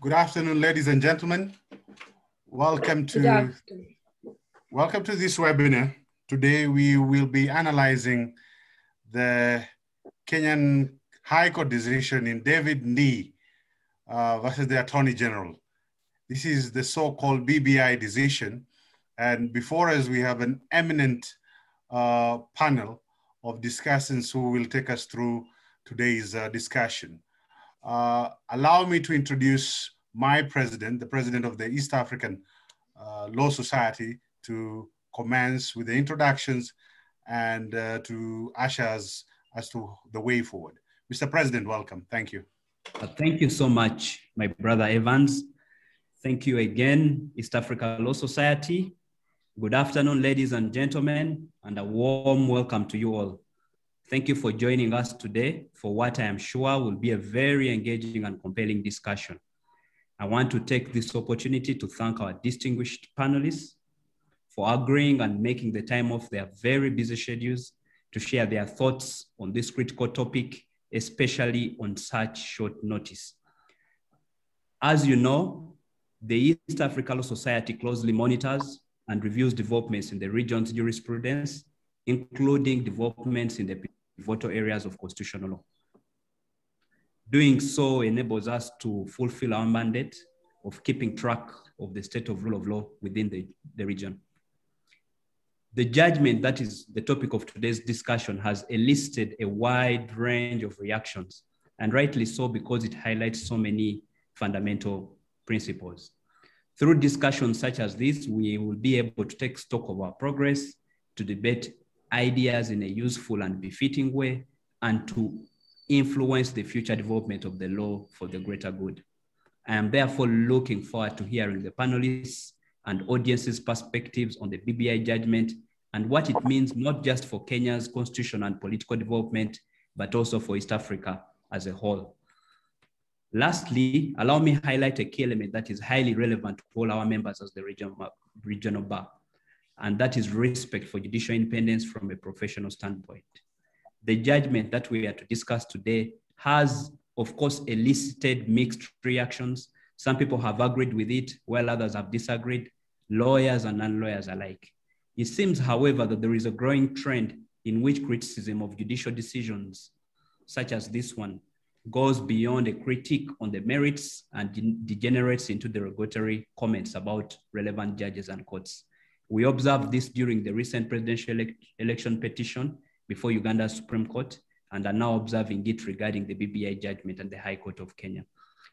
Good afternoon, ladies and gentlemen. Welcome to this webinar. Today we will be analyzing the Kenyan High Court decision in David Ndii versus the Attorney General. This is the so-called BBI decision. And before us, we have an eminent panel of discussants who will take us through today's discussion. Allow me to introduce my president, the president of the East African Law Society, to commence with the introductions and to usher us as to the way forward. Mr. President, welcome. Thank you. Thank you so much, my brother Evans. Thank you again, East Africa Law Society. Good afternoon, ladies and gentlemen, and a warm welcome to you all. Thank you for joining us today for what I am sure will be a very engaging and compelling discussion. I want to take this opportunity to thank our distinguished panelists for agreeing and making the time off their very busy schedules to share their thoughts on this critical topic, especially on such short notice. As you know, the East Africa Law Society closely monitors and reviews developments in the region's jurisprudence, including developments in the pivotal areas of constitutional law. Doing so enables us to fulfill our mandate of keeping track of the state of rule of law within the region. The judgment that is the topic of today's discussion has elicited a wide range of reactions, and rightly so, because it highlights so many fundamental principles. Through discussions such as this, we will be able to take stock of our progress, to debate ideas in a useful and befitting way, and to influence the future development of the law for the greater good. I am therefore looking forward to hearing the panelists and audience's perspectives on the BBI judgment and what it means not just for Kenya's constitutional and political development, but also for East Africa as a whole. Lastly, allow me to highlight a key element that is highly relevant to all our members as the regional bar, and that is respect for judicial independence from a professional standpoint. The judgment that we are to discuss today has, of course, elicited mixed reactions. Some people have agreed with it, while others have disagreed, lawyers and non-lawyers alike. It seems, however, that there is a growing trend in which criticism of judicial decisions, such as this one, goes beyond a critique on the merits and degenerates into derogatory comments about relevant judges and courts. We observed this during the recent presidential election petition before Uganda's Supreme Court, and are now observing it regarding the BBI judgment and the High Court of Kenya.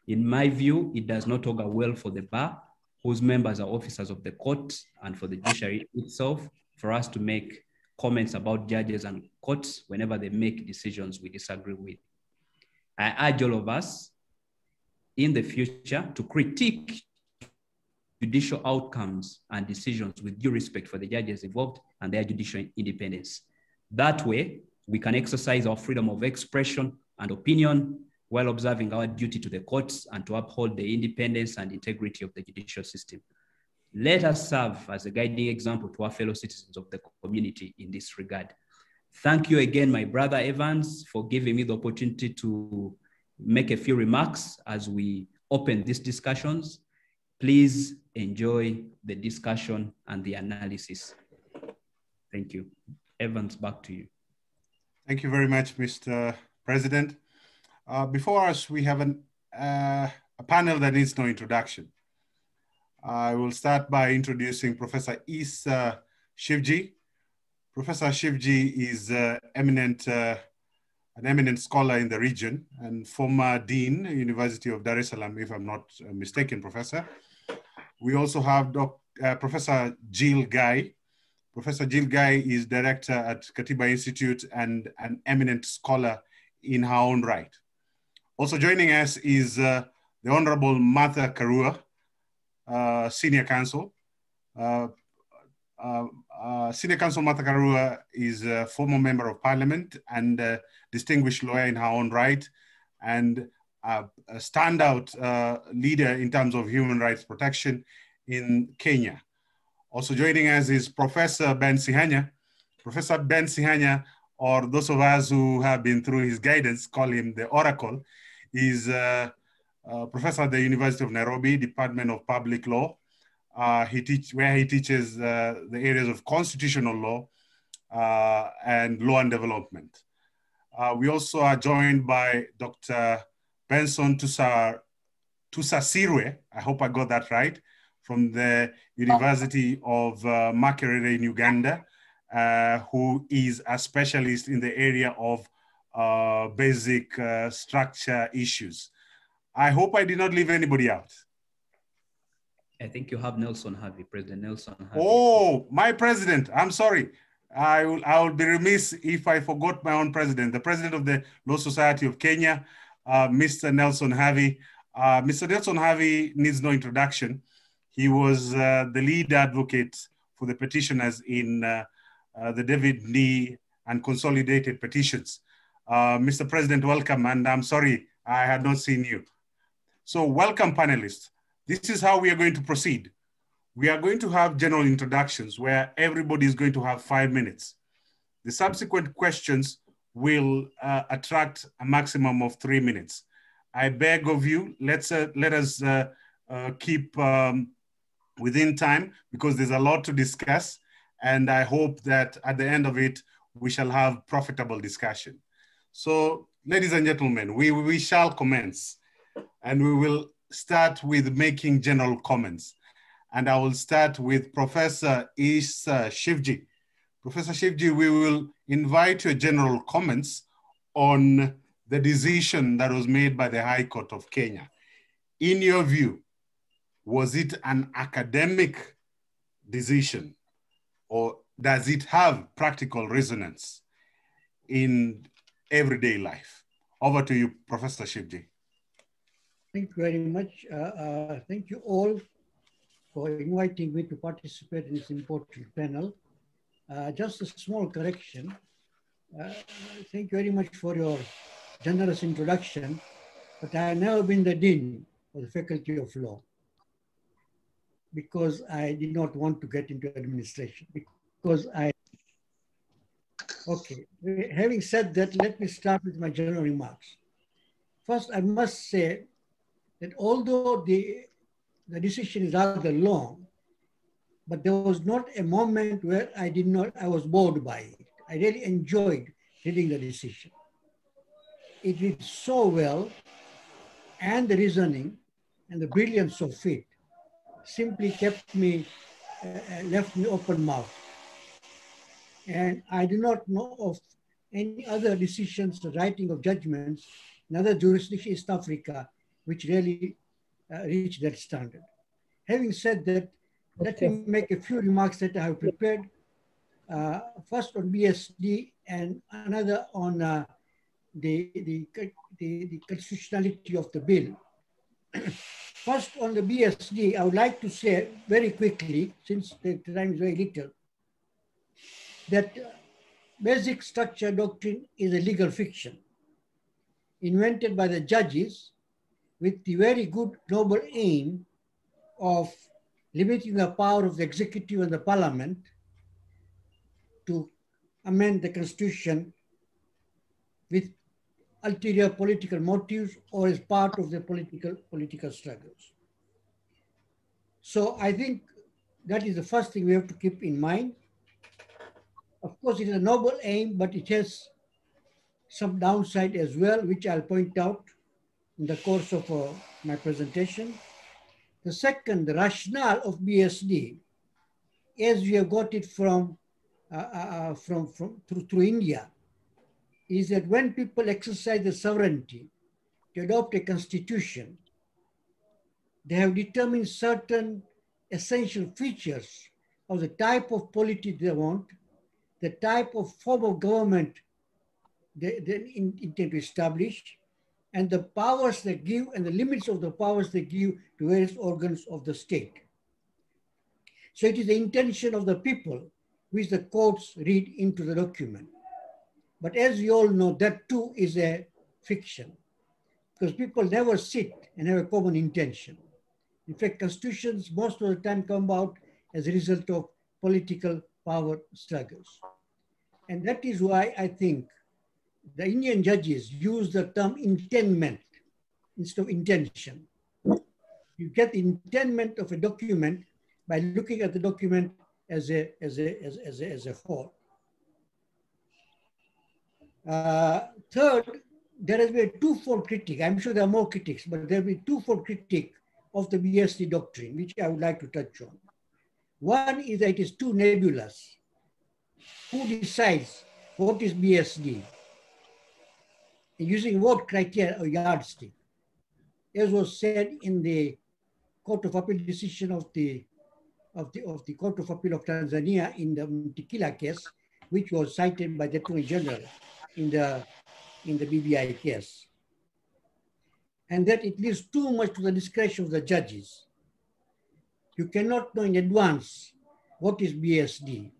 In my view, it does not augur well for the bar, whose members are officers of the court, and for the judiciary itself, for us to make comments about judges and courts whenever they make decisions we disagree with. I urge all of us in the future to critique judicial outcomes and decisions with due respect for the judges involved and their judicial independence. That way, we can exercise our freedom of expression and opinion while observing our duty to the courts and to uphold the independence and integrity of the judicial system. Let us serve as a guiding example to our fellow citizens of the community in this regard. Thank you again, my brother Evans, for giving me the opportunity to make a few remarks as we open these discussions. Please enjoy the discussion and the analysis. Thank you. Evans, back to you. Thank you very much, Mr. President. Before us, we have a panel that needs no introduction. I will start by introducing Professor Issa Shivji. Professor Shivji is an eminent scholar in the region and former Dean, University of Dar es Salaam, if I'm not mistaken, Professor. We also have Professor Jill Guy. Professor Jill Guy is director at Katiba Institute and an eminent scholar in her own right. Also joining us is the Honorable Martha Karua, Senior Counsel. Senior Counsel Martha Karua is a former member of Parliament and a distinguished lawyer in her own right, and a standout leader in terms of human rights protection in Kenya. Also joining us is Professor Ben Sihanya. Professor Ben Sihanya, or those of us who have been through his guidance, call him the Oracle, is professor at the University of Nairobi, Department of Public Law. He teaches the areas of constitutional law and law and development. We also are joined by Dr. Benson Tusasirwe, I hope I got that right, from the University of Makerere in Uganda, who is a specialist in the area of basic structure issues. I hope I did not leave anybody out. I think you have Nelson Harvey, President Nelson Harvey. Oh, my president, I'm sorry. I will be remiss if I forgot my own president, the president of the Law Society of Kenya, Mr. Nelson Harvey. Mr. Nelson Harvey needs no introduction. He was the lead advocate for the petitioners in the Ndii and Consolidated Petitions. Mr. President, welcome, and I'm sorry I had not seen you. So welcome, panelists. This is how we are going to proceed. We are going to have general introductions where everybody is going to have 5 minutes. The subsequent questions will attract a maximum of 3 minutes. I beg of you, let us keep within time because there's a lot to discuss. And I hope that at the end of it, we shall have profitable discussion. So ladies and gentlemen, we shall commence and we will start with making general comments. And I will start with Professor Isa Shivji. Professor Shivji, we will invite your general comments on the decision that was made by the High Court of Kenya. In your view, was it an academic decision or does it have practical resonance in everyday life? Over to you, Professor Shivji. Thank you very much. Thank you all for inviting me to participate in this important panel. Just a small correction. Thank you very much for your generous introduction, but I have never been the Dean of the Faculty of Law because I did not want to get into administration. Okay, having said that, let me start with my general remarks. First, I must say that although the decision is rather long, but there was not a moment where I was bored by it. I really enjoyed reading the decision. It read so well, and the reasoning and the brilliance of it simply left me open-mouthed. And I do not know of any other decisions, the writing of judgments in other jurisdictions in East Africa, which really reach that standard. Having said that, let me make a few remarks that I have prepared. First on Bsd and another on the constitutionality of the bill. First on the Bsd, I would like to say very quickly, since the time is very little, that basic structure doctrine is a legal fiction invented by the judges with the very good noble aim of limiting the power of the executive and the parliament to amend the constitution with ulterior political motives or as part of the political struggles. So I think that is the first thing we have to keep in mind. Of course, it is a noble aim, but it has some downside as well, which I'll point out in the course of my presentation. The second, the rationale of Bsd, as we have got it through India, is that when people exercise the sovereignty to adopt a constitution, they have determined certain essential features of the type of polity they want, the type of form of government they intend to establish, and the powers they give and the limits of the powers they give to various organs of the state. So it is the intention of the people which the courts read into the document. But as you all know, that too is a fiction, because people never sit and have a common intention. In fact, constitutions most of the time come about as a result of political power struggles. And that is why I think the Indian judges use the term intendment instead of intention. You get the intent of a document by looking at the document as a whole. Third, there has been a twofold critique. I'm sure there are more critiques, but there will be twofold critique of the Bsd doctrine, which I would like to touch on. One is that it is too nebulous. Who decides what is Bsd? Using what criteria or yardstick? As was said in the Court of Appeal decision of the Court of Appeal of Tanzania in the Mtikila case, which was cited by the Attorney General in the BBI case. And that it leaves too much to the discretion of the judges. You cannot know in advance what is Bsd.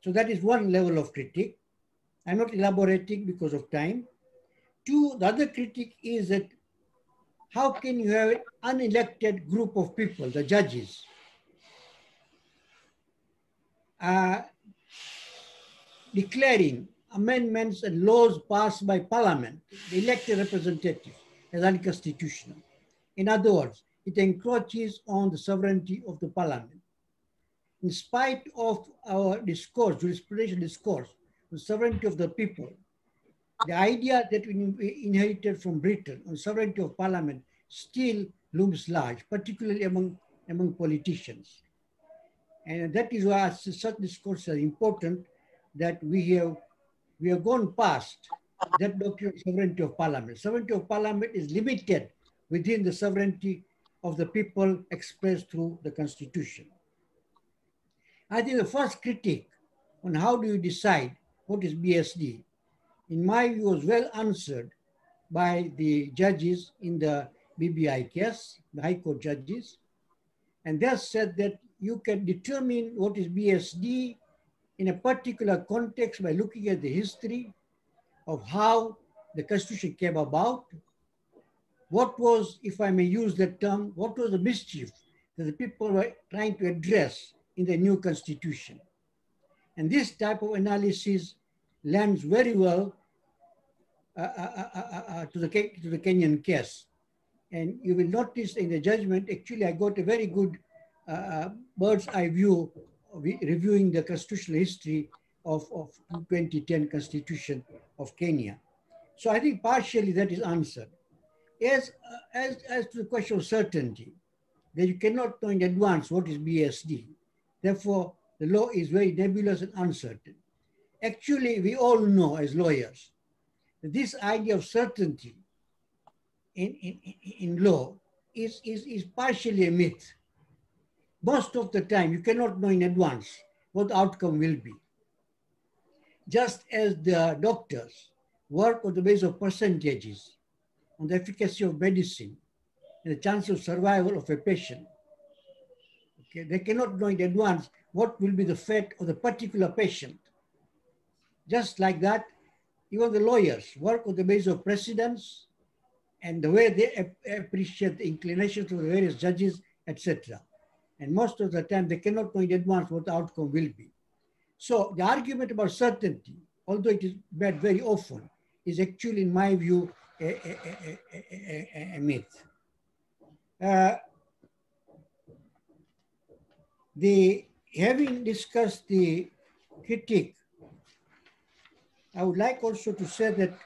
So that is one level of critique. I'm not elaborating because of time. Two, the other critique is that how can you have an unelected group of people, the judges, declaring amendments and laws passed by parliament, the elected representative, as unconstitutional. In other words, it encroaches on the sovereignty of the parliament. In spite of our discourse, jurisprudential discourse, the sovereignty of the people, the idea that we inherited from Britain on sovereignty of parliament still looms large, particularly among politicians. And that is why such discourse is important, that we have gone past that doctrine of sovereignty of parliament. Sovereignty of parliament is limited within the sovereignty of the people expressed through the Constitution. I think the first critique on how do you decide what is Bsd, in my view, was well answered by the judges in the BBI case, the High Court judges. And they said that you can determine what is Bsd in a particular context by looking at the history of how the Constitution came about. What was, if I may use that term, what was the mischief that the people were trying to address in the new Constitution? And this type of analysis lands very well to the Kenyan case. And you will notice in the judgment, actually, I got a very good bird's eye view of reviewing the constitutional history of 2010 Constitution of Kenya. So I think partially that is answered. As to the question of certainty, that you cannot know in advance what is Bsd. Therefore, the law is very nebulous and uncertain. Actually, we all know as lawyers that this idea of certainty in law is partially a myth. Most of the time, you cannot know in advance what the outcome will be. Just as the doctors work on the basis of percentages, on the efficacy of medicine, and the chance of survival of a patient. Okay, they cannot know in advance what will be the fate of the particular patient. Just like that, even the lawyers work on the basis of precedents and the way they appreciate the inclinations of the various judges, etc. And most of the time, they cannot know in advance what the outcome will be. So the argument about certainty, although it is made very often, is actually, in my view, a myth. Having discussed the critique, I would like also to say that,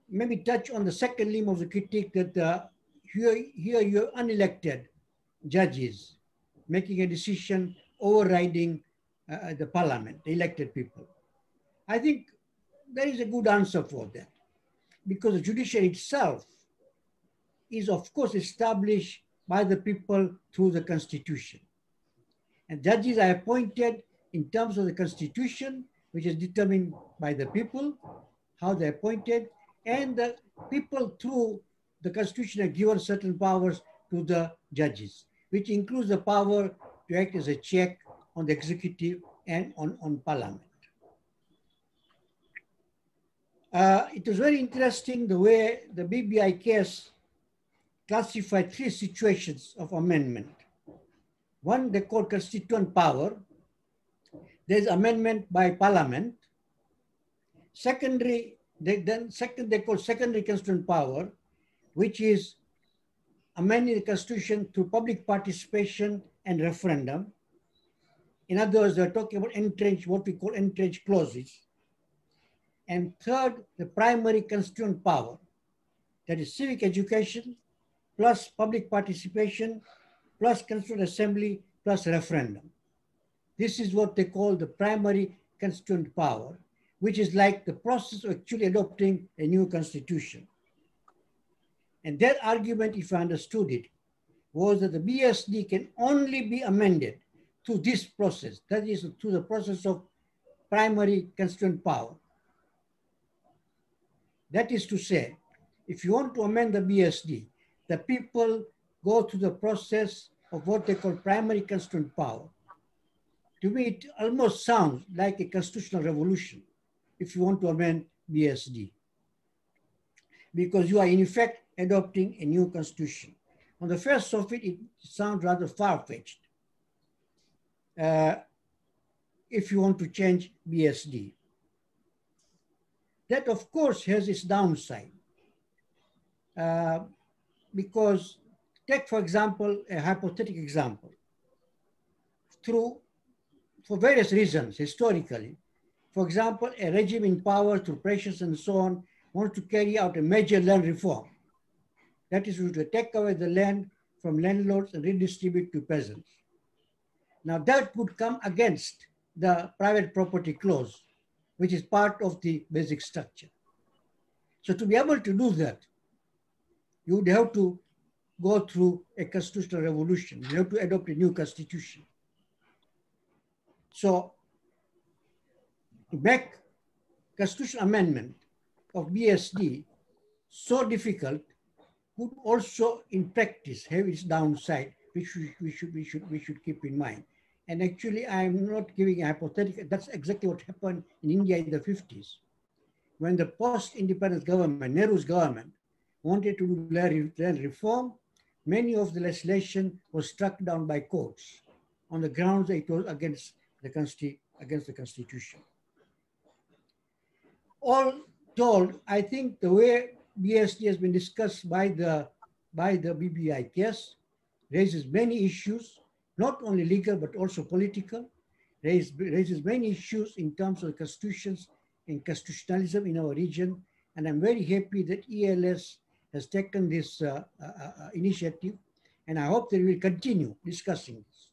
maybe touch on the second limb of the critique, that here you're unelected judges making a decision overriding the parliament, the elected people. I think there is a good answer for that, because the judiciary itself is, of course, established by the people through the Constitution. And judges are appointed in terms of the Constitution, which is determined by the people, how they're appointed, and the people through the Constitution are given certain powers to the judges, which includes the power to act as a check on the executive and on parliament. It was very interesting the way the BBI case classified three situations of amendment. One, they call constituent power. There's amendment by parliament. Secondary, Then second, they call secondary constituent power, which is amending the Constitution through public participation and referendum. In other words, they're talking about entrenched, what we call entrenched clauses. And third, the primary constituent power, that is civic education, plus public participation, plus constituent assembly, plus referendum. This is what they call the primary constituent power, which is like the process of actually adopting a new constitution. And that argument, if I understood it, was that the BSD can only be amended through this process, that is through the process of primary constituent power. That is to say, if you want to amend the BSD, the people go through the process of what they call primary constituent power. To me, it almost sounds like a constitutional revolution if you want to amend BSD, because you are in effect adopting a new constitution. On the face of it, it sounds rather far-fetched if you want to change BSD. That, of course, has its downside because take, for example, a hypothetical example. For various reasons, historically, for example, a regime in power through pressures and so on wants to carry out a major land reform. That is to take away the land from landlords and redistribute to peasants. Now that would come against the private property clause, which is part of the basic structure. So to be able to do that, you would have to go through a constitutional revolution. You have to adopt a new constitution. So to make constitutional amendment of BSD so difficult would also in practice have its downside, which we should keep in mind. And actually, I'm not giving a hypothetical. That's exactly what happened in India in the 50s. When the post-independence government, Nehru's government, wanted to do land reform, many of the legislation was struck down by courts on the grounds that it was against the Constitution. All told, I think the way BSD has been discussed by the BBI case raises many issues, not only legal, but also political, raises many issues in terms of constitutions and constitutionalism in our region. And I'm very happy that ELS has taken this initiative. And I hope they will continue discussing this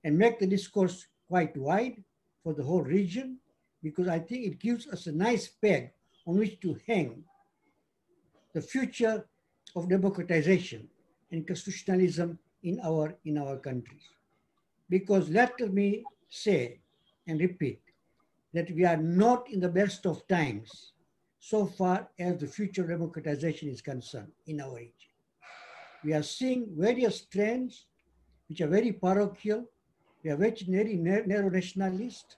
and make the discourse quite wide for the whole region, because I think it gives us a nice peg on which to hang the future of democratization and constitutionalism in our countries. Because let me say and repeat that we are not in the best of times so far as the future of democratization is concerned in our region. We are seeing various trends which are very parochial, we are very narrow nationalist,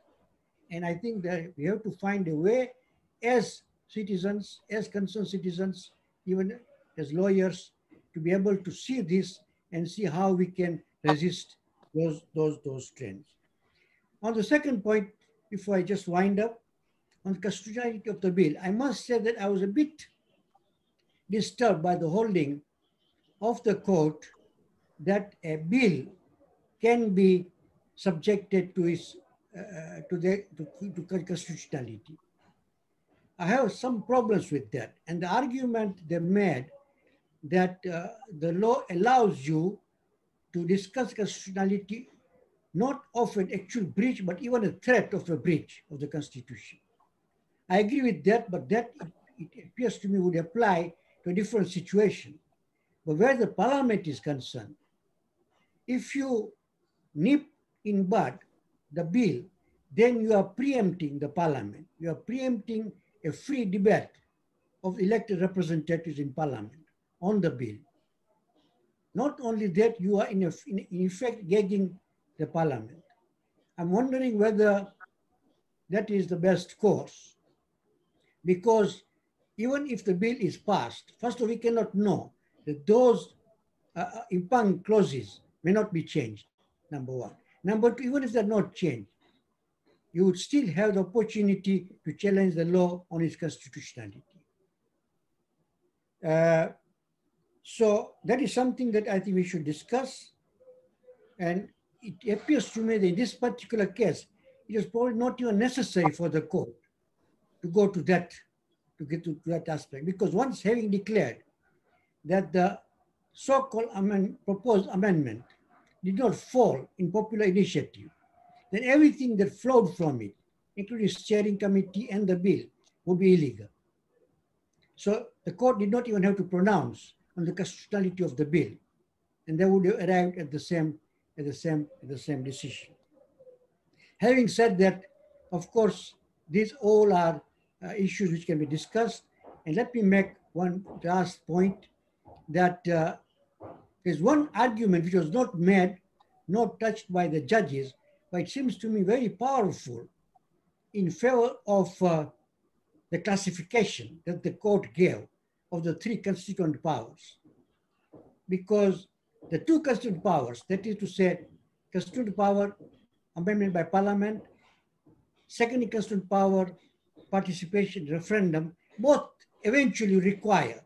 and I think that we have to find a way as citizens, as concerned citizens, even as lawyers, to be able to see this and see how we can resist those trends. On the second point, before I just wind up, on the constitutionality of the bill, I must say that I was a bit disturbed by the holding of the court that a bill can be subjected to its to constitutionality. I have some problems with that, and the argument they made that the law allows you to discuss constitutionality not of an actual breach, but even a threat of a breach of the Constitution. I agree with that, but that it appears to me would apply to a different situation. But where the parliament is concerned, if you nip in bud the bill, then you are preempting the parliament. You are preempting a free debate of elected representatives in parliament on the bill. Not only that, you are in effect gagging the parliament. I'm wondering whether that is the best course, because even if the bill is passed, first of all, we cannot know that those impugned clauses may not be changed, number one. Number two, even if they're not changed, you would still have the opportunity to challenge the law on its constitutionality. So that is something that I think we should discuss. And it appears to me that in this particular case, it is probably not even necessary for the court to go to that, to get to that aspect, because once having declared that the so-called proposed amendment did not fall in popular initiative, then everything that flowed from it, including steering committee and the bill, would be illegal. So the court did not even have to pronounce on the constitutionality of the bill, and they would have arrived at the same decision. Having said that, of course, these all are issues which can be discussed. And let me make one last point, that there's one argument which was not made, not touched by the judges, but it seems to me very powerful in favor of the classification that the court gave of the three constituent powers. Because the two constituent powers, that is to say, constituent power, amendment by parliament, second constituent power, participation, referendum, both eventually require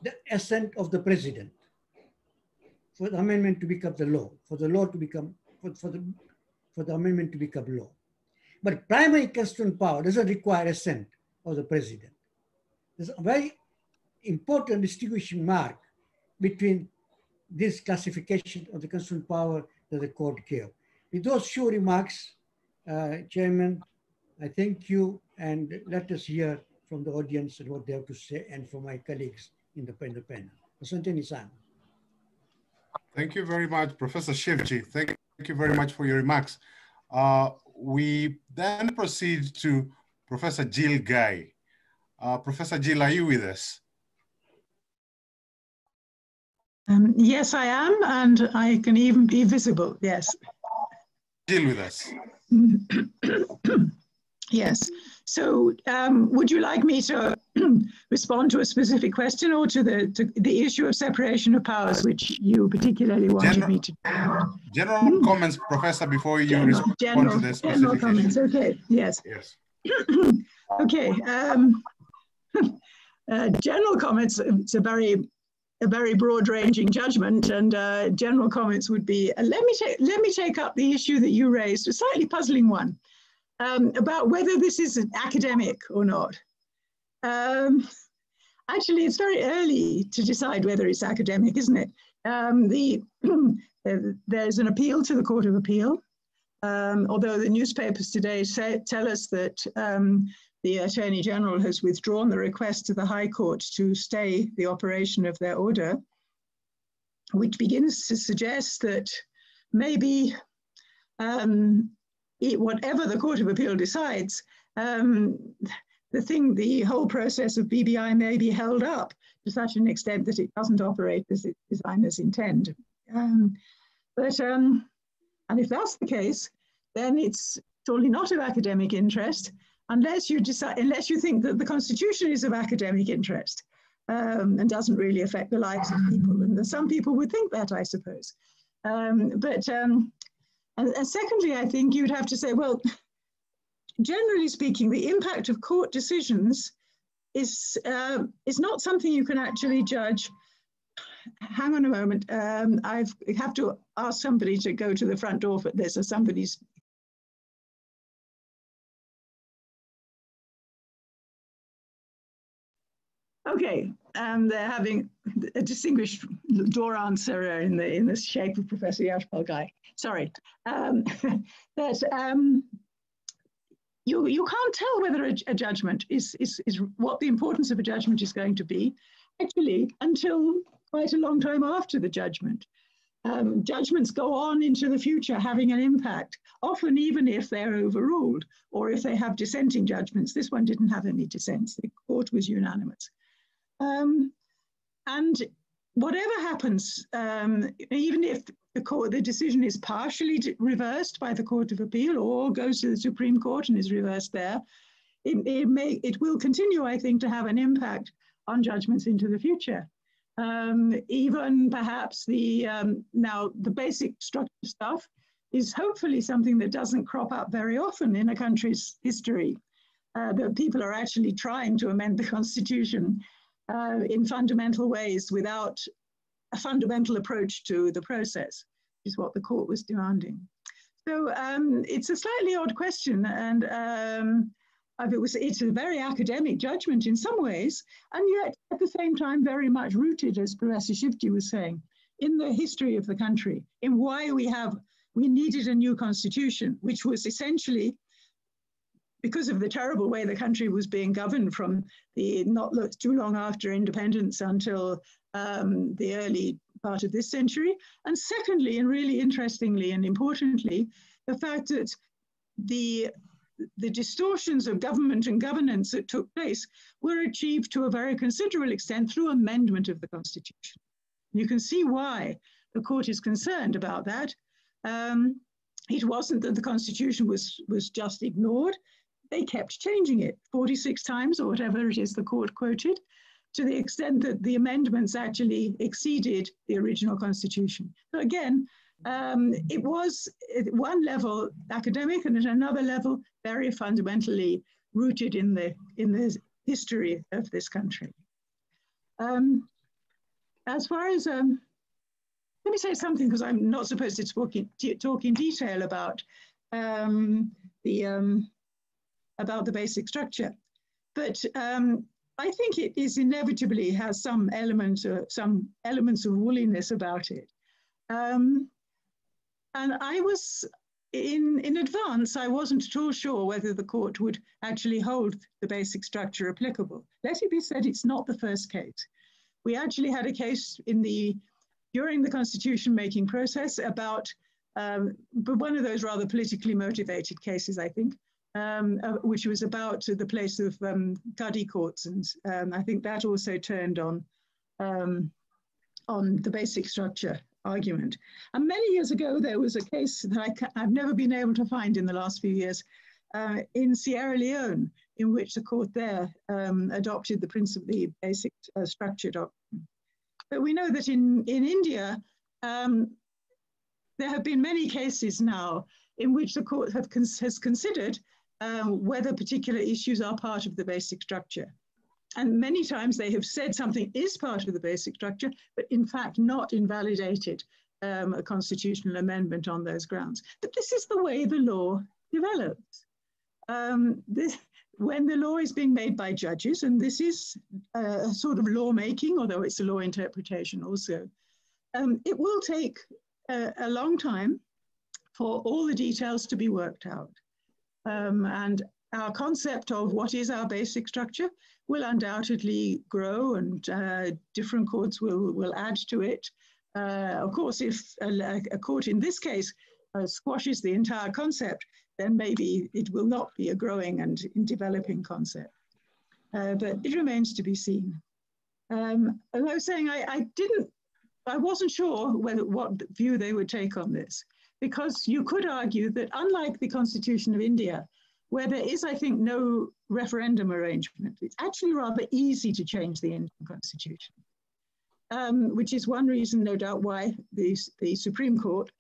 the assent of the president for the amendment to become the law, for the law to become, for the amendment to become law. But primary constituent power doesn't require assent of the president. There's a very important distinguishing mark between this classification of the constituent power that the court gave. With those few remarks, Chairman, I thank you, and let us hear from the audience and what they have to say, and from my colleagues in the panel. Asante-san. Thank you very much, Professor Shivji. Thank you very much for your remarks. We then proceed to Professor Jill Guy. Professor Jill, are you with us? Yes, I am, and I can even be visible, yes. Jill with us. Yes, so would you like me to respond to a specific question, or to the issue of separation of powers, which you particularly wanted me to do? General comments, Professor, before you respond to the specific general comments, issue. okay, yes. Yes. Okay, general comments, it's a very broad-ranging judgment, and general comments would be, let me take up the issue that you raised, a slightly puzzling one, about whether this is academic or not. Actually, it's very early to decide whether it's academic, isn't it? There's an appeal to the Court of Appeal, although the newspapers today tell us that the Attorney General has withdrawn the request to the High Court to stay the operation of their order, which begins to suggest that maybe whatever the Court of Appeal decides, the whole process of BBI may be held up to such an extent that it doesn't operate as its designers intend. And if that's the case, then it's totally not of academic interest, unless you think that the Constitution is of academic interest and doesn't really affect the lives of people. And some people would think that, I suppose. And secondly, I think you'd have to say, well, generally speaking, the impact of court decisions is not something you can actually judge. Hang on a moment. I have to ask somebody to go to the front door for this, or somebody's. Okay, they're having a distinguished door answer in the shape of Professor Yashpal Guy. Sorry, you can't tell whether a judgment is what the importance of a judgment is going to be, actually, until quite a long time after the judgment. Judgments go on into the future, having an impact, often even if they're overruled, or if they have dissenting judgments. This one didn't have any dissents. The court was unanimous. And whatever happens, even if the decision is partially reversed by the Court of Appeal or goes to the Supreme Court and is reversed there, it will continue, I think, to have an impact on judgments into the future. Even perhaps now the basic structure stuff is hopefully something that doesn't crop up very often in a country's history, that people are actually trying to amend the Constitution in fundamental ways without a fundamental approach to the process, which is what the court was demanding. So it's a slightly odd question, and it's a very academic judgment in some ways, and yet at the same time very much rooted, as Professor Shivji was saying, in the history of the country, in why we needed a new constitution, which was essentially because of the terrible way the country was being governed from the not too long after independence until the early part of this century. And secondly, and really interestingly and importantly, the fact that the distortions of government and governance that took place were achieved to a very considerable extent through amendment of the Constitution. You can see why the court is concerned about that. It wasn't that the Constitution was just ignored. They kept changing it 46 times or whatever it is the court quoted, to the extent that the amendments actually exceeded the original Constitution. So again, it was at one level academic and at another level very fundamentally rooted in the history of this country. As far as, let me say something, because I'm not supposed to talk in detail about the basic structure, but I think it is inevitably has some elements of woolliness about it. And I was, in advance, I wasn't at all sure whether the court would actually hold the basic structure applicable. Let it be said, it's not the first case. We actually had a case during the constitution making process about, but one of those rather politically motivated cases, I think, which was about the place of Qadi courts. And I think that also turned on the basic structure argument. And many years ago, there was a case that I've never been able to find in the last few years in Sierra Leone, in which the court there adopted the principle, the basic structure doctrine. But we know that in India, there have been many cases now in which the court has considered whether particular issues are part of the basic structure. And many times they have said something is part of the basic structure, but in fact not invalidated a constitutional amendment on those grounds. But this is the way the law develops. When the law is being made by judges, and this is a sort of lawmaking, although it's a law interpretation also, it will take a long time for all the details to be worked out. And our concept of what is our basic structure will undoubtedly grow, and different courts will add to it. Of course, if a court in this case squashes the entire concept, then maybe it will not be a growing and developing concept. But it remains to be seen. As I was saying, I wasn't sure what view they would take on this, because you could argue that unlike the Constitution of India, where there is, I think, no referendum arrangement, it's actually rather easy to change the Indian Constitution, which is one reason, no doubt, why the Supreme Court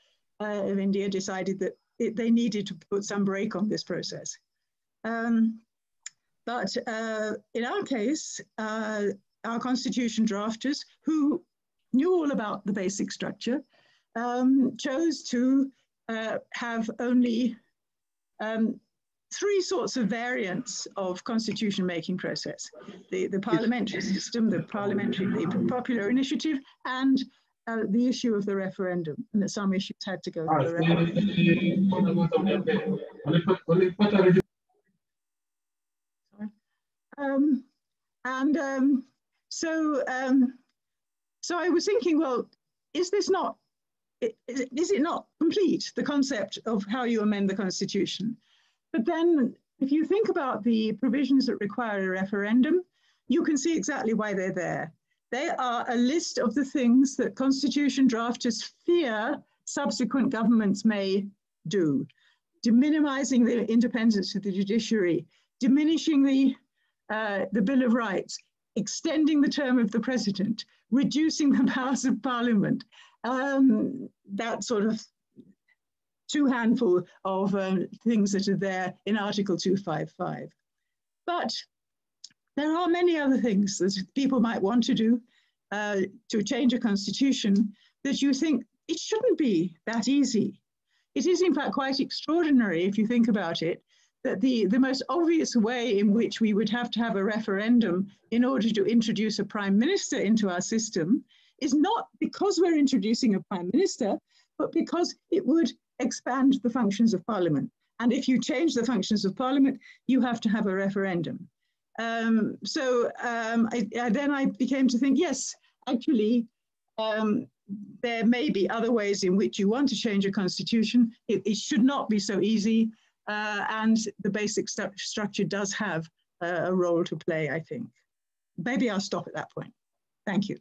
of India decided that they needed to put some brake on this process. But in our case, our Constitution drafters, who knew all about the basic structure, chose to have only 3 sorts of variants of constitution making process: the parliamentary system, the popular initiative, and the issue of the referendum, and that some issues had to go to the referendum. So I was thinking, well, is it not complete, the concept of how you amend the Constitution? But then if you think about the provisions that require a referendum, you can see exactly why they're there. They are a list of the things that Constitution drafters fear subsequent governments may do: minimizing the independence of the judiciary, diminishing the Bill of Rights, extending the term of the president, reducing the powers of parliament, that sort of two handful of things that are there in Article 255. But there are many other things that people might want to do to change a constitution that you think it shouldn't be that easy. It is in fact quite extraordinary if you think about it, that the most obvious way in which we would have to have a referendum in order to introduce a prime minister into our system is not because we're introducing a prime minister, but because it would expand the functions of parliament. And if you change the functions of parliament, you have to have a referendum. Then I became to think, yes, actually, there may be other ways in which you want to change a constitution. It should not be so easy. And the basic structure does have a role to play, I think. Maybe I'll stop at that point. Thank you.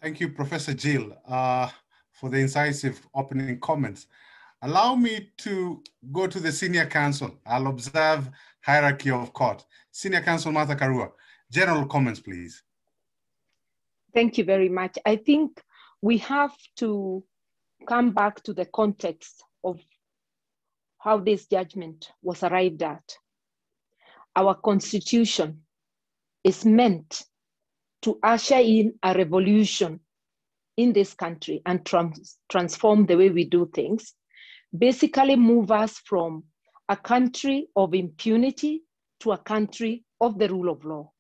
Thank you, Professor Jill, for the incisive opening comments. Allow me to go to the senior counsel. I'll observe hierarchy of court. Senior counsel Martha Karua, general comments, please. Thank you very much. I think we have to come back to the context of how this judgment was arrived at. Our constitution is meant to usher in a revolution in this country and transform the way we do things. Basically move us from a country of impunity to a country of the rule of law.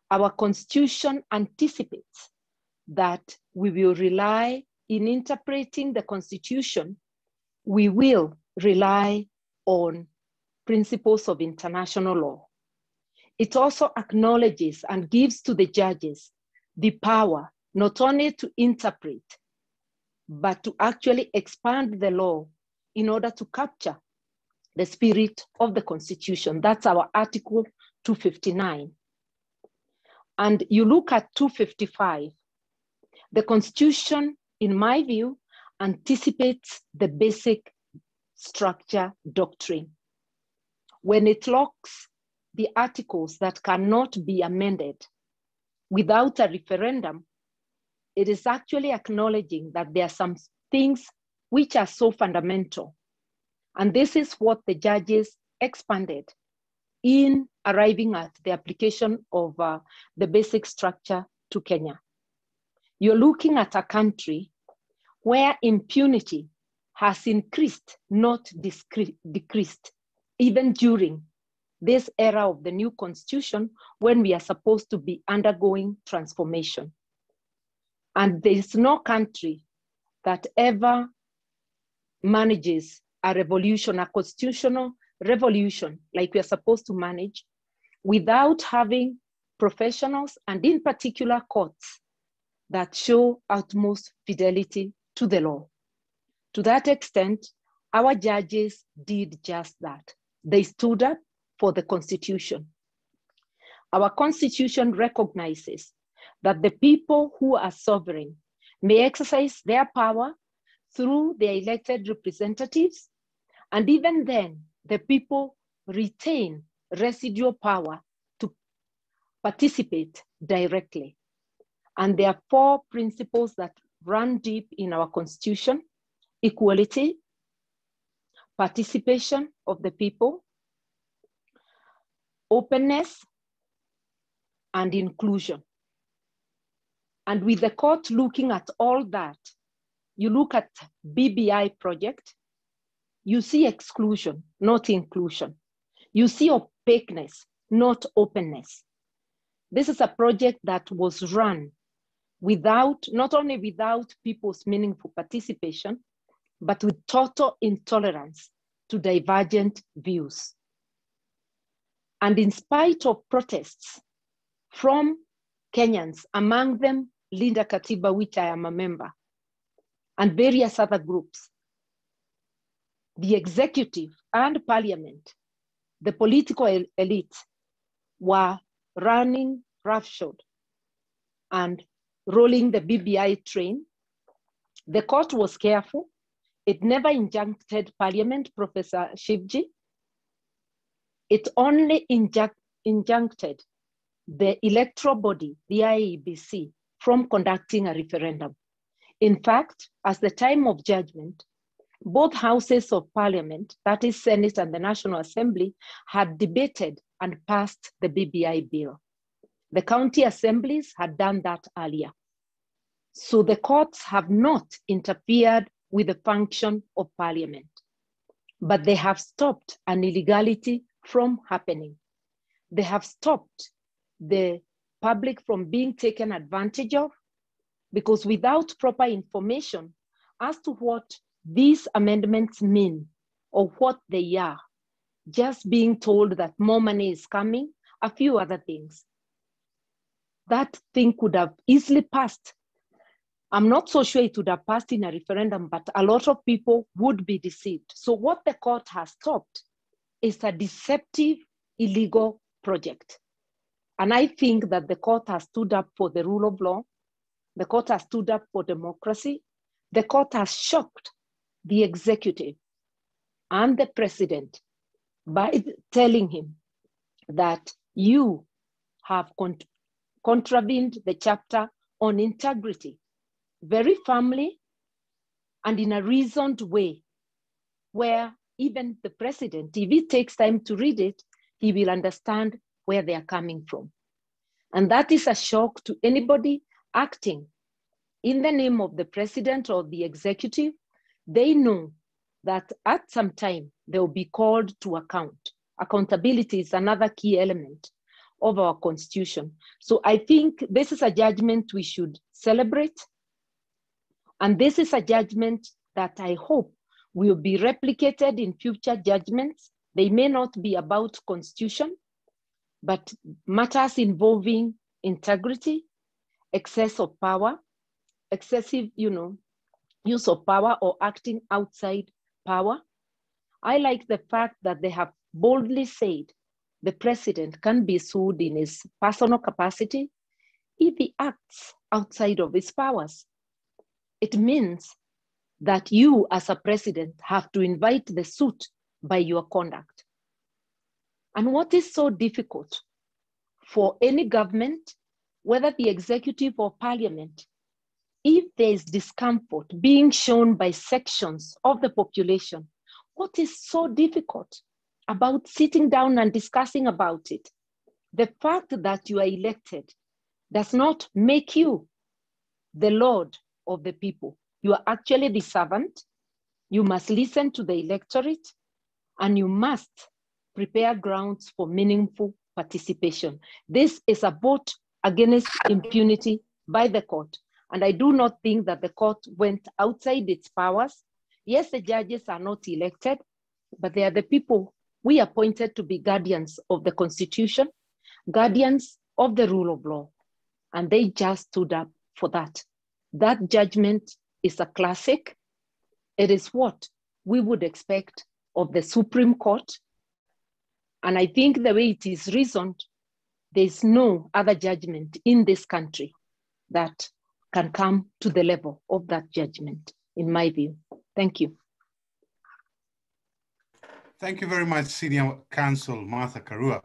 Our constitution anticipates that we will rely in interpreting the constitution, we will rely on principles of international law. It also acknowledges and gives to the judges the power not only to interpret, but to actually expand the law in order to capture the spirit of the Constitution. That's our Article 259. And you look at 255, the Constitution, in my view, anticipates the basic structure doctrine. When it locks the articles that cannot be amended without a referendum, it is actually acknowledging that there are some things which are so fundamental. And this is what the judges expanded in arriving at the application of the basic structure to Kenya. You're looking at a country where impunity has increased, not decreased, even during this era of the new constitution when we are supposed to be undergoing transformation. And there is no country that ever manages a revolution, a constitutional revolution, like we are supposed to manage, without having professionals, and in particular courts, that show utmost fidelity to the law. To that extent, our judges did just that. They stood up for the Constitution. Our Constitution recognizes that the people who are sovereign may exercise their power through their elected representatives, and even then, the people retain residual power to participate directly. And there are four principles that run deep in our Constitution: equality, participation of the people, openness, and inclusion. And with the court looking at all that, you look at BBI project, you see exclusion, not inclusion. You see opaqueness, not openness. This is a project that was run without, not only without people's meaningful participation, but with total intolerance to divergent views. And in spite of protests from Kenyans, among them Linda Katiba, which I am a member, and various other groups, the executive and parliament, the political elite, were running roughshod and rolling the BBI train. The court was careful. It never injuncted parliament, Professor Shivji. It only injuncted the electoral body, the IEBC, from conducting a referendum. In fact, at the time of judgment, both houses of parliament, that is Senate and the National Assembly, had debated and passed the BBI bill. The county assemblies had done that earlier. So the courts have not interfered with the function of parliament, but they have stopped an illegality from happening. They have stopped the public from being taken advantage of, because without proper information as to what these amendments mean or what they are, just being told that more money is coming, a few other things, that thing could have easily passed. I'm not so sure it would have passed in a referendum, but a lot of people would be deceived. So what the court has stopped is a deceptive, illegal project. And I think that the court has stood up for the rule of law. The court has stood up for democracy. The court has shocked the executive and the president by telling him that you have contravened the chapter on integrity very firmly and in a reasoned way, where even the president, if he takes time to read it, he will understand where they are coming from. And that is a shock to anybody acting in the name of the president or the executive. They know that at some time they will be called to account. Accountability is another key element of our constitution. So I think this is a judgment we should celebrate. And this is a judgment that I hope will be replicated in future judgments. They may not be about constitution, but matters involving integrity, excess of power, excessive, use of power or acting outside power. I like the fact that they have boldly said the president can be sued in his personal capacity if he acts outside of his powers. It means that you as a president have to invite the suit by your conduct. And what is so difficult for any government, whether the executive or parliament, if there is discomfort being shown by sections of the population, what is so difficult about sitting down and discussing about it? The fact that you are elected does not make you the Lord of the people. You are actually the servant. You must listen to the electorate, and you must prepare grounds for meaningful participation. This is a vote against impunity by the court. And I do not think that the court went outside its powers. Yes, the judges are not elected, but they are the people we appointed to be guardians of the Constitution, guardians of the rule of law. And they just stood up for that. That judgment is a classic. It is what we would expect of the Supreme Court. And I think the way it is reasoned, there's no other judgment in this country that can come to the level of that judgment, in my view. Thank you. Thank you very much, Senior Counsel Martha Karua.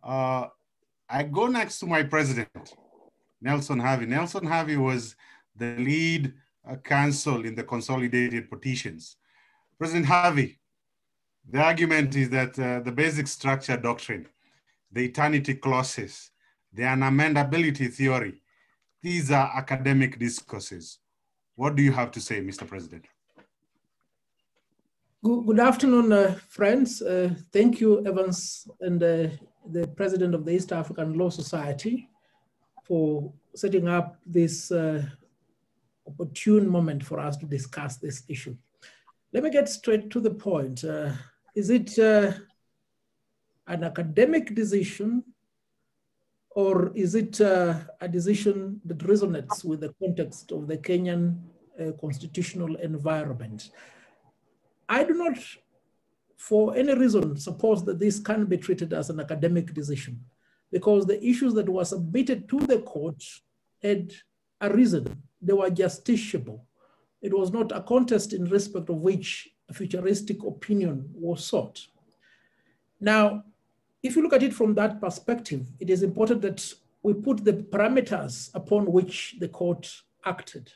I go next to my president, Nelson Harvey. Nelson Harvey was the lead counsel in the consolidated petitions. President Harvey, the argument is that the basic structure doctrine, the eternity clauses, the unamendability theory, these are academic discourses. What do you have to say, Mr. President? Good afternoon, friends. Thank you, Evans, and the President of the East African Law Society for setting up this opportune moment for us to discuss this issue. Let me get straight to the point. Is it an academic decision, or is it a decision that resonates with the context of the Kenyan constitutional environment? I do not, for any reason, suppose that this can be treated as an academic decision, because the issues that were submitted to the court had a reason. They were justiciable. It was not a contest in respect of which a futuristic opinion was sought. Now, if you look at it from that perspective, it is important that we put the parameters upon which the court acted.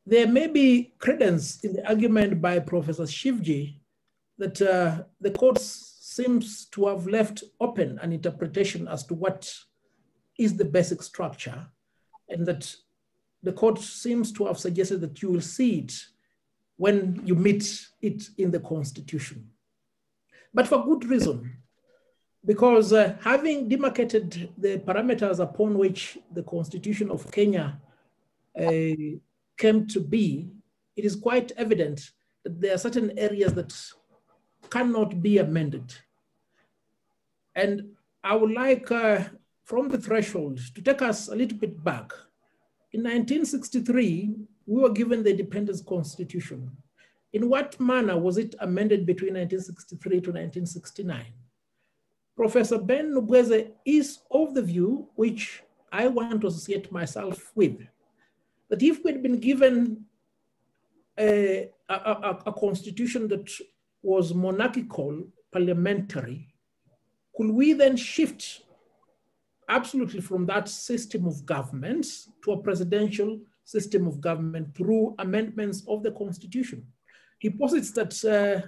there may be credence in the argument by Professor Shivji that the court seems to have left open an interpretation as to what is the basic structure, and that the court seems to have suggested that you will see it when you meet it in the Constitution. But for good reason, because having demarcated the parameters upon which the Constitution of Kenya came to be, it is quite evident that there are certain areas that cannot be amended. And I would like, from the threshold, to take us a little bit back. In 1963, we were given the Independence Constitution. In what manner was it amended between 1963 to 1969? Professor Ben Sihanya is of the view, which I want to associate myself with, that if we had been given a constitution that was monarchical, parliamentary, could we then shift absolutely from that system of government to a presidential system of government through amendments of the Constitution? He posits that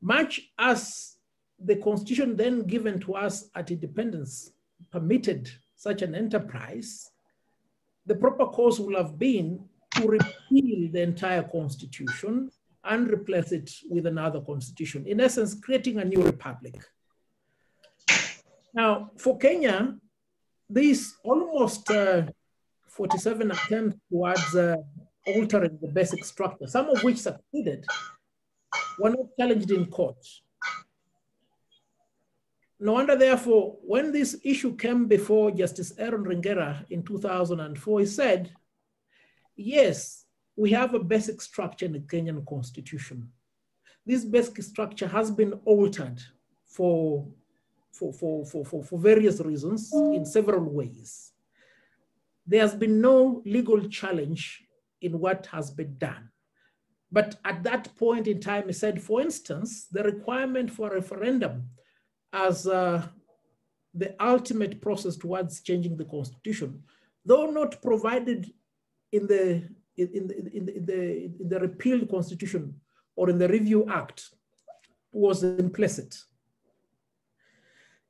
much as the Constitution then given to us at independence permitted such an enterprise, the proper course will have been to repeal the entire Constitution and replace it with another Constitution, in essence, creating a new republic. Now, for Kenya, these almost 47 attempts towards altering the basic structure, some of which succeeded, were not challenged in court. No wonder, therefore, when this issue came before Justice Aaron Ringera in 2004, he said, yes, we have a basic structure in the Kenyan Constitution. This basic structure has been altered for various reasons in several ways. There has been no legal challenge in what has been done. But at that point in time, he said, for instance, the requirement for a referendum as the ultimate process towards changing the Constitution, though not provided in the repealed Constitution or in the Review Act, was implicit.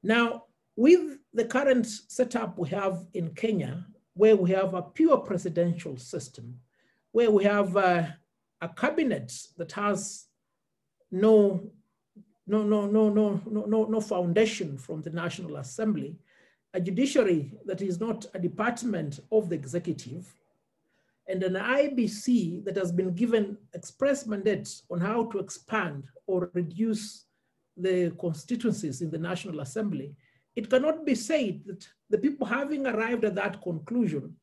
Now, with the current setup we have in Kenya, where we have a pure presidential system, where we have a cabinet that has no foundation from the National Assembly, a judiciary that is not a department of the executive, and an IEBC that has been given express mandates on how to expand or reduce the constituencies in the National Assembly, it cannot be said that the people having arrived at that conclusion,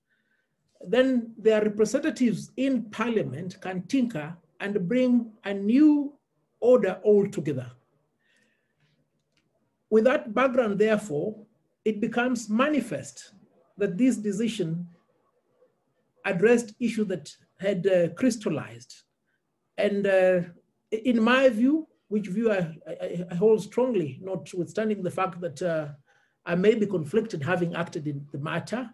then their representatives in Parliament can tinker and bring a new order altogether. With that background, therefore, it becomes manifest that this decision addressed issues that had crystallized. And in my view, which view I hold strongly, notwithstanding the fact that I may be conflicted having acted in the matter,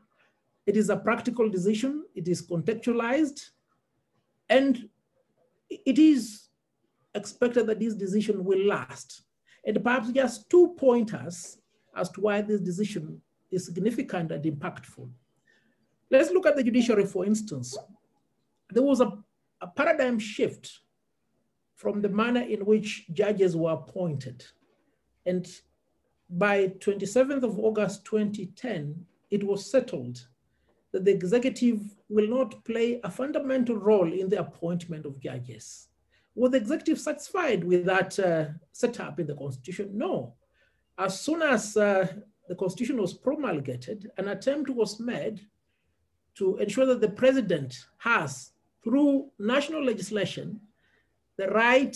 it is a practical decision, it is contextualized, and it is expected that this decision will last. And perhaps just 2 pointers as to why this decision is significant and impactful. Let's look at the judiciary, for instance. There was a paradigm shift from the manner in which judges were appointed. And by 27th of August 2010, it was settled that the executive will not play a fundamental role in the appointment of judges. Was the executive satisfied with that setup in the Constitution? No. As soon as the Constitution was promulgated, an attempt was made to ensure that the president has, through national legislation, the right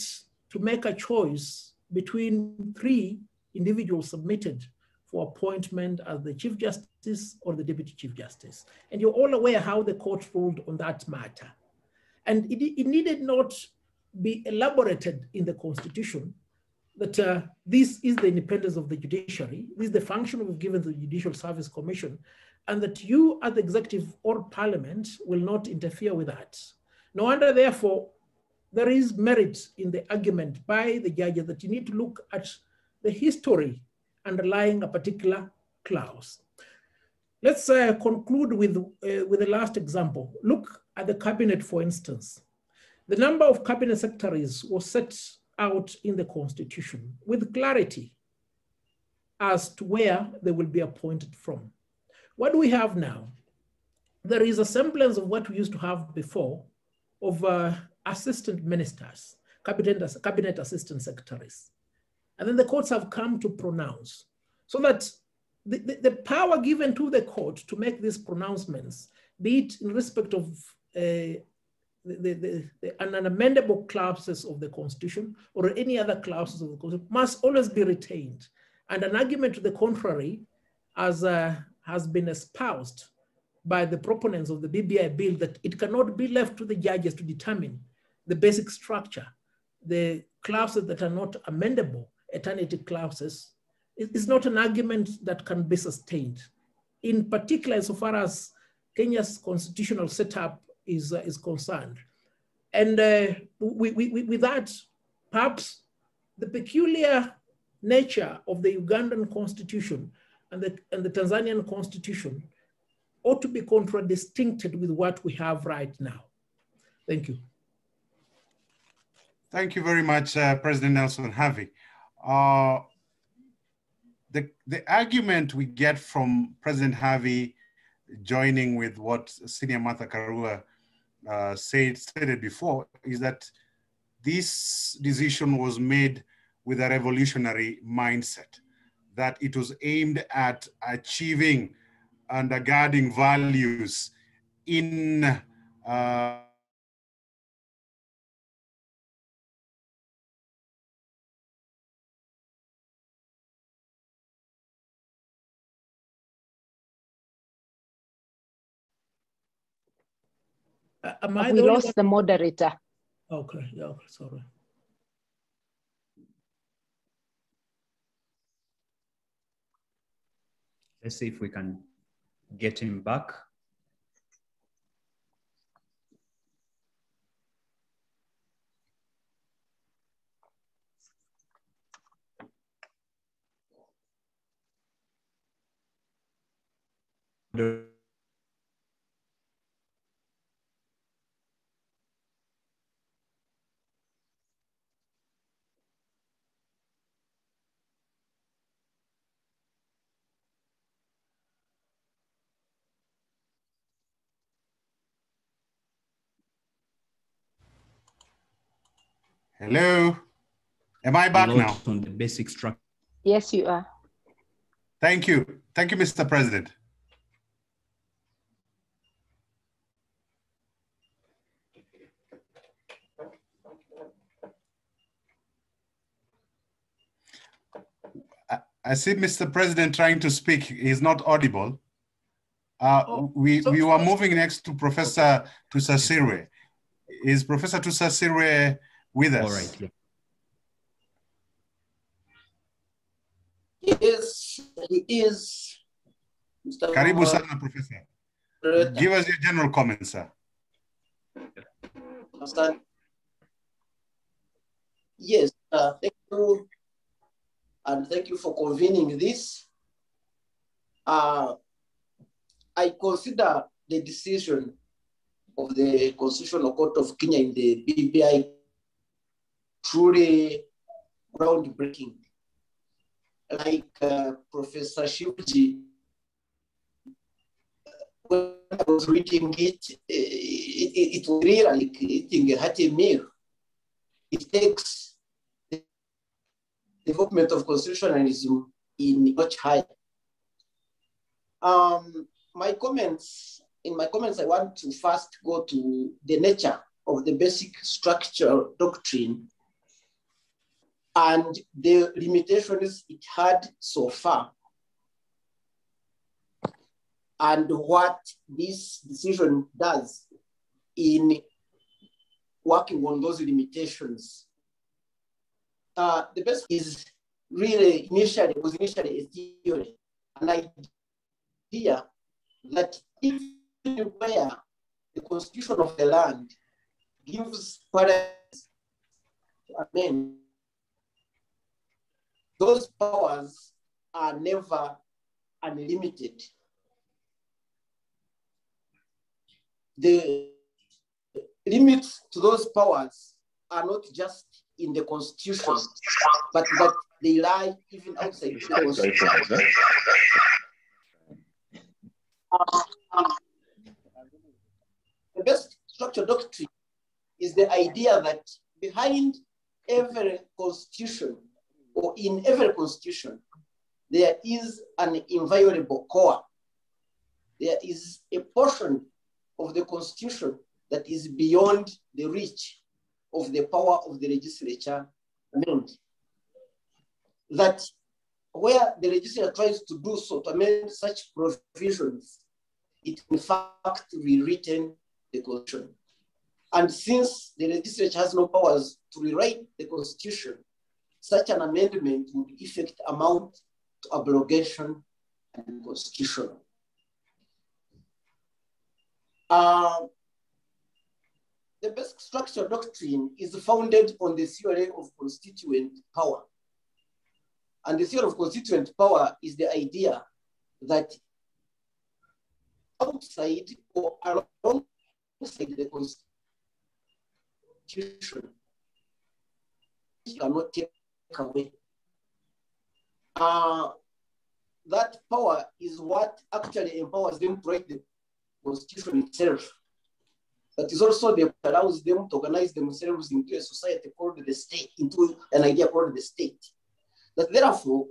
to make a choice between 3 individuals submitted for appointment as the Chief Justice or the Deputy Chief Justice. And you're all aware how the court ruled on that matter. And it needed not be elaborated in the Constitution that this is the independence of the judiciary, this is the function we've given the Judicial Service Commission, and that you as the executive or Parliament will not interfere with that. No wonder, therefore, there is merit in the argument by the judges that you need to look at the history underlying a particular clause. Let's conclude with the last example. Look at the cabinet, for instance. The number of cabinet secretaries was set out in the Constitution with clarity as to where they will be appointed from. What do we have now? There is a semblance of what we used to have before of assistant ministers, cabinet assistant secretaries. And then the courts have come to pronounce, so that the power given to the court to make these pronouncements, be it in respect of the unamendable clauses of the Constitution or any other clauses of the Constitution, must always be retained. And an argument to the contrary, as has been espoused by the proponents of the BBI bill, that it cannot be left to the judges to determine the basic structure, the clauses that are not amendable, eternity clauses, is not an argument that can be sustained. In particular, so far as Kenya's constitutional setup is concerned. And with that, perhaps the peculiar nature of the Ugandan constitution and the Tanzanian constitution ought to be contradistincted with what we have right now. Thank you. Thank you very much, President Nelson Havi. The argument we get from President Havi, joining with what Senior Martha Karua stated before, is that this decision was made with a revolutionary mindset, that it was aimed at achieving undergirding values in we lost the moderator. Okay, yeah, sorry. Let's see if we can get him back. Hello, am I back now? On the basic structure. Yes, you are. Thank you. Thank you, Mr. President. I see Mr. President trying to speak. He's not audible. We were moving next to Professor Tusasirwe. Is Professor Tusasirwe with us? All right. Yeah. Yes, he is. Mr. Karibu sana, Professor. Give us your general comments, sir. Yes, thank you. And thank you for convening this. I consider the decision of the Constitutional Court of Kenya in the BBI truly groundbreaking. Like Professor Shivuji, when I was reading it, it was really like eating a hearty meal. It takes the development of constitutionalism in much higher. In my comments, I want to first go to the nature of the basic structure doctrine and the limitations it had so far, and what this decision does in working on those limitations. The basic is really was initially a theory, an idea that even where the constitution of the land gives parliament to amend, those powers are never unlimited. The limits to those powers are not just in the Constitution, but that they lie even outside the Constitution. The best structure doctrine is the idea that behind every constitution, or in every constitution, there is an inviolable core. There is a portion of the Constitution that is beyond the reach of the power of the legislature. That where the legislature tries to do so, to amend such provisions, it in fact rewritten the Constitution. And since the legislature has no powers to rewrite the Constitution, such an amendment would in effect amount to abrogation and Constitution. The basic structure doctrine is founded on the theory of constituent power. And the theory of constituent power is the idea that outside or alongside the Constitution, you cannot take away. That power is what actually empowers them to write the Constitution itself. That is also what allows them to organize themselves into a society called the state, into an idea called the state. That therefore,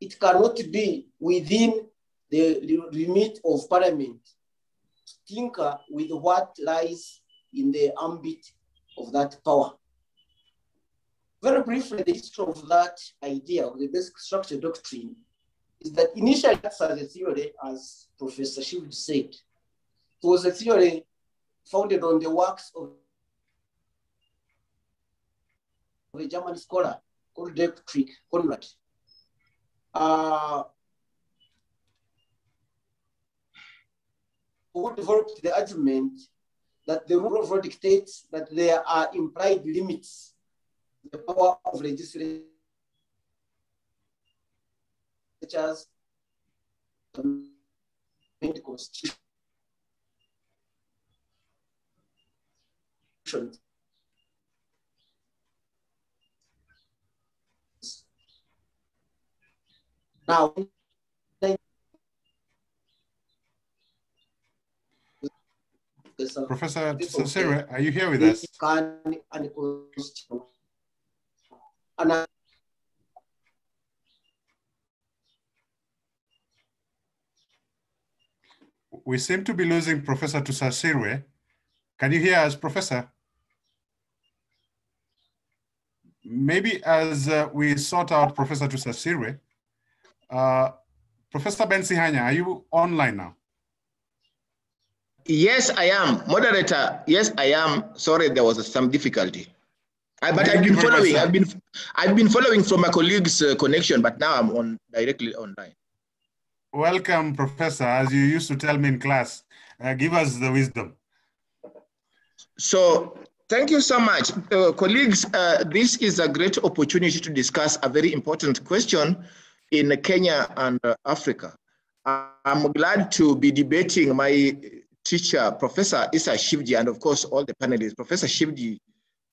it cannot be within the remit of parliament to tinker with what lies in the ambit of that power. Very briefly, the history of that idea of the basic structure doctrine is that initially, as a theory, as Professor Shivji said, it was a theory founded on the works of a German scholar called Dietrich Conrad. Who developed the argument that the rule of law dictates that there are implied limits to the power of legislatures to amend the Constitution. Now, Professor Tsasire, are you here with us? We seem to be losing Professor Tsasire. Can you hear us, Professor? Maybe as we sort out Professor Tsasire, Professor Ben Sihanya, are you online now? Yes, I am. Moderator, yes, I am. Sorry, there was some difficulty. But I've been following. I've been following from my colleague's connection, but now I'm directly online. Welcome, Professor. As you used to tell me in class, give us the wisdom. So, thank you so much. Colleagues, this is a great opportunity to discuss a very important question in Kenya and Africa. I'm glad to be debating my teacher, Professor Issa Shivji, and of course, all the panelists. Professor Shivji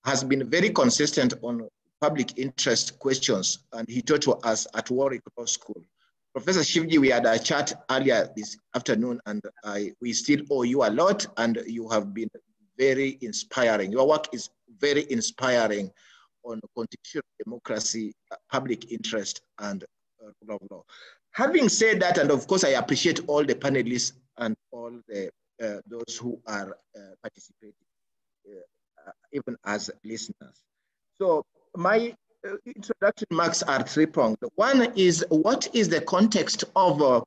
has been very consistent on public interest questions, and he taught to us at Warwick Law School. Professor Shivji, we had a chat earlier this afternoon, and we still owe you a lot, and you have been very inspiring. Your work is very inspiring on constitutional democracy, public interest, and rule of law. Having said that, and of course, I appreciate all the panelists and all the those who are participating, even as listeners. So my introduction marks are three-pronged. One is, what is the context of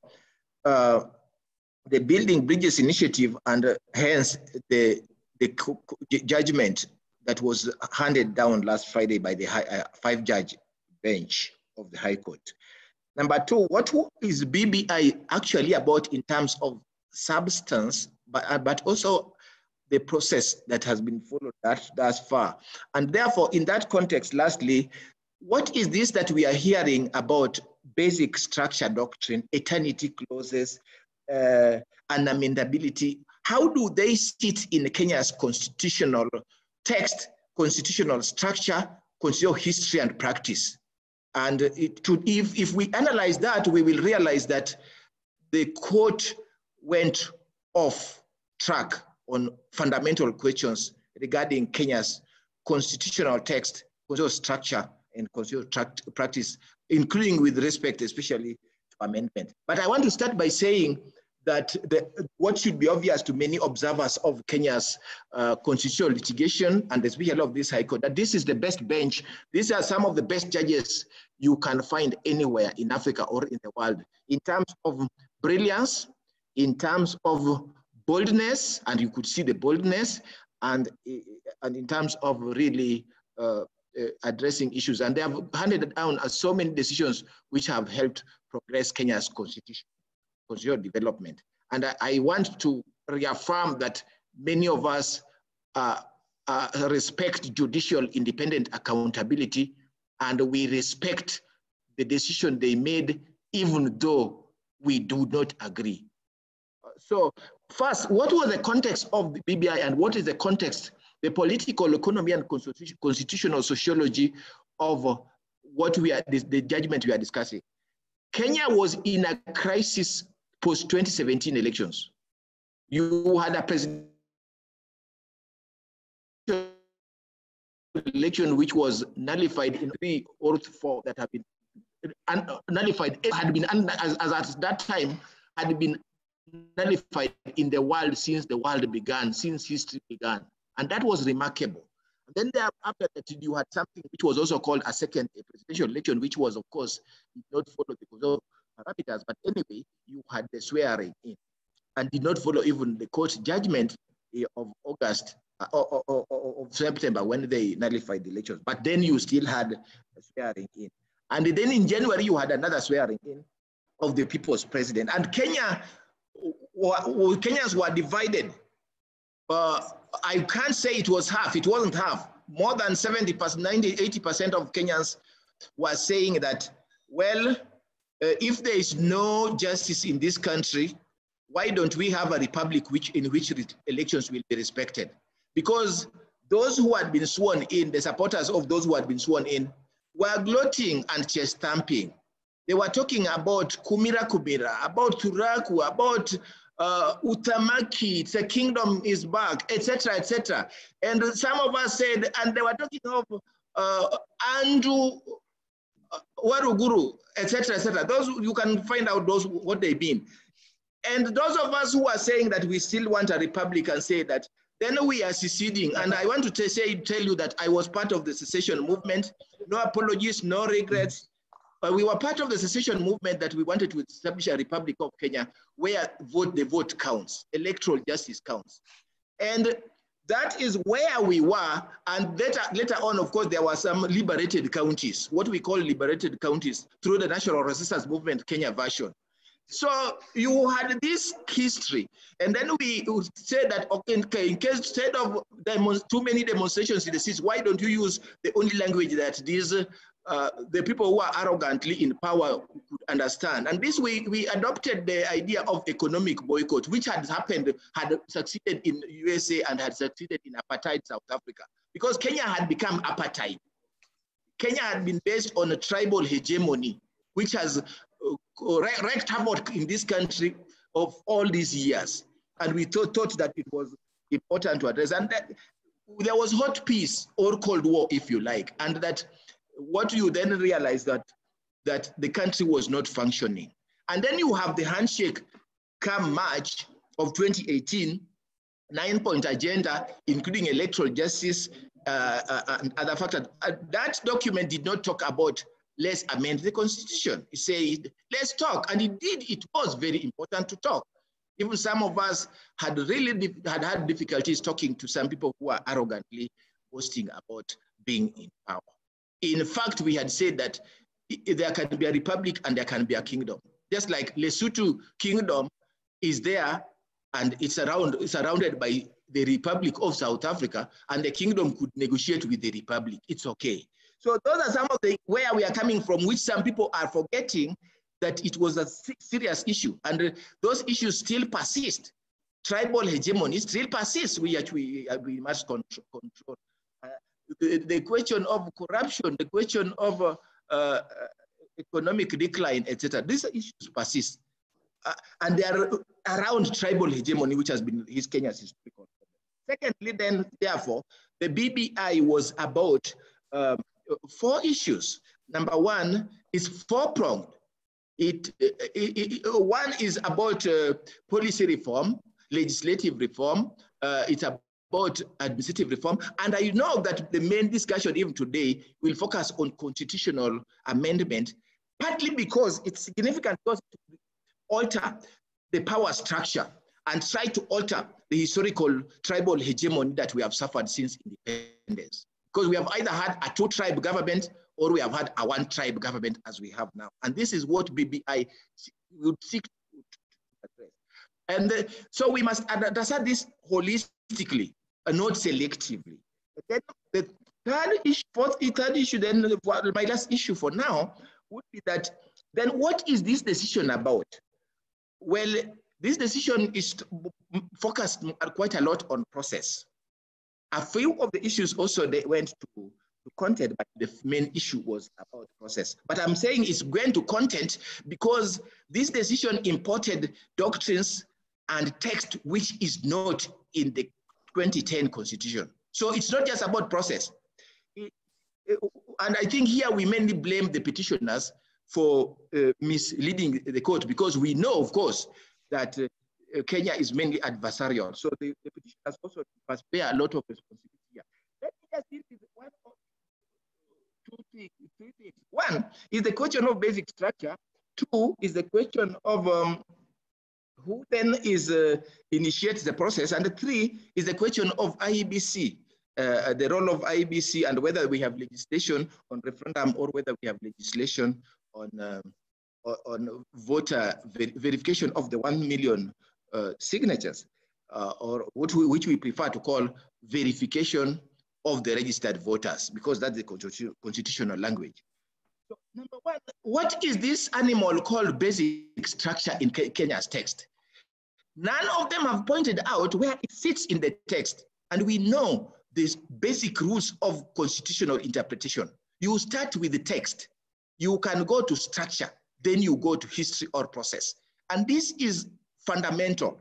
the Building Bridges Initiative, and hence the judgment that was handed down last Friday by the five-judge bench of the High Court. Number two, what is BBI actually about in terms of substance, but also the process that has been followed thus far. And therefore, in that context, lastly, what is this that we are hearing about basic structure doctrine, eternity clauses, and amendability? How do they sit in Kenya's constitutional text, constitutional structure, constitutional history and practice? And if we analyze that, we will realize that the court went off track on fundamental questions regarding Kenya's constitutional text, constitutional structure, and constitutional practice, including with respect especially to amendment. But I want to start by saying that what should be obvious to many observers of Kenya's constitutional litigation, and especially of this High Court, that this is the best bench. These are some of the best judges you can find anywhere in Africa or in the world, in terms of brilliance, in terms of boldness, and you could see the boldness, and in terms of really addressing issues. And they have handed down so many decisions which have helped progress Kenya's constitutional development. And I want to reaffirm that many of us respect judicial independent accountability, and we respect the decision they made, even though we do not agree. So first, what was the context of the BBI, and what is the context, the political economy and constitutional sociology of what the judgment we are discussing? Kenya was in a crisis post-2017 elections. You had a presidential election which was nullified in 3 or 4 that have been nullified, as at that time, had been nullified in the world since the world began, since history began. And that was remarkable. And then after that, you had something which was also called a second presidential election, which was, of course, did not follow the parameters. But anyway, you had the swearing in and did not follow even the court judgment of August of September when they nullified the elections. But then you still had a swearing in. And then in January, you had another swearing in of the people's president. And Kenyans were divided. I can't say it was half, it wasn't half. More than 70%, 90, 80% of Kenyans were saying that, well, if there is no justice in this country, why don't we have a republic in which elections will be respected? Because those who had been sworn in, the supporters of those who had been sworn in, were gloating and chest stamping. They were talking about Kumira, about Turaku, about Utamaki, the kingdom is back, etc., etc. And some of us said, and they were talking of Andrew Waruguru, etc., etc. Those, you can find out those what they mean. And those of us who are saying that we still want a republic and say that, then we are seceding. And I want to tell you that I was part of the secession movement. No apologies, no regrets. We were part of the secession movement that we wanted to establish a Republic of Kenya where the vote counts, electoral justice counts. And that is where we were. And later on, of course, there were some liberated counties, what we call liberated counties through the National Resistance Movement Kenya version. So you had this history, and then we said that, okay, in case instead of too many demonstrations in the cities, why don't you use the only language that these the people who are arrogantly in power could understand? And this we adopted the idea of economic boycott, which had succeeded in USA and had succeeded in apartheid South Africa, because Kenya had become apartheid. Kenya had been based on a tribal hegemony, which has wreaked havoc in this country of all these years. And we thought that it was important to address. And that there was hot peace or Cold War, if you like. And that what you then realize that the country was not functioning. And then you have the handshake come March of 2018, 9-point agenda, including electoral justice and other factors. That document did not talk about let's amend the constitution. It said, let's talk. And indeed, it was very important to talk. Even some of us had really had difficulties talking to some people who are arrogantly boasting about being in power. In fact, we had said that there can be a republic and there can be a kingdom. Just like Lesotho kingdom is there and it's surrounded by the Republic of South Africa, and the kingdom could negotiate with the Republic. It's okay. So those are some of the where we are coming from, which some people are forgetting that it was a serious issue, and those issues still persist. Tribal hegemony still persists, which we must control. The question of corruption, the question of economic decline, etc. These issues persist. And they are around tribal hegemony, which has been Kenya's historical problem. Secondly, then, therefore, the BBI was about 4 issues. Number one is 4-pronged. One is about policy reform, legislative reform. It's about administrative reform. And I know that the main discussion even today will focus on constitutional amendment, partly because it's significant because it alter the power structure and try to alter the historical tribal hegemony that we have suffered since independence. Because we have either had a 2-tribe government or we have had a 1-tribe government as we have now. And this is what BBI would seek to address. And so we must understand this holistically and not selectively. Then the third issue, then my last issue for now would be that then what is this decision about? Well, this decision is focused quite a lot on process. A few of the issues also they went to content, but the main issue was about process. But I'm saying it's going to content because this decision imported doctrines and text which is not in the 2010 Constitution. So it's not just about process. And I think here we mainly blame the petitioners for misleading the court because we know, of course, that Kenya is mainly adversarial. So the petitioners also must bear a lot of responsibility here. Let me just deal with one or three things. One is the question of basic structure. 2 is the question of who then initiates the process. And 3 is the question of IEBC, the role of IEBC and whether we have legislation on referendum or whether we have legislation on voter verification of the 1 million signatures, or which we prefer to call verification of the registered voters, because that's the constitutional language. So number one, what is this animal called basic structure in Kenya's text? None of them have pointed out where it sits in the text. And we know these basic rules of constitutional interpretation. You start with the text. You can go to structure, then you go to history or process. And this is fundamental.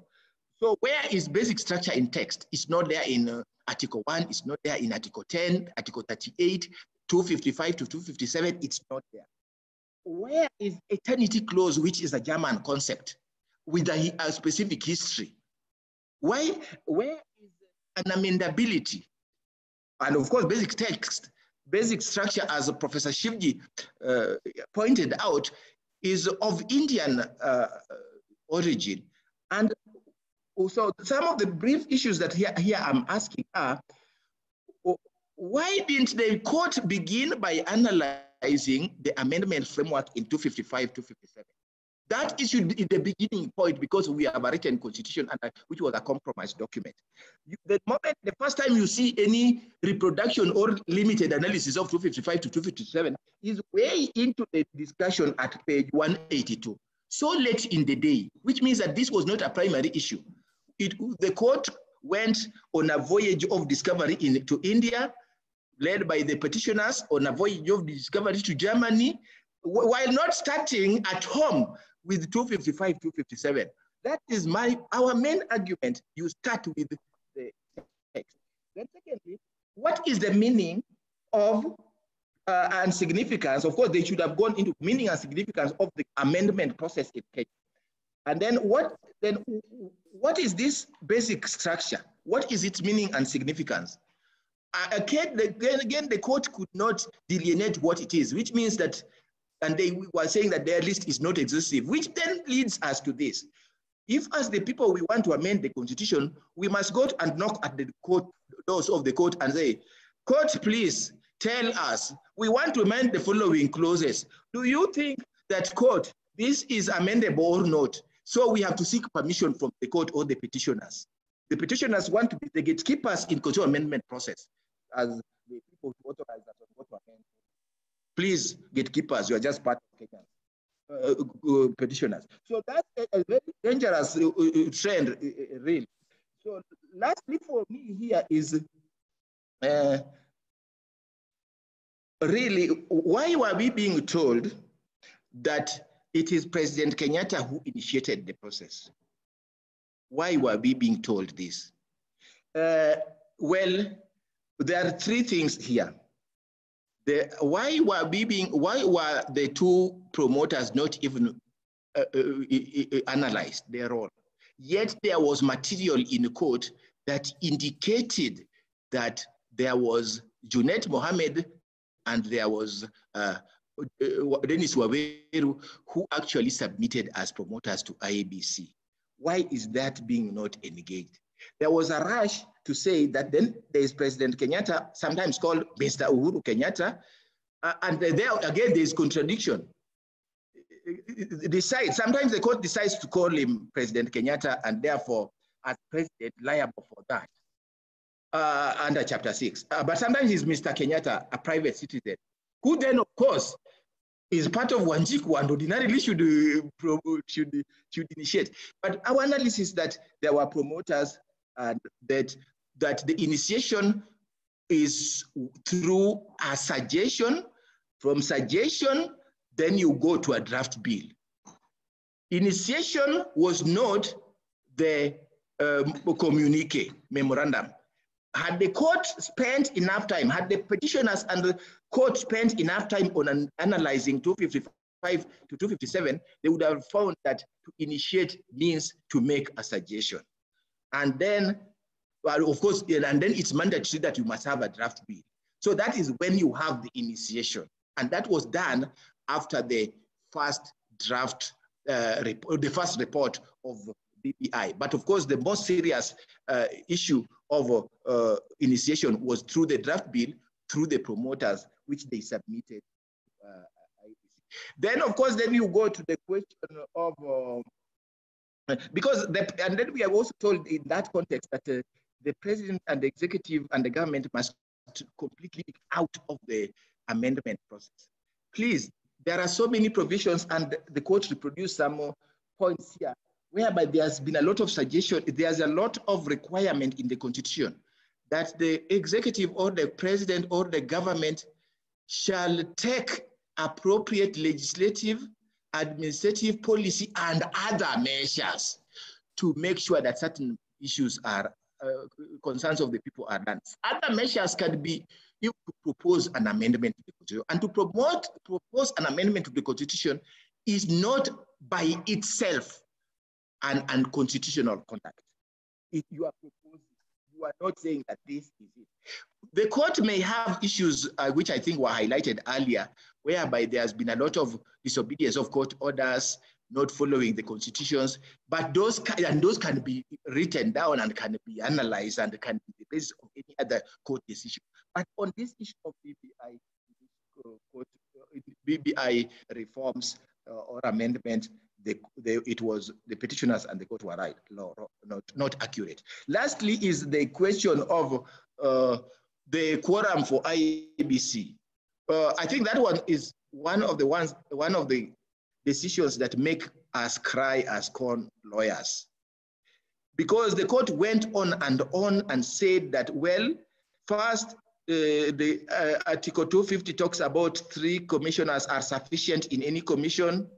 So where is basic structure in text? It's not there in Article 1, it's not there in Article 10, Article 38, 255 to 257, it's not there. Where is eternity clause, which is a German concept with a specific history? Where is an amendability? And of course, basic text, basic structure, as Professor Shivji pointed out, is of Indian origin. And so some of the brief issues that here I'm asking are, why didn't the court begin by analyzing the amendment framework in 255, 257? That issue is the beginning point because we have a written constitution and which was a compromise document. The first time you see any reproduction or limited analysis of 255 to 257 is way into the discussion at page 182. So late in the day, which means that this was not a primary issue. The court went on a voyage of discovery to India, led by the petitioners, on a voyage of discovery to Germany, while not starting at home with 255, 257. That is our main argument. You start with the text. Then secondly, what is the meaning of and significance? Of course, they should have gone into meaning and significance of the amendment process in Kenya. And then what is this basic structure? What is its meaning and significance? Again, the court could not delineate what it is, which means that, and they were saying that their list is not exhaustive, which then leads us to this. If as the people we want to amend the constitution, we must go and knock at the doors of the court and say, court, please tell us, we want to amend the following clauses. Do you think that, court, this is amendable or not? So we have to seek permission from the court or the petitioners. the petitioners want to be the gatekeepers in constitutional amendment process as the people who authorize that on what to amend. Please, gatekeepers, you are just part of Kenyan petitioners. So that's a very dangerous trend, really. So lastly for me here is really, why were we being told that it is President Kenyatta who initiated the process? Why were we being told this? Well, there are three things here. Why were the two promoters not even analyzed their role? Yet there was material in the court that indicated that there was Junet Mohammed and there was Dennis Waweru who actually submitted as promoters to IEBC. Why is that being not engaged? There was a rush to say that then there is President Kenyatta, sometimes called Mr. Uhuru Kenyatta, and there again there is contradiction. Sometimes the court decides to call him President Kenyatta and therefore as president liable for that under Chapter 6. But sometimes he's Mr. Kenyatta, a private citizen, who then of course is part of Wanjiku and ordinarily should initiate. But our analysis that there were promoters and that the initiation is through a suggestion. From suggestion, then you go to a draft bill. Initiation was not the communique, memorandum. Had the court spent enough time, had the petitioners and the court spent enough time on analyzing 255 to 257, they would have found that to initiate means to make a suggestion. And then, well, of course, and then it's mandatory that you must have a draft bill. So that is when you have the initiation. And that was done after the first draft, the first report of BBI. But of course, the most serious issue of initiation was through the draft bill, through the promoters, which they submitted. Then, of course, then you go to the question of, and then we are also told in that context that the president and the executive and the government must completely be out of the amendment process. Please, there are so many provisions, and the court reproduced some more points here, whereby there's been a lot of suggestion, there's a lot of requirement in the Constitution that the executive or the president or the government shall take appropriate legislative, administrative policy and other measures to make sure that certain issues are, concerns of the people are done. Other measures can be you propose an amendment to the Constitution. And to propose an amendment to the Constitution is not by itself an unconstitutional conduct. If you are proposing, you are not saying that this is it. The court may have issues which I think were highlighted earlier, whereby there has been a lot of disobedience of court orders, not following the constitutions, but those can be written down and can be analyzed and can be the basis of any other court decision. But on this issue of BBI reforms or amendment, it was the petitioners and the court were right, not accurate. Lastly is the question of the quorum for IEBC. I think that one is one of the decisions that make us cry as corn lawyers. Because the court went on and said that, well, first, the Article 250 talks about 3 commissioners are sufficient in any commission.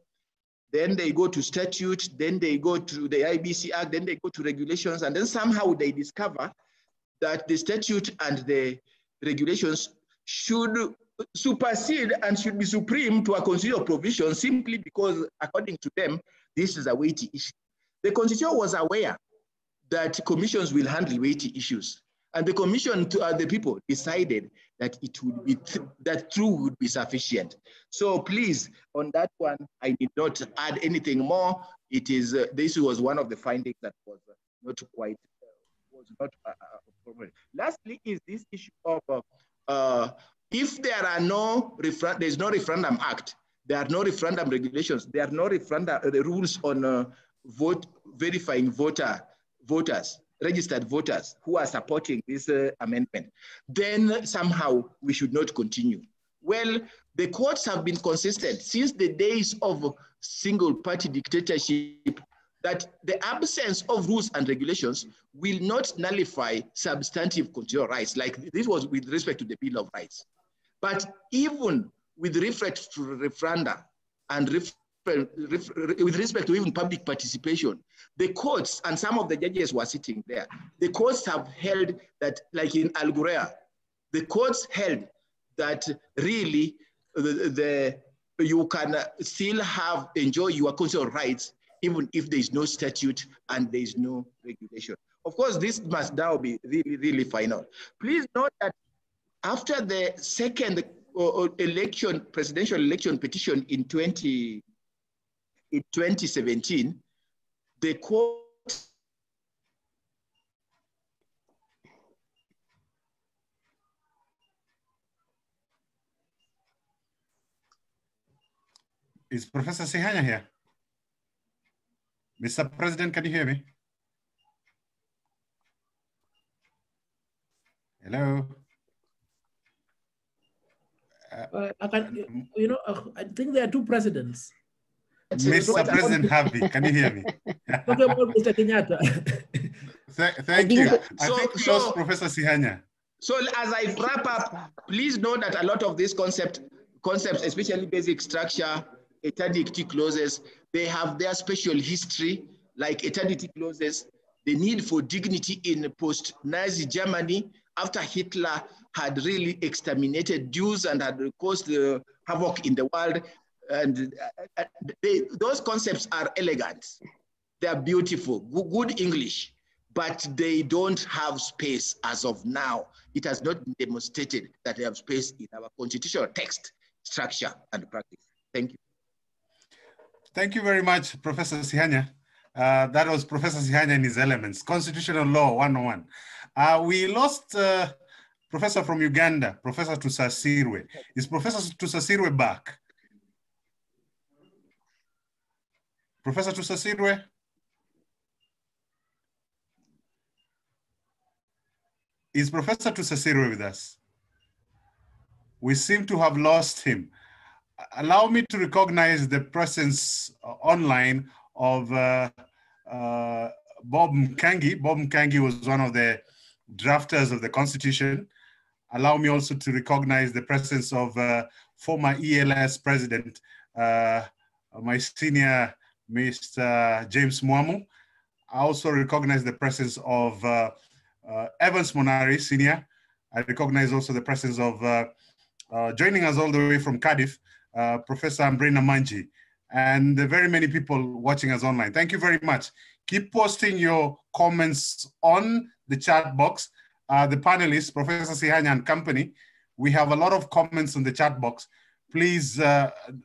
Then they go to statute, then they go to the IEBC Act, then they go to regulations, and then somehow they discover that the statute and the regulations should supersede and should be supreme to a constitutional provision simply because, according to them, this is a weighty issue. The Constitution was aware that commissions will handle weighty issues. And the commission, the people decided that it would be, that true would be sufficient. So please, on that one, I did not add anything more. It is, this was one of the findings that was not quite, appropriate. Lastly is this issue of, if there are no, there's no referendum act, there are no referendum regulations, there are no referendum rules on verifying voters. registered voters who are supporting this amendment, then somehow we should not continue. Well, the courts have been consistent since the days of single-party dictatorship that the absence of rules and regulations will not nullify substantive constitutional rights, like this was with respect to the Bill of Rights. But even with respect to referenda and with respect to even public participation, the courts, and some of the judges were sitting there, the courts have held that, like in Al Ghurair, the courts held that really you can still enjoy your constitutional rights even if there is no statute and there is no regulation. Of course, this must now be really, really final. Please note that after the second presidential election petition in 2017, the court Is Professor Sihanya here? Mr. President, can you hear me? Hello? I think there are two presidents. Mr. President Harvey, can you hear me? Talking about Mr. Kenyatta. Thank you. I think we lost Professor Sihanya. So as I wrap up, please know that a lot of these concepts, especially basic structure, eternity clauses, they have their special history, like eternity clauses, the need for dignity in post-Nazi Germany after Hitler had really exterminated Jews and had caused havoc in the world. And those concepts are elegant. They are beautiful, good English, but they don't have space as of now. It has not been demonstrated that they have space in our constitutional text, structure, and practice. Thank you. Thank you very much, Professor Sihanya. That was Professor Sihanya in his elements, Constitutional Law 101. We lost Professor from Uganda, Professor Tusasirwe. Is Professor Tusasirwe back? Professor Tusasirwe? Is Professor Tusasirwe with us? We seem to have lost him. Allow me to recognize the presence online of Bob Mkangi. Bob Mkangi was one of the drafters of the Constitution. Allow me also to recognize the presence of former ELS President, my senior, Mr. James Mwamu. I also recognize the presence of Evans Monari, Senior. I recognize also the presence of, joining us all the way from Cardiff, Professor Ambrina Manji, and very many people watching us online. Thank you very much. Keep posting your comments on the chat box. The panelists, Professor Sihanya and company, we have a lot of comments on the chat box. Please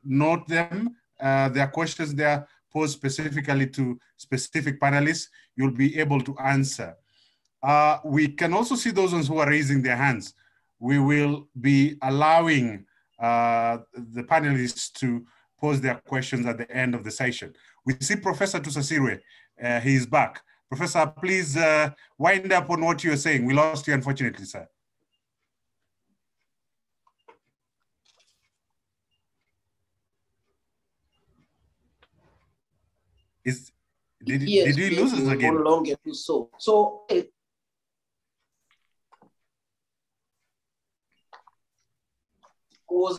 note them. There are questions there posed specifically to specific panelists. You'll be able to answer. We can also see those ones who are raising their hands. We will be allowing the panelists to pose their questions at the end of the session. We see Professor Tusasirwe, he is back. Professor, please wind up on what you were saying. We lost you, unfortunately, sir. Did you lose us again? No longer do so. So was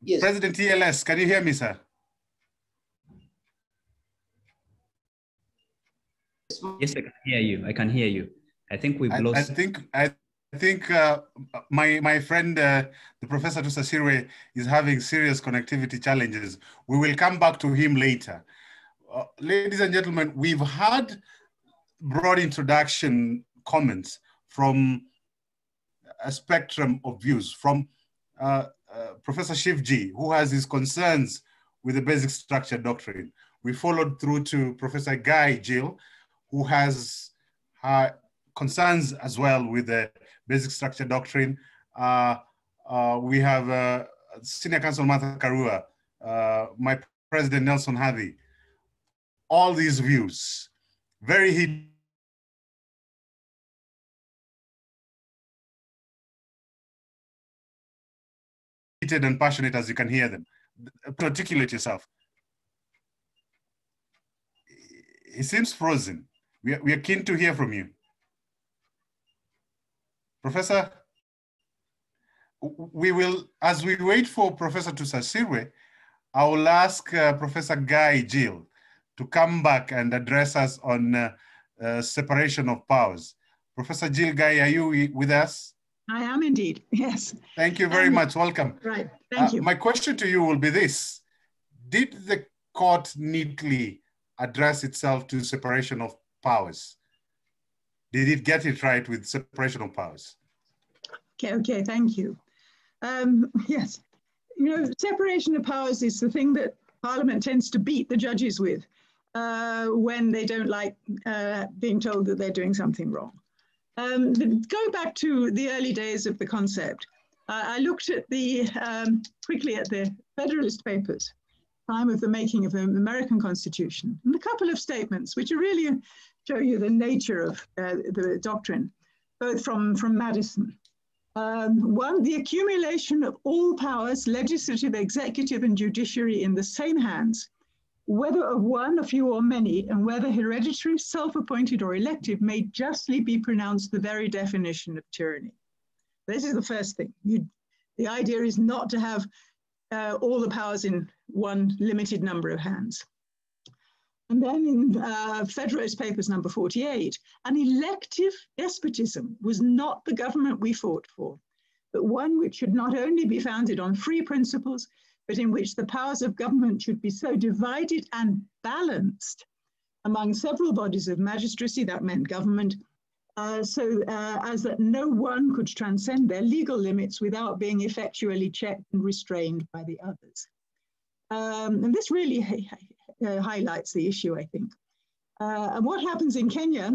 yes. President TLS, can you hear me, sir? Yes, I can hear you. I can hear you. I think we've lost. I think my friend, the Professor Tusasirwe, is having serious connectivity challenges. We will come back to him later. Ladies and gentlemen, we've had broad introduction comments from a spectrum of views, from Professor Shivji, who has his concerns with the basic structure doctrine. We followed through to Professor Guy Jill, who has concerns as well with the basic structure doctrine. we have Senior Counsel Martha Karua, my President Nelson Hadi. All these views, very heated and passionate as you can hear them. Articulate yourself. He seems frozen. We are keen to hear from you. Professor, we will, as we wait for Professor Tusasirwe, I will ask Professor Guy Gill to come back and address us on separation of powers. Professor Gill Guy, are you with us? I am indeed, yes. Thank you very much, welcome. Right, thank you. My question to you will be this. Did the court neatly address itself to separation of powers? Did it get it right with separation of powers? Okay, thank you. Yes, you know, separation of powers is the thing that Parliament tends to beat the judges with when they don't like being told that they're doing something wrong. Going back to the early days of the concept, I looked at quickly at the Federalist Papers, time of the making of the American Constitution, and a couple of statements which really show you the nature of the doctrine, both from Madison. One, the accumulation of all powers, legislative, executive, and judiciary in the same hands, whether of one, a few, or many, and whether hereditary, self-appointed, or elective, may justly be pronounced the very definition of tyranny. This is the first thing. The idea is not to have all the powers in one limited number of hands. And then in Federalist Papers number 48, an elective despotism was not the government we fought for, but one which should not only be founded on free principles, but in which the powers of government should be so divided and balanced among several bodies of magistracy, that meant government, as that no one could transcend their legal limits without being effectually checked and restrained by the others. And this really highlights the issue, I think. And what happens in Kenya,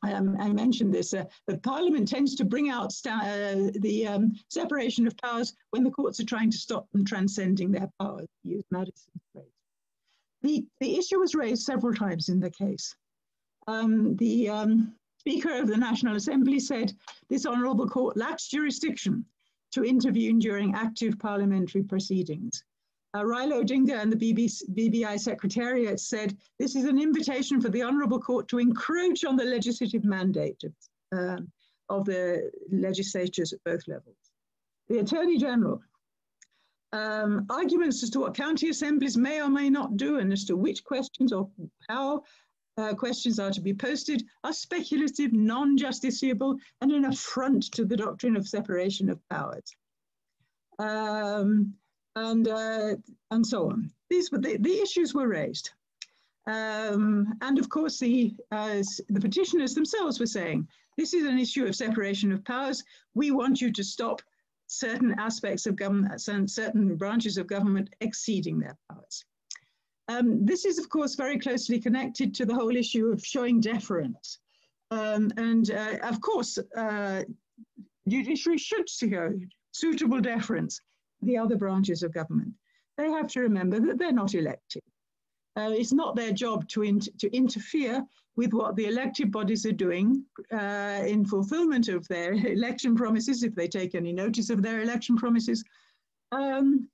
I mentioned this, the Parliament tends to bring out the separation of powers when the courts are trying to stop them transcending their powers, to use Madison's phrase. The issue was raised several times in the case. The Speaker of the National Assembly said, this honourable court lacks jurisdiction to intervene during active parliamentary proceedings. Raila Odinga and the BBI Secretariat said, this is an invitation for the Honourable Court to encroach on the legislative mandate of the legislatures at both levels. The Attorney General, arguments as to what county assemblies may or may not do and as to which questions or how questions are to be posted are speculative, non-justiciable, and an affront to the doctrine of separation of powers. And so on. These were the issues were raised. And of course, the petitioners themselves were saying, this is an issue of separation of powers. We want you to stop certain aspects of government, certain branches of government exceeding their powers. This is, of course, very closely connected to the whole issue of showing deference. Of course, judiciary should show suitable deference the other branches of government. They have to remember that they're not elected. It's not their job to interfere with what the elected bodies are doing in fulfillment of their election promises, if they take any notice of their election promises. And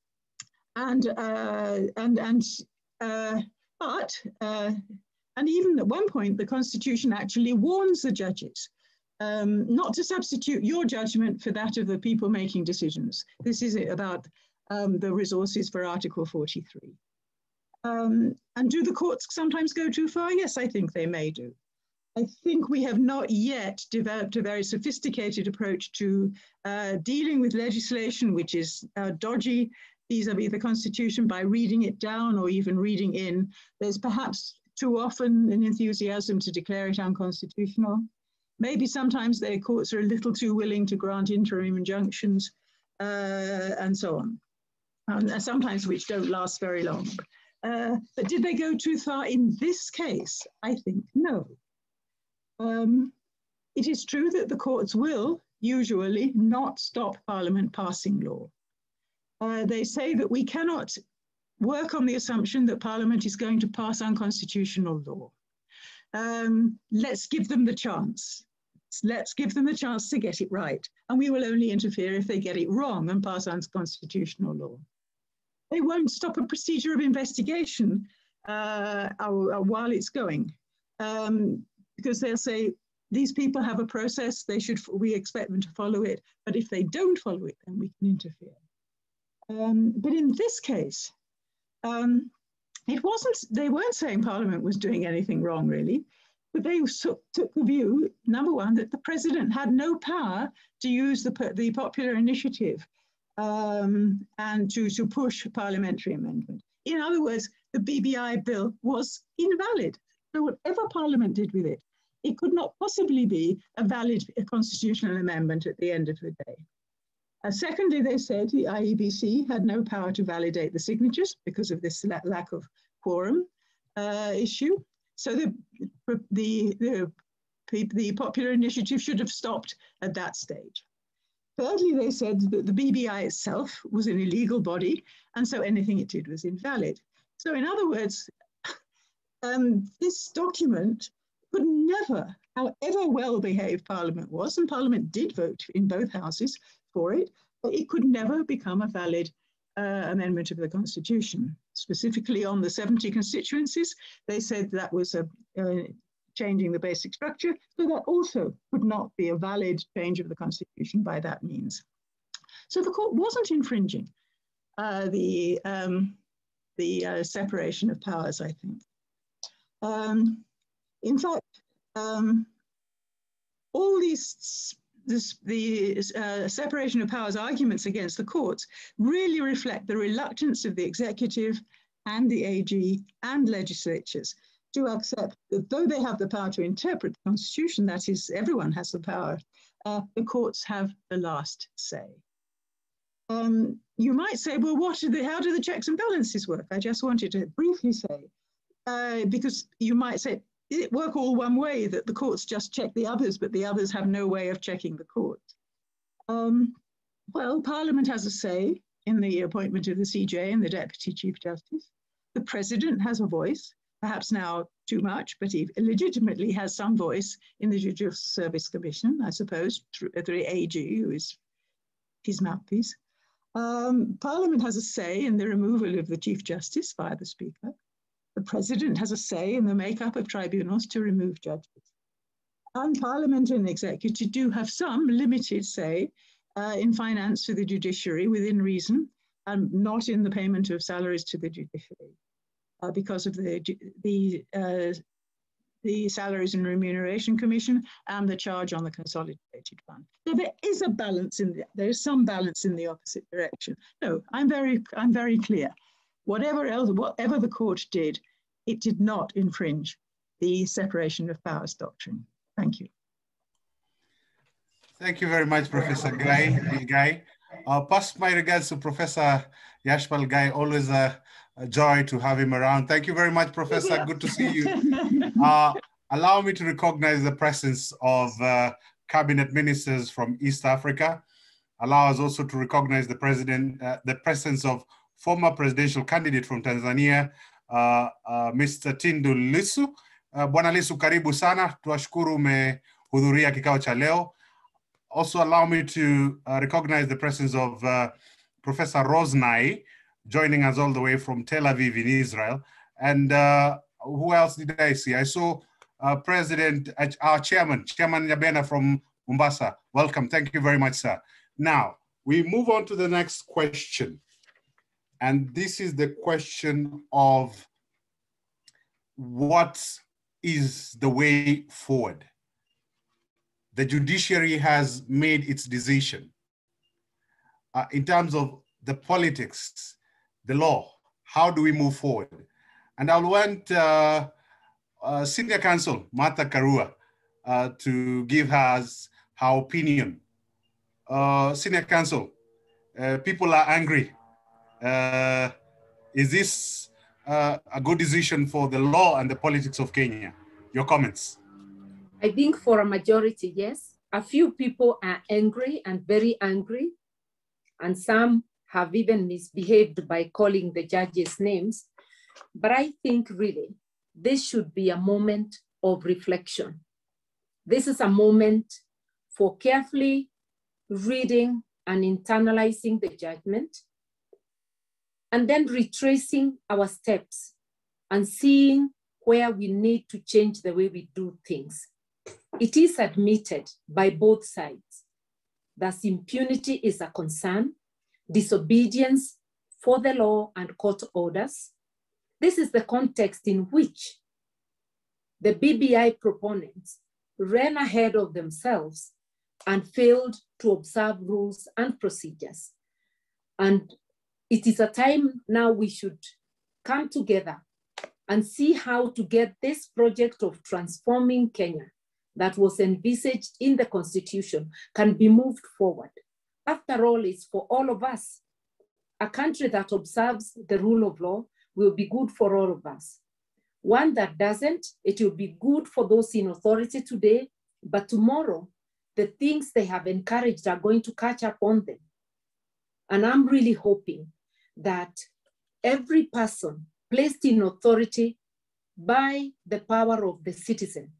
even at one point, the Constitution actually warns the judges not to substitute your judgment for that of the people making decisions. This is about the resources for Article 43. And do the courts sometimes go too far? Yes, I think they may do. I think we have not yet developed a very sophisticated approach to dealing with legislation which is dodgy vis-a-vis the Constitution by reading it down or even reading in. There's perhaps too often an enthusiasm to declare it unconstitutional. Maybe sometimes the courts are a little too willing to grant interim injunctions and so on, sometimes which don't last very long. But did they go too far in this case? I think no. It is true that the courts will usually not stop Parliament passing law. They say that we cannot work on the assumption that Parliament is going to pass unconstitutional law. Let's give them the chance. Let's give them the chance to get it right. And we will only interfere if they get it wrong and pass unconstitutional law. They won't stop a procedure of investigation while it's going, because they'll say, these people have a process, we expect them to follow it, but if they don't follow it, then we can interfere. But in this case, they weren't saying Parliament was doing anything wrong, really, but they took the view, number one, that the president had no power to use the popular initiative and to push parliamentary amendment. In other words, the BBI bill was invalid. So whatever Parliament did with it, it could not possibly be a valid constitutional amendment at the end of the day. Secondly, they said the IEBC had no power to validate the signatures because of this lack of quorum issue. So the popular initiative should have stopped at that stage. Thirdly, they said that the BBI itself was an illegal body, and so anything it did was invalid. So in other words, this document could never, however well-behaved Parliament was, and Parliament did vote in both houses for it, but it could never become a valid amendment of the Constitution. Specifically on the 70 constituencies, they said that was changing the basic structure, so that also would not be a valid change of the Constitution by that means. So the court wasn't infringing the separation of powers, I think. In fact, all the separation of powers arguments against the courts really reflect the reluctance of the executive and the AG and legislatures to accept that though they have the power to interpret the Constitution, that is, everyone has the power, the courts have the last say. You might say, well, how do the checks and balances work? I just wanted to briefly say, because you might say, did it work all one way, that the courts just check the others, but the others have no way of checking the courts? Well, Parliament has a say in the appointment of the CJ and the Deputy Chief Justice. The President has a voice, perhaps now too much, but he legitimately has some voice in the Judicial Service Commission, I suppose, through the AG, who is his mouthpiece. Parliament has a say in the removal of the Chief Justice via the Speaker. The President has a say in the makeup of tribunals to remove judges. And Parliament and the Executive do have some limited say in finance to the Judiciary within reason, and not in the payment of salaries to the Judiciary because of the Salaries and Remuneration Commission and the charge on the Consolidated Fund. So there is a balance there is some balance in the opposite direction. No, I'm very clear. Whatever the court did, it did not infringe the separation of powers doctrine. Thank you. Thank you very much, Professor Guy. Pass my regards to Professor Yashpal Guy. Always a joy to have him around. Thank you very much, Professor. Yeah. Good to see you. Allow me to recognize the presence of cabinet ministers from East Africa. Allow us also to recognize the presence of former presidential candidate from Tanzania, Mr. Tundu Lissu. Bwana Lissu, karibu sana. Tuwashukuru umehudhuria kikao cha leo. Also allow me to recognize the presence of Professor Rosnai, joining us all the way from Tel Aviv in Israel. And who else did I see? I saw our Chairman Nyabena from Mombasa. Welcome, thank you very much, sir. Now, we move on to the next question. And this is the question of what is the way forward? The judiciary has made its decision in terms of the politics, the law. How do we move forward? And I'll want Senior Counsel Martha Karua to give us her opinion. Senior Counsel, people are angry. Is this a good decision for the law and the politics of Kenya? Your comments. I think for a majority, yes. A few people are angry and very angry, and some have even misbehaved by calling the judges names. But I think really this should be a moment of reflection. This is a moment for carefully reading and internalizing the judgment, and then retracing our steps and seeing where we need to change the way we do things. It is admitted by both sides that impunity is a concern, disobedience for the law and court orders. This is the context in which the BBI proponents ran ahead of themselves and failed to observe rules and procedures. And it is a time now we should come together and see how to get this project of transforming Kenya that was envisaged in the Constitution can be moved forward. After all, it's for all of us. A country that observes the rule of law will be good for all of us. One that doesn't, it will be good for those in authority today, but tomorrow, the things they have encouraged are going to catch up on them. And I'm really hoping that every person placed in authority by the power of the citizen,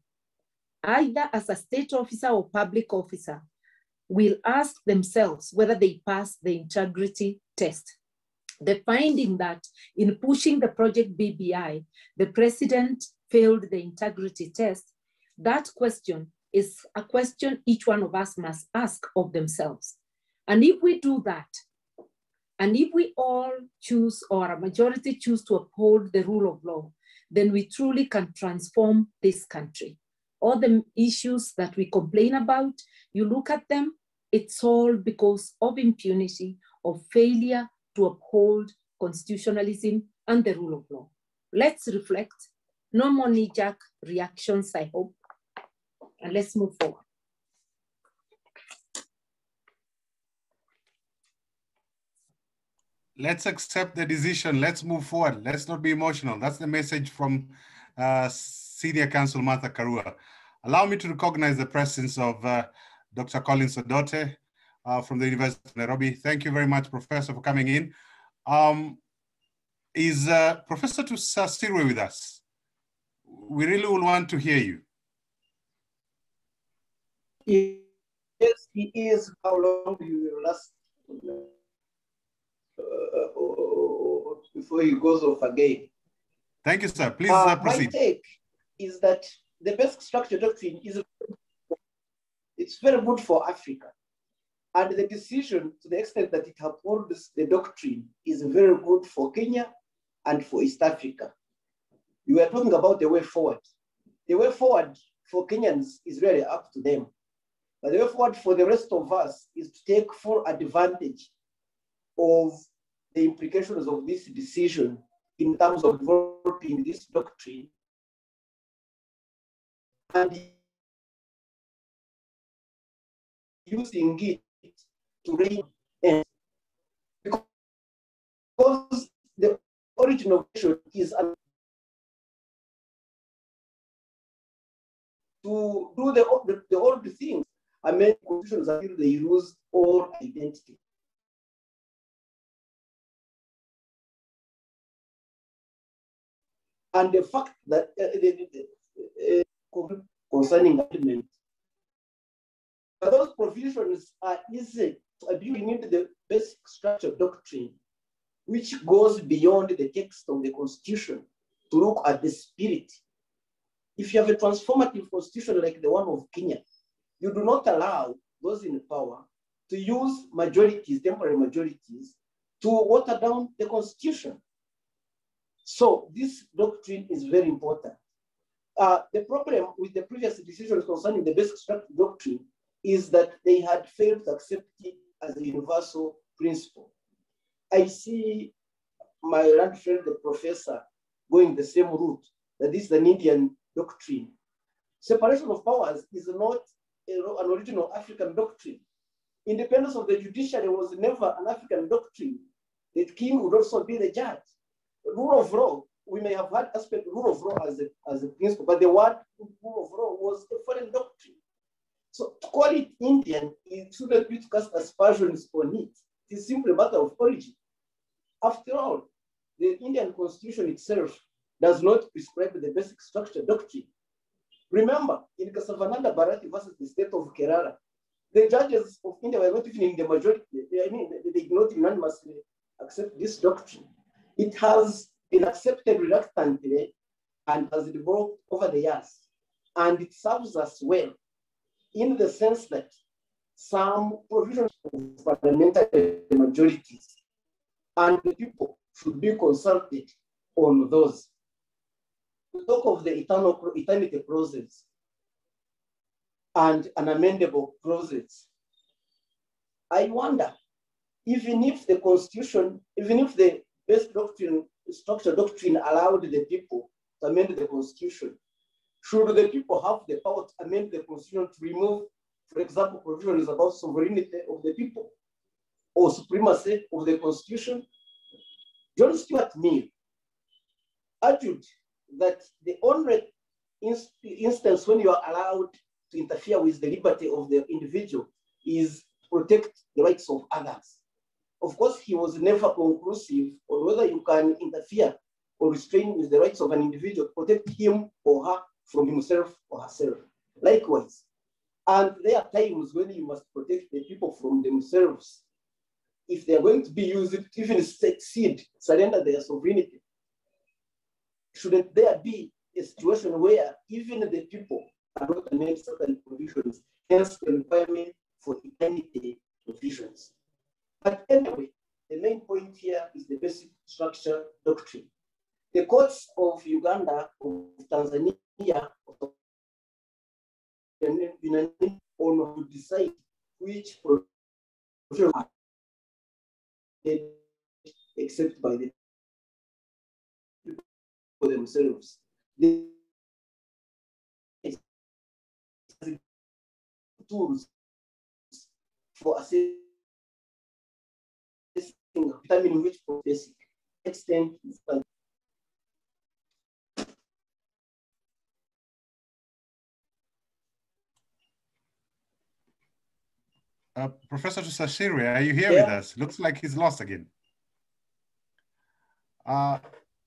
either as a state officer or public officer, will ask themselves whether they pass the integrity test. The finding that in pushing the project BBI, the president failed the integrity test, that question is a question each one of us must ask of themselves. And if we do that, and if we all choose, or a majority choose to uphold the rule of law, then we truly can transform this country. All the issues that we complain about, you look at them, it's all because of impunity, of failure to uphold constitutionalism and the rule of law. Let's reflect. No more knee-jerk reactions, I hope. And let's move forward. Let's accept the decision. Let's move forward. Let's not be emotional. That's the message from Senior Counsel Martha Karua. Allow me to recognize the presence of Dr. Collins Odote from the University of Nairobi. Thank you very much, Professor, for coming in. Is Professor Tusa still with us? We really will want to hear you. Yes, he is. How long you will last before he goes off again? Thank you, sir. Please proceed. My take is that the basic structure doctrine is it's very good for Africa. And the decision, to the extent that it upholds the doctrine, is very good for Kenya and for East Africa. You were talking about the way forward. The way forward for Kenyans is really up to them. But the way forward for the rest of us is to take full advantage of the implications of this decision in terms of developing this doctrine and using it to rein in. Because the original vision is to do the old things. I mean, constitutions until they lose all identity. And the fact that concerning amendment, those provisions are easy building into the basic structure doctrine, which goes beyond the text of the Constitution to look at the spirit. If you have a transformative constitution like the one of Kenya, you do not allow those in power to use majorities, temporary majorities, to water down the Constitution. So this doctrine is very important. The problem with the previous decisions concerning the basic structure doctrine is that they had failed to accept it as a universal principle. I see my learned friend, the professor, going the same route, that this is an Indian doctrine. Separation of powers is not an original African doctrine. Independence of the judiciary was never an African doctrine. The king would also be the judge. Rule of law, we may have had aspect rule of law as a principle, but the word rule of law was a foreign doctrine. So to call it Indian, it shouldn't be to cast aspersions on it. It is simply a matter of origin. After all, the Indian Constitution itself does not prescribe the basic structure doctrine. Remember, in Casavananda Bharati versus the state of Kerala, the judges of India were not even in the majority. They did not unanimously accept this doctrine. It has been accepted reluctantly and has evolved over the years. And it serves us well in the sense that some provisions of parliamentary majorities and the people should be consulted on those. We talk of the eternity clauses and unamendable clauses. I wonder, even if the Constitution, even if the best doctrine, structure doctrine allowed the people to amend the Constitution, should the people have the power to amend the Constitution to remove, for example, provisions about sovereignty of the people or supremacy of the Constitution? John Stuart Mill argued that the only instance when you are allowed to interfere with the liberty of the individual is to protect the rights of others. Of course, he was never conclusive on whether you can interfere or restrain with the rights of an individual to protect him or her from himself or herself. Likewise, and there are times when you must protect the people from themselves. If they are going to be used to even succeed, surrender their sovereignty, shouldn't there be a situation where even the people are not to make certain provisions, hence the requirement for eternity provisions? But anyway, the main point here is the basic structure doctrine. The courts of Uganda, of Tanzania, on to decide which provision are except by the people themselves. The tools for assessing, determining which basic extent is. Professor Sashiri, are you here with us? Looks like he's lost again.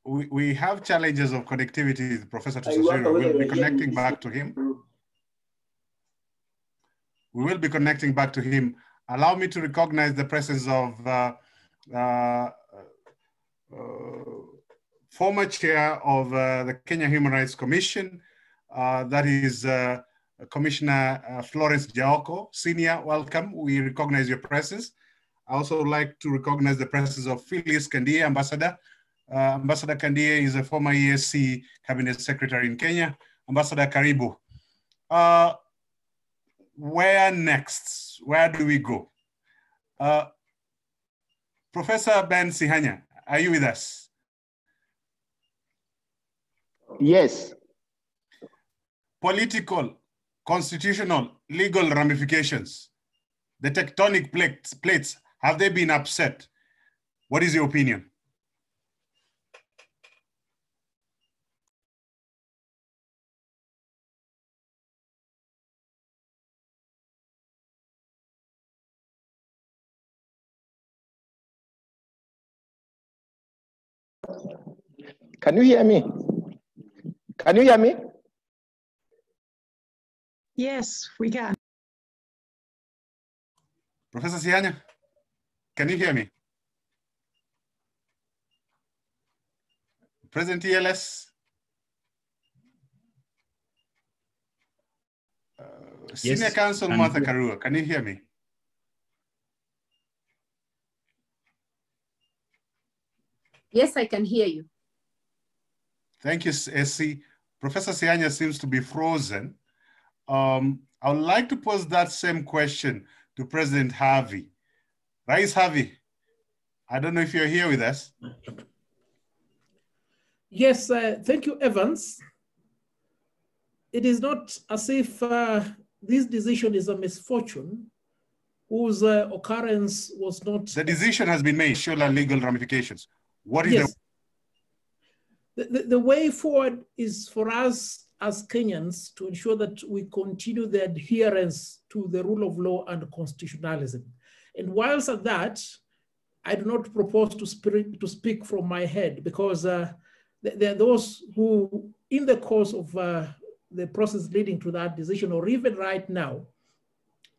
We have challenges of connectivity with Professor Sashiri. We'll be connecting back to him. We will be connecting back to him. Allow me to recognize the presence of former chair of the Kenya Human Rights Commission, that is Commissioner Florence Jaoko, Senior, welcome. We recognize your presence. I also like to recognize the presence of Phyllis Kandie, Ambassador. Ambassador Kandie is a former ESC Cabinet Secretary in Kenya. Ambassador Karibu. Where next? Where do we go? Professor Ben Sihanya, are you with us? Yes. Political, constitutional, legal ramifications. The tectonic plates, have they been upset? What is your opinion? Can you hear me? Can you hear me? Yes, we can. Professor Sihanya, can you hear me? President ELS? Senior Counsel Martha Karua, can you hear me? Yes, I can hear you. Thank you, SC. Professor Sihanya seems to be frozen. I would like to pose that same question to President Harvey. Rais Harvey, I don't know if you're here with us. Yes, thank you, Evans. It is not as if this decision is a misfortune whose occurrence was not... The decision has been made, show legal ramifications. What is the way forward is for us as Kenyans to ensure that we continue the adherence to the rule of law and constitutionalism. And whilst at that, I do not propose to speak from my head, because there are those who, in the course of the process leading to that decision, or even right now,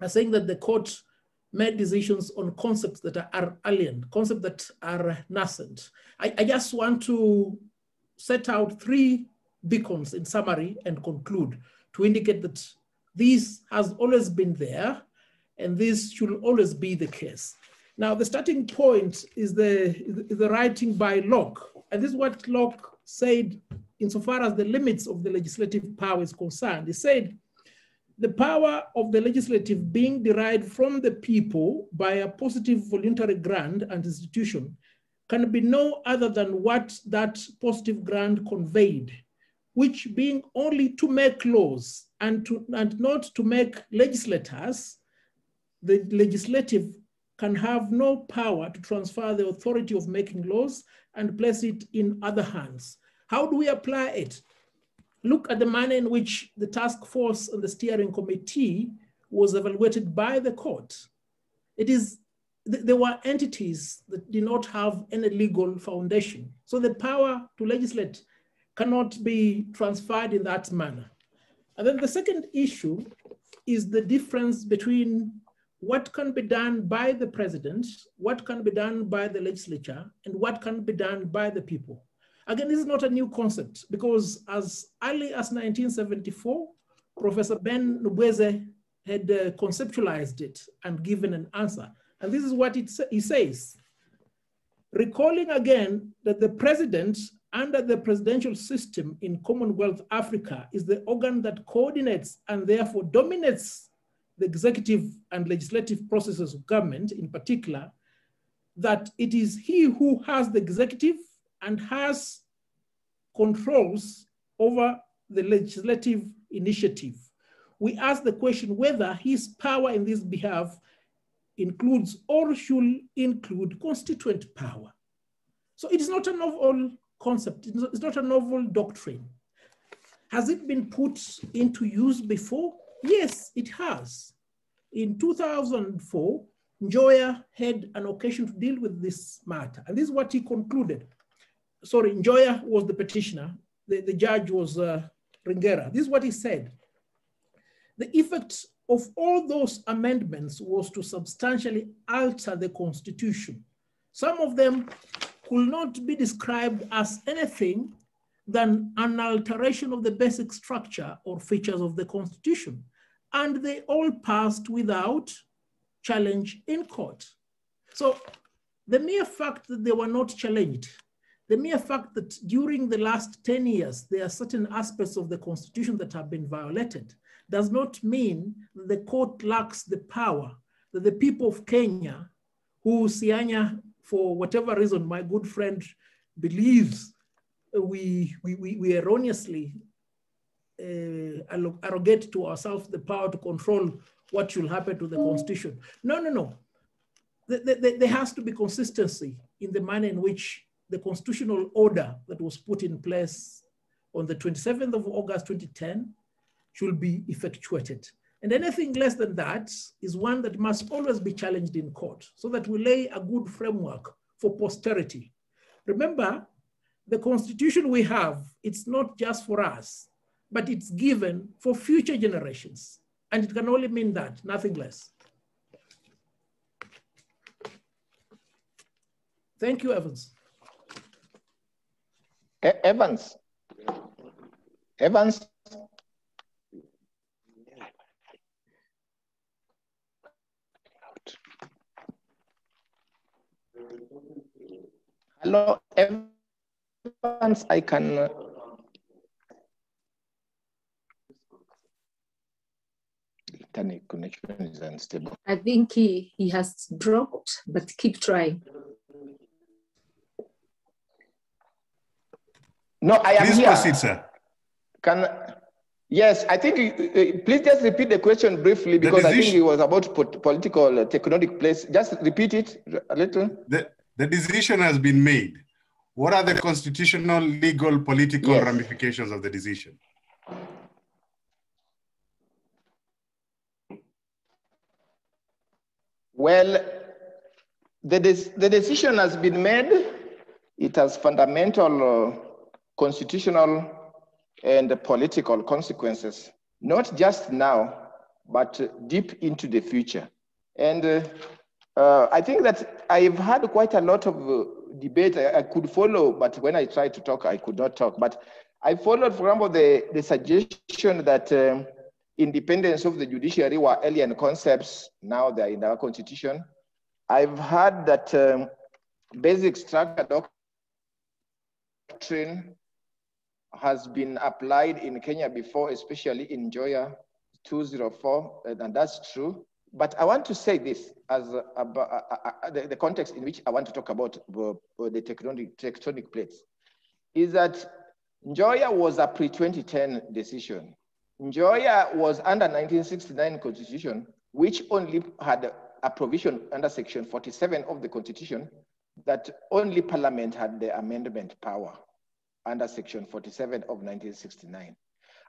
are saying that the court made decisions on concepts that are alien, concepts that are nascent. I just want to set out 3 beacons in summary and conclude to indicate that this has always been there and this should always be the case. Now, the starting point is the writing by Locke. And this is what Locke said insofar as the limits of the legislative power is concerned. He said, the power of the legislative being derived from the people by a positive voluntary grant and institution can be no other than what that positive grant conveyed, which being only to make laws and not to make legislators, the legislative can have no power to transfer the authority of making laws and place it in other hands. How do we apply it? Look at the manner in which the task force and the steering committee was evaluated by the court. There were entities that did not have any legal foundation. So the power to legislate cannot be transferred in that manner. And then the second issue is the difference between what can be done by the president, what can be done by the legislature, and what can be done by the people. Again, this is not a new concept, because as early as 1974, Professor Ben Sihanya had conceptualized it and given an answer. And this is what he says. Recalling again that the president under the presidential system in Commonwealth Africa is the organ that coordinates and therefore dominates the executive and legislative processes of government in particular, that it is he who has the executive and has controls over the legislative initiative. We ask the question whether his power in this behalf includes or should include constituent power. So it is not a novel concept, it's not a novel doctrine. Has it been put into use before? Yes, it has. In 2004, Njoya had an occasion to deal with this matter, and this is what he concluded. Sorry, Njoya was the petitioner, the judge was Ringera. This is what he said. The effect of all those amendments was to substantially alter the Constitution. Some of them could not be described as anything than an alteration of the basic structure or features of the Constitution. And they all passed without challenge in court. So the mere fact that they were not challenged, the mere fact that during the last 10 years, there are certain aspects of the Constitution that have been violated, does not mean that the court lacks the power that the people of Kenya, who Sihanya, for whatever reason, my good friend believes we erroneously arrogate to ourselves the power to control what should happen to the Constitution. No. There has to be consistency in the manner in which the constitutional order that was put in place on the 27th of August 2010 should be effectuated. And anything less than that is one that must always be challenged in court, so that we lay a good framework for posterity. Remember, the Constitution we have, it's not just for us, but it's given for future generations. And it can only mean that, nothing less. Thank you, Evans. Evans. Hello, Evans, I can. Internet connection is unstable. I think he has dropped, but keep trying. No, I am Please here. proceed, sir. Yes, I think, please just repeat the question briefly, because I think it was about political tectonic place. Just repeat it a little. The decision has been made. What are the constitutional, legal, political ramifications of the decision? Well, the decision has been made. It has fundamental constitutional and political consequences, not just now, but deep into the future. And I think that I've had quite a lot of debate. I could follow, but when I tried to talk, I could not talk. But I followed, for example, the suggestion that independence of the judiciary were alien concepts. Now they're in our constitution. I've heard that basic structure doctrine has been applied in Kenya before, especially in Joya 204, and that's true. But I want to say this as the context in which I want to talk about the tectonic plates is that Njoya was a pre-2010 decision. Njoya was under 1969 constitution, which only had a provision under section 47 of the constitution that only parliament had the amendment power under section 47 of 1969.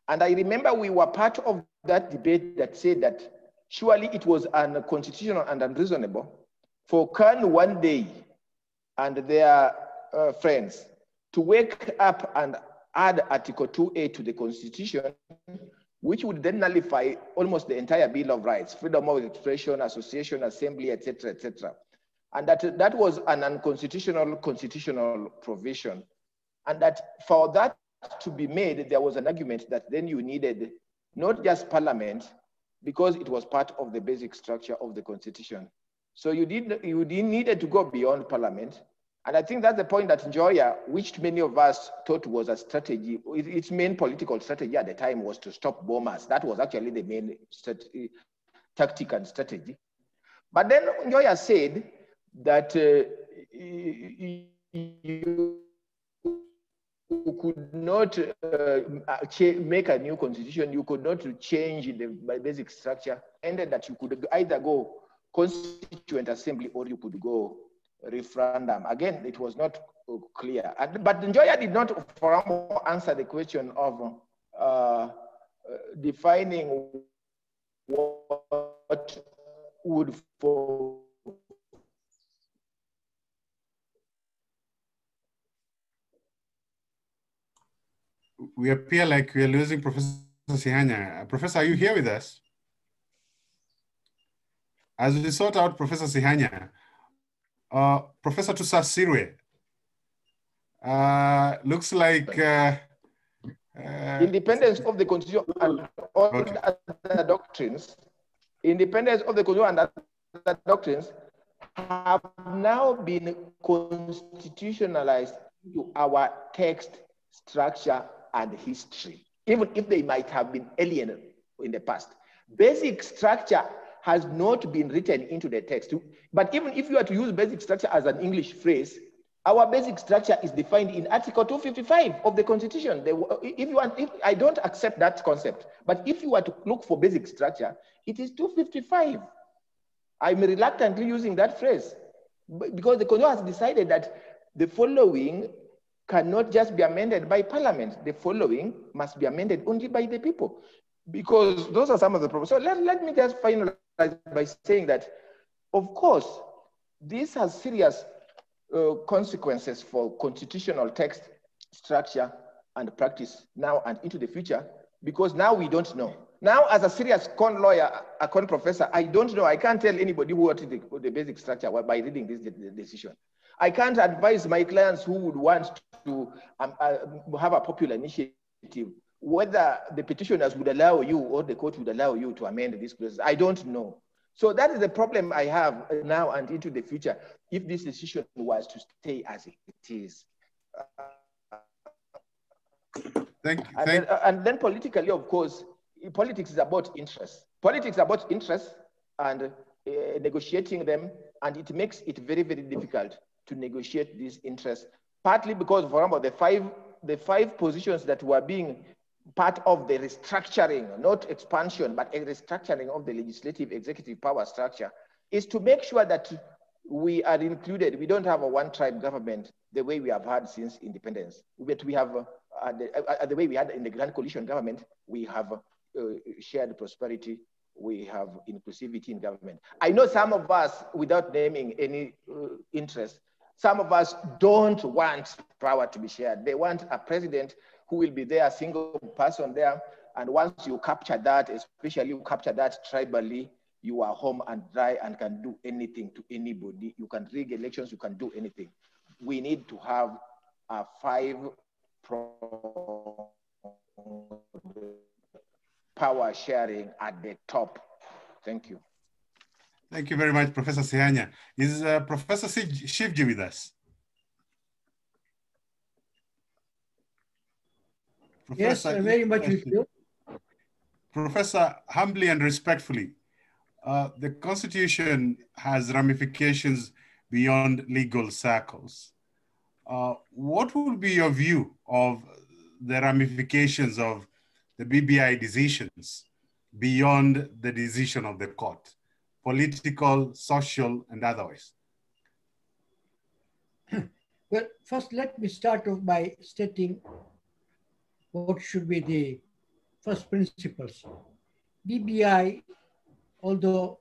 And I remember we were part of that debate that said that surely it was unconstitutional and unreasonable for Khan one day and their friends to wake up and add Article 2A to the Constitution, which would then nullify almost the entire Bill of Rights, freedom of expression, association, assembly, etc., etc. And that was an unconstitutional constitutional provision. And that for that to be made, there was an argument that then you needed not just parliament, because it was part of the basic structure of the Constitution. So you needed to go beyond parliament. And I think that's the point that Njoya, which many of us thought was a strategy, its main political strategy at the time was to stop bombers. That was actually the main tactic and strategy. But then Njoya said that you could not make a new constitution, you could not change the basic structure, and that you could either go constituent assembly or you could go referendum. Again, it was not clear. But Njoya did not, for example, answer the question of defining what would for we appear like we are losing Professor Sihanya. Professor, are you here with us? As we sort out Professor Sihanya, Professor Tusasirwe, looks like independence of the Constitution and all other doctrines, independence of the Constitution and other doctrines have now been constitutionalized to our text, structure, and history, even if they might have been alien in the past. Basic structure has not been written into the text. But even if you are to use basic structure as an English phrase, our basic structure is defined in Article 255 of the Constitution. If I don't accept that concept, but if you were to look for basic structure, it is 255. I'm reluctantly using that phrase because the Constitution has decided that the following cannot just be amended by parliament. The following must be amended only by the people, because those are some of the problems. So let me just finalize by saying that, of course, this has serious consequences for constitutional text, structure, and practice now and into the future, because now we don't know. Now, as a serious con lawyer, a con professor, I don't know. I can't tell anybody what is the basic structure by reading this decision. I can't advise my clients who would want to have a popular initiative whether the petitioners would allow you or the court would allow you to amend this process. I don't know. So that is the problem I have now and into the future if this decision was to stay as it is. And then politically, of course, politics is about interest. Politics is about interest and negotiating them, and it makes it very, very difficult to negotiate these interests, partly because, for example, the five positions that were being part of the restructuring, not expansion, but a restructuring of the legislative executive power structure, is to make sure that we are included. We don't have a one-tribe government the way we have had since independence. But we have, the way we had in the Grand Coalition government, we have shared prosperity we have inclusivity in government. I know some of us, without naming any interest, some of us don't want power to be shared. They want a president who will be there, a single person there. And once you capture that, especially you capture that tribally, you are home and dry and can do anything to anybody. You can rig elections, you can do anything. We need to have a 5 power sharing at the top. Thank you. Thank you very much, Professor Sihanya. Is Professor Shivji with us? Yes, very much with you. Professor, humbly and respectfully, the Constitution has ramifications beyond legal circles. What would be your view of the ramifications of the BBI decisions beyond the decision of the court, political, social, and otherwise? Well, first let me start off by stating what should be the first principles. BBI, although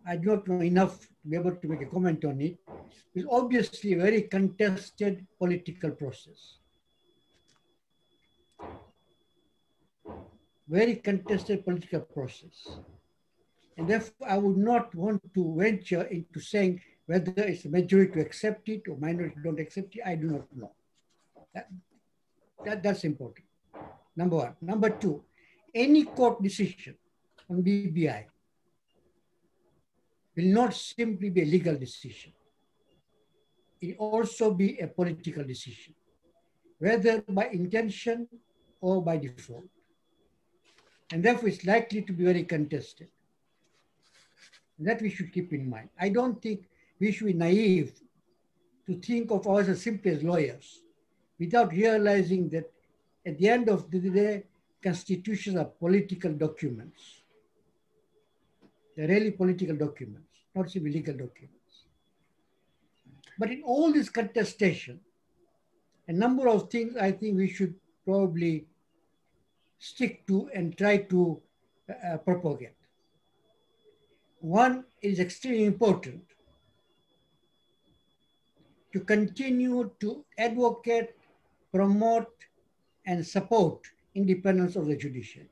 I do not know enough to be able to make a comment on it, is obviously a very contested political process. Very contested political process. And therefore, I would not want to venture into saying whether it's a majority to accept it or minority don't accept it. I do not know. That's important. Number one. Number two, any court decision on BBI will not simply be a legal decision. It will also be a political decision, whether by intention or by default. And therefore, it's likely to be very contested. That we should keep in mind. I don't think we should be naive to think of us as simply as lawyers without realizing that at the end of the day, constitutions are political documents. They're really political documents, not simply legal documents. But in all this contestation, a number of things I think we should probably stick to and try to propagate. One is extremely important: to continue to advocate, promote, and support independence of the judiciary.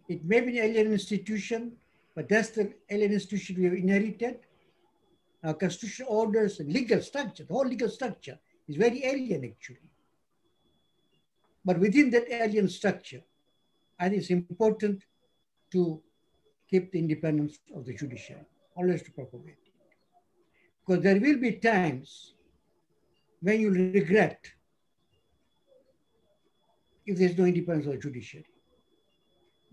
It may be an alien institution, but that's the alien institution we have inherited. Our constitutional orders and legal structure, the whole legal structure is very alien actually. But within that alien structure, I think it's important to keep the independence of the judiciary, always to propagate it. Because there will be times when you regret if there's no independence of the judiciary.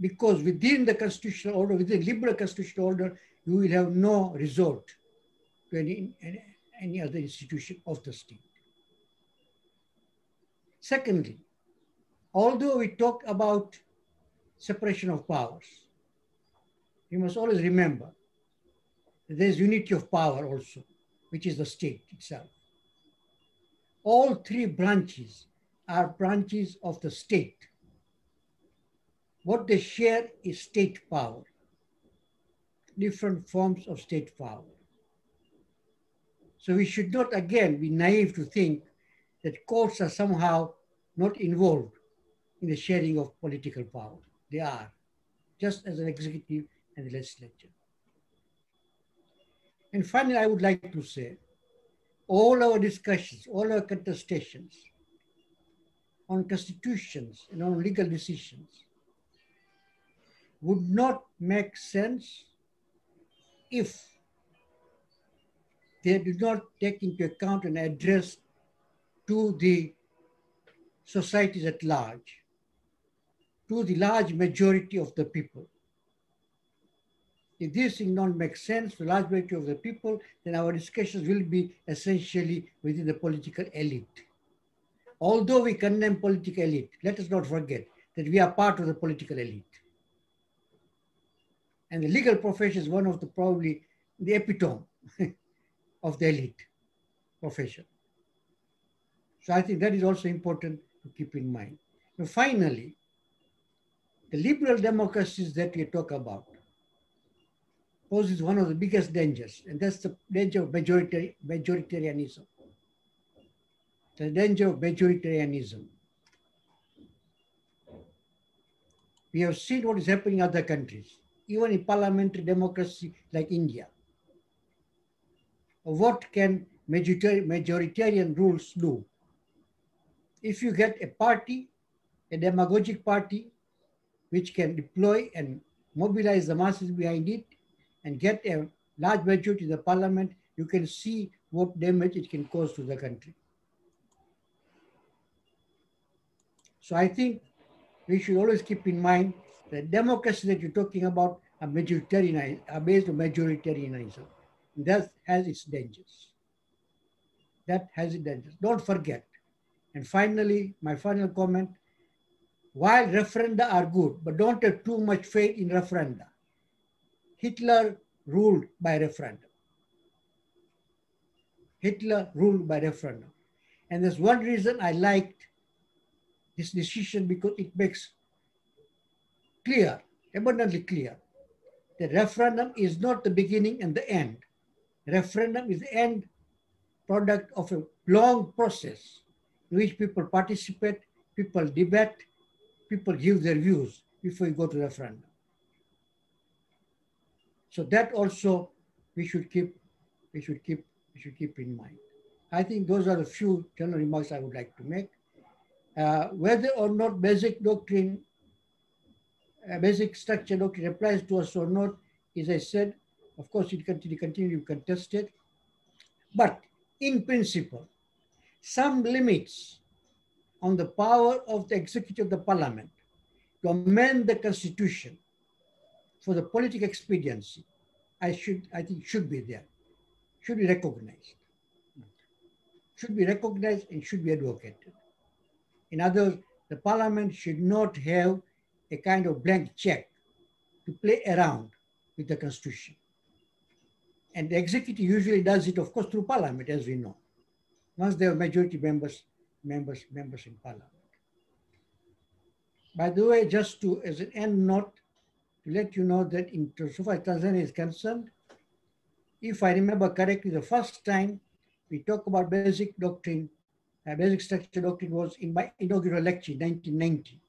Because within the constitutional order, within the liberal constitutional order, you will have no resort to any other institution of the state. Secondly, although we talk about separation of powers, you must always remember that there's unity of power also, which is the state itself. All 3 branches are branches of the state. What they share is state power, different forms of state power. So we should not, again, be naive to think that courts are somehow not involved in the sharing of political power. They are, just as an executive and the legislature. And finally, I would like to say, all our discussions, all our contestations on constitutions and on legal decisions would not make sense if they do not take into account and address to the societies at large, to the large majority of the people. If this thing don't make sense to the large majority of the people, then our discussions will be essentially within the political elite. Although we condemn political elite, let us not forget that we are part of the political elite. And the legal profession is one of the probably the epitome of the elite profession. So I think that is also important to keep in mind. And finally, the liberal democracies that we talk about poses one of the biggest dangers, and that's the danger of majoritarianism. The danger of majoritarianism. We have seen what is happening in other countries, even in parliamentary democracy like India. What can majoritarian rules do? If you get a party, a demagogic party, which can deploy and mobilize the masses behind it and get a large majority in the parliament, you can see what damage it can cause to the country. So I think we should always keep in mind that democracy that you're talking about are based on majoritarianism. That has its dangers. That has its dangers. Don't forget. And finally, my final comment, while referenda are good, but don't have too much faith in referenda. Hitler ruled by referendum. Hitler ruled by referendum. And there's one reason I liked this decision, because it makes clear, abundantly clear, that referendum is not the beginning and the end. Referendum is the end product of a long process in which people participate, people debate, people give their views before you go to referendum. So that also we should keep in mind. I think those are the few general remarks I would like to make. Whether or not basic doctrine, basic structure doctrine applies to us or not, as I said, of course it continue to be contested. But in principle, some limits on the power of the executive of the parliament to amend the constitution for the political expediency, I think should be there, should be recognized. Should be recognized and should be advocated. In other words, the parliament should not have a kind of blank check to play around with the constitution. And the executive usually does it, of course, through parliament, as we know, once they have majority members in parliament. By the way, just to, as an end note, to let you know that so far as Tanzania is concerned, if I remember correctly, the first time we talk about basic doctrine, basic structure doctrine was in my inaugural lecture in 1990,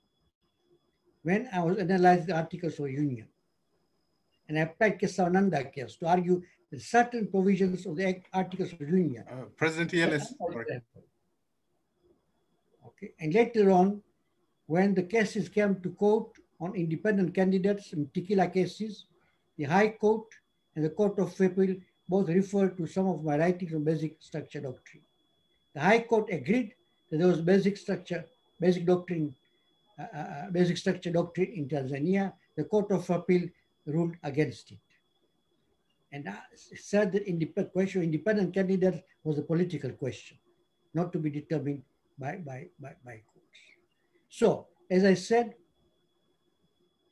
when I was analyzing the Articles of Union. And I applied Kesavananda case to argue that certain provisions of the Articles of Union. President ELS. Okay, and later on, when the cases came to court on independent candidates in particular cases, the High Court and the Court of Appeal both referred to some of my writings on basic structure doctrine. The High Court agreed that there was basic structure doctrine in Tanzania. The Court of Appeal ruled against it. And said that question of independent candidates was a political question, not to be determined by courts. So, as I said,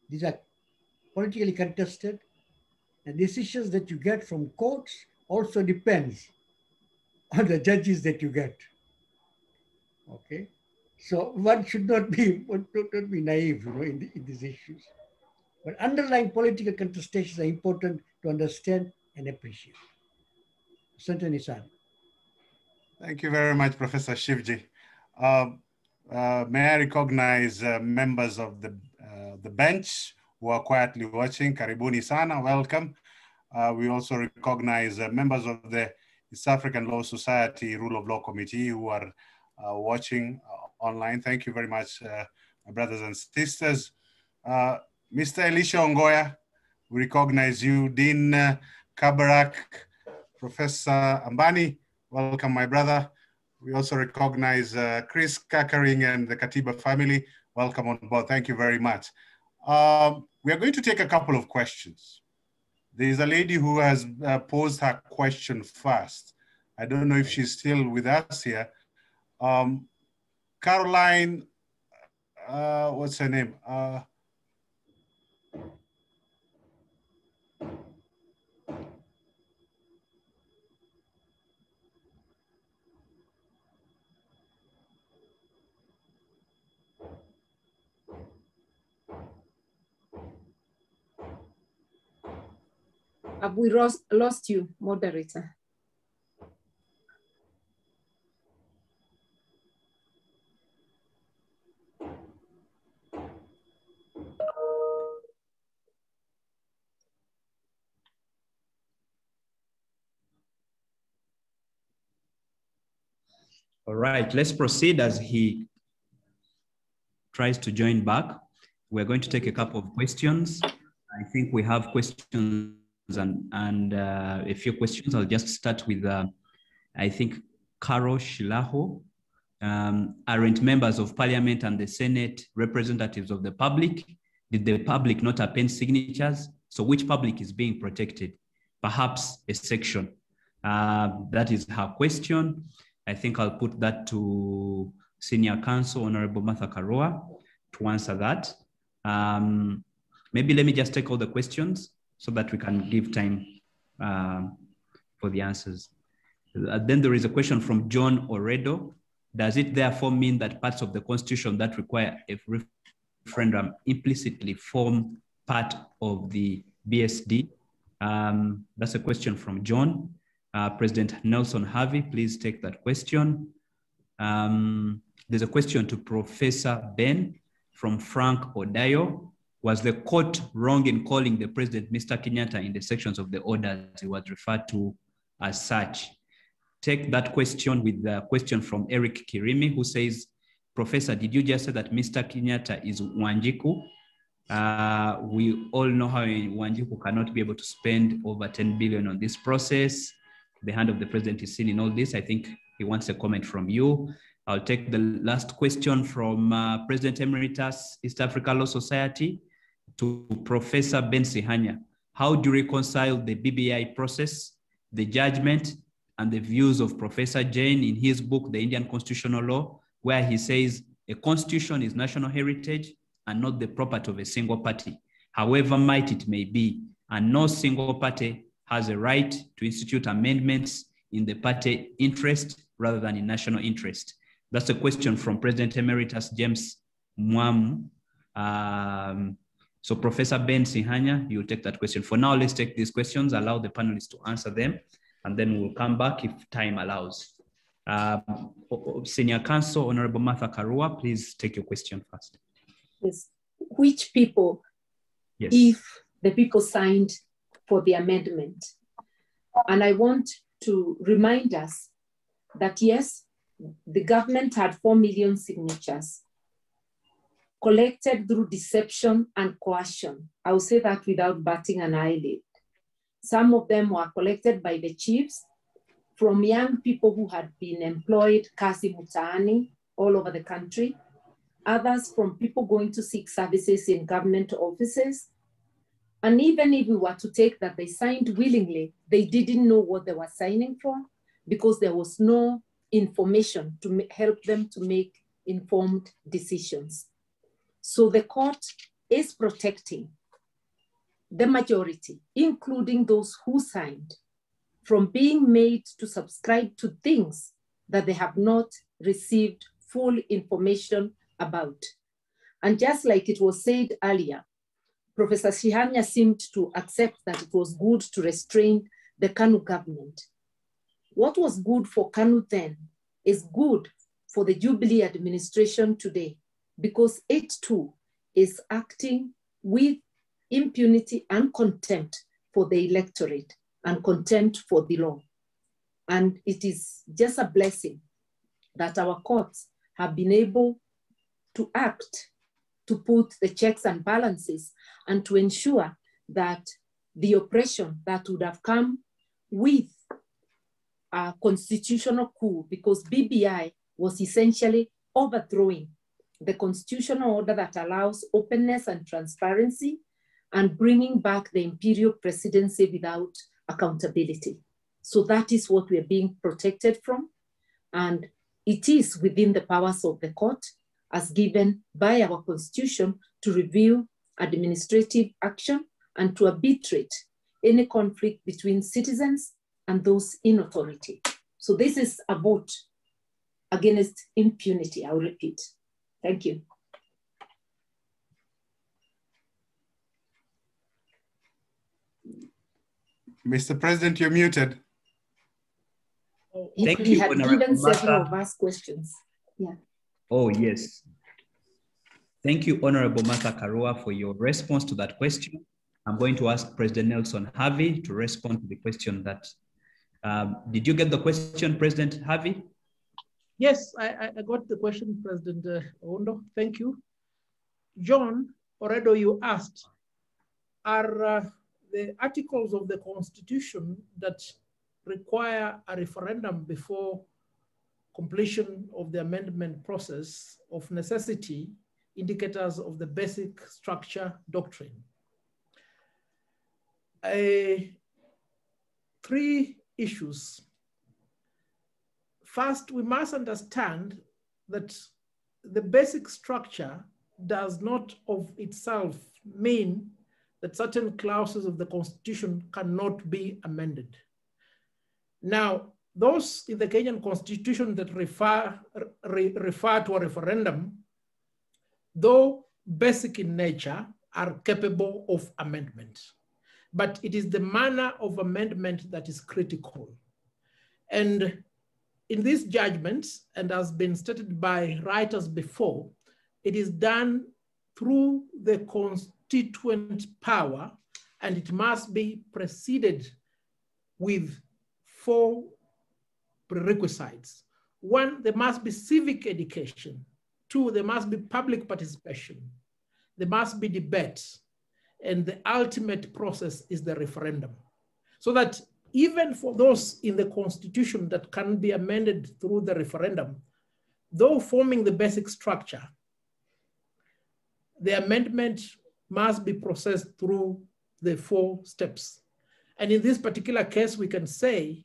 these are politically contested, and decisions that you get from courts also depends on the judges that you get. Okay, so one should not be naive, in these issues. But underlying political contestations are important to understand and appreciate. Certainly, sir. Thank you very much, Professor Shivji. May I recognize members of the bench who are quietly watching? Karibuni sana, welcome. We also recognize members of the East African Law Society Rule of Law Committee who are watching online. Thank you very much, my brothers and sisters. Mr. Elisha Ongoya, we recognize you. Dean Kabarak, Professor Ambani, welcome, my brother. We also recognize Chris Kakering and the Katiba family. Welcome on board. Thank you very much. We are going to take a couple of questions. There is a lady who has posed her question first. I don't know if she's still with us here. Caroline, what's her name? Have we lost you, moderator? All right, let's proceed as he tries to join back. We're going to take a couple of questions. I think we have questions and a few questions. I'll just start with, I think, Carol Shilaho. Aren't members of parliament and the Senate representatives of the public? Did the public not append signatures? So which public is being protected? Perhaps a section. That is her question. I think I'll put that to Senior Counsel, Honorable Martha Karua, to answer that. Maybe let me just take all the questions so that we can give time for the answers. Then there is a question from John Oredo. Does it therefore mean that parts of the Constitution that require a referendum implicitly form part of the BSD? That's a question from John. President Nelson Harvey, please take that question. There's a question to Professor Ben from Frank Odayo. Was the court wrong in calling the president Mr. Kenyatta in the sections of the order he was referred to as such? Take that question with the question from Eric Kirimi, who says, Professor, did you just say that Mr. Kenyatta is Wanjiku? We all know how Wanjiku cannot be able to spend over 10 billion on this process. The hand of the president is seen in all this. I think he wants a comment from you. I'll take the last question from President Emeritus, East Africa Law Society, to Professor Ben Sihanya. How do you reconcile the BBI process, the judgment, and the views of Professor Jain in his book, The Indian Constitutional Law, where he says a constitution is national heritage and not the property of a single party, however might it may be, and no single party has a right to institute amendments in the party interest rather than in national interest? That's a question from President Emeritus James Mwamu. So Professor Ben Sihanya, you'll take that question. For now, let's take these questions, allow the panelists to answer them, and then we'll come back if time allows. Senior Counsel, Honorable Martha Karua, please take your question first. Yes. Which people, yes, if the people signed for the amendment? And I want to remind us that yes, the government had 4 million signatures collected through deception and coercion. I will say that without batting an eyelid. Some of them were collected by the chiefs from young people who had been employed kazi mutaani all over the country. Others from people going to seek services in government offices. And even if we were to take that they signed willingly, they didn't know what they were signing for because there was no information to help them to make informed decisions. So the court is protecting the majority, including those who signed, from being made to subscribe to things that they have not received full information about. And just like it was said earlier, Professor Sihanya seemed to accept that it was good to restrain the KANU government. What was good for KANU then is good for the Jubilee administration today, because it too is acting with impunity and contempt for the electorate and contempt for the law. And it is just a blessing that our courts have been able to act, to put the checks and balances, and to ensure that the oppression that would have come with a constitutional coup, because BBI was essentially overthrowing the constitutional order that allows openness and transparency and bringing back the imperial presidency without accountability. So that is what we are being protected from. And it is within the powers of the court as given by our constitution to review administrative action and to arbitrate any conflict between citizens and those in authority. So this is a vote against impunity, I'll repeat. Thank you. Mr. President, you're muted. Thank he you, had Honorable given several Martha. of us questions. Yeah. Oh, yes. Thank you, Honorable Martha Karua, for your response to that question. I'm going to ask President Nelson Harvey to respond to the question that, did you get the question, President Harvey? Yes, I got the question, President Ondo. Thank you. John, already you asked, are the articles of the Constitution that require a referendum before completion of the amendment process of necessity indicators of the basic structure doctrine? Three issues. First, we must understand that the basic structure does not of itself mean that certain clauses of the Constitution cannot be amended. Now, those in the Kenyan Constitution that refer to a referendum, though basic in nature, are capable of amendment. But it is the manner of amendment that is critical. And in these judgments, and has been stated by writers before, it is done through the constituent power, and it must be preceded with 4 prerequisites. 1, there must be civic education. 2, there must be public participation. There must be debate. And the ultimate process is the referendum. So that even for those in the Constitution that can be amended through the referendum, though forming the basic structure, the amendment must be processed through the 4 steps. And in this particular case, we can say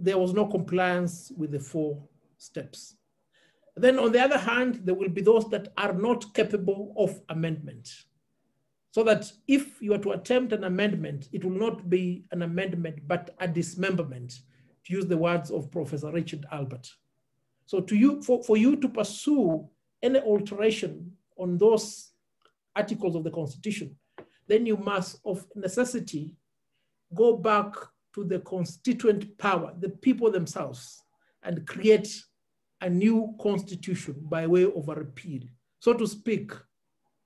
there was no compliance with the 4 steps. Then on the other hand, there will be those that are not capable of amendment. So that if you are to attempt an amendment, it will not be an amendment, but a dismemberment, to use the words of Professor Richard Albert. So for you to pursue any alteration on those articles of the Constitution, then you must of necessity go back to the constituent power, the people themselves, and create a new constitution by way of a repeal. So to speak,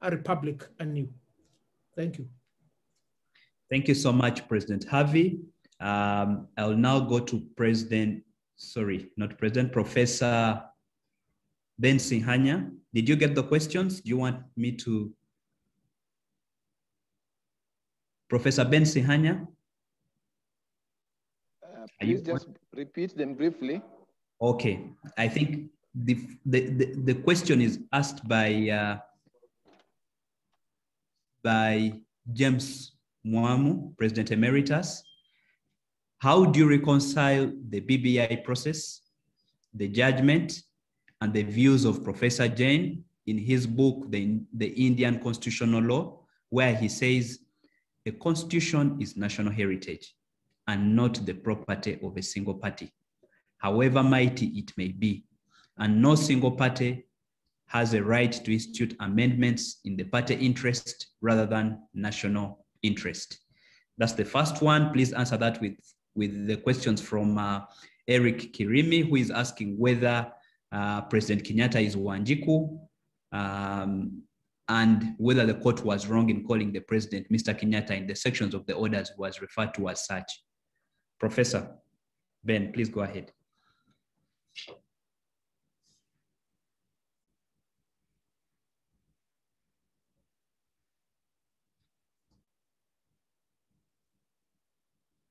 a republic anew. Thank you. Thank you so much, President Harvey. I'll now go to Professor Ben Sihanya. Did you get the questions? Do you want me to? Professor Ben Sihanya? Please just repeat them briefly. Okay, I think the question is asked by James Mwamu, President Emeritus. How do you reconcile the BBI process, the judgment, and the views of Professor Jain in his book, the Indian Constitutional Law, where he says a constitution is national heritage and not the property of a single party, however mighty it may be, and no single party has a right to institute amendments in the party interest rather than national interest. That's the first one. Please answer that with the questions from Eric Kirimi, who is asking whether President Kenyatta is Wanjiku, and whether the court was wrong in calling the president Mr. Kenyatta in the sections of the orders was referred to as such. Professor Ben, please go ahead.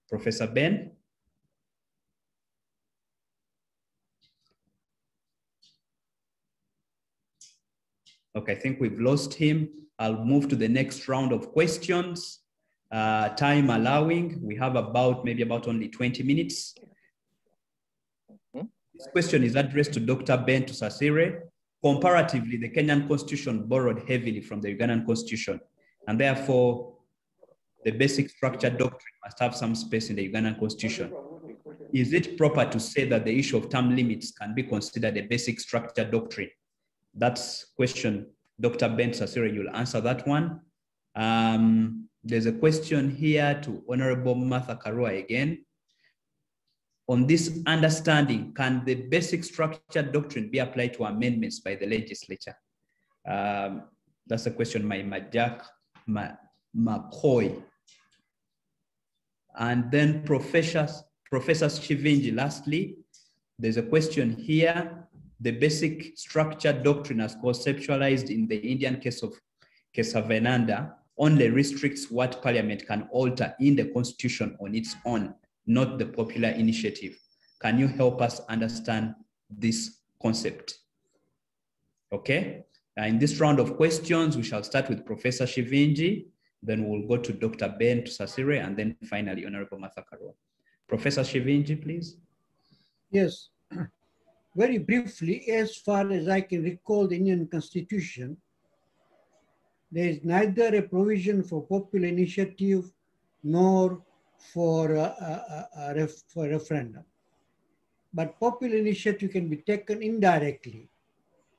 Professor Ben? Okay, I think we've lost him. I'll move to the next round of questions. Time allowing, we have maybe about only 20 minutes. This question is addressed to Dr. Ben Sasire. Comparatively, the Kenyan Constitution borrowed heavily from the Ugandan Constitution, and therefore the basic structure doctrine must have some space in the Ugandan Constitution. Is it proper to say that the issue of term limits can be considered a basic structure doctrine? That's question, Dr. Ben Sasire, you'll answer that one. There's a question here to Honorable Martha Karua again. On this understanding, can the basic structure doctrine be applied to amendments by the legislature? That's a question by Majak McCoy. And then Professor Shivinji, lastly, there's a question here. The basic structure doctrine as conceptualized in the Indian case of Kesavananda only restricts what Parliament can alter in the Constitution on its own, not the popular initiative. Can you help us understand this concept? Okay, in this round of questions, we shall start with Professor Shivinji, then we'll go to Dr. Ben Sihanya, and then finally, Honorable Martha Karua. Professor Shivinji, please. Yes, very briefly, as far as I can recall the Indian Constitution, there is neither a provision for popular initiative nor for a referendum. But popular initiative can be taken indirectly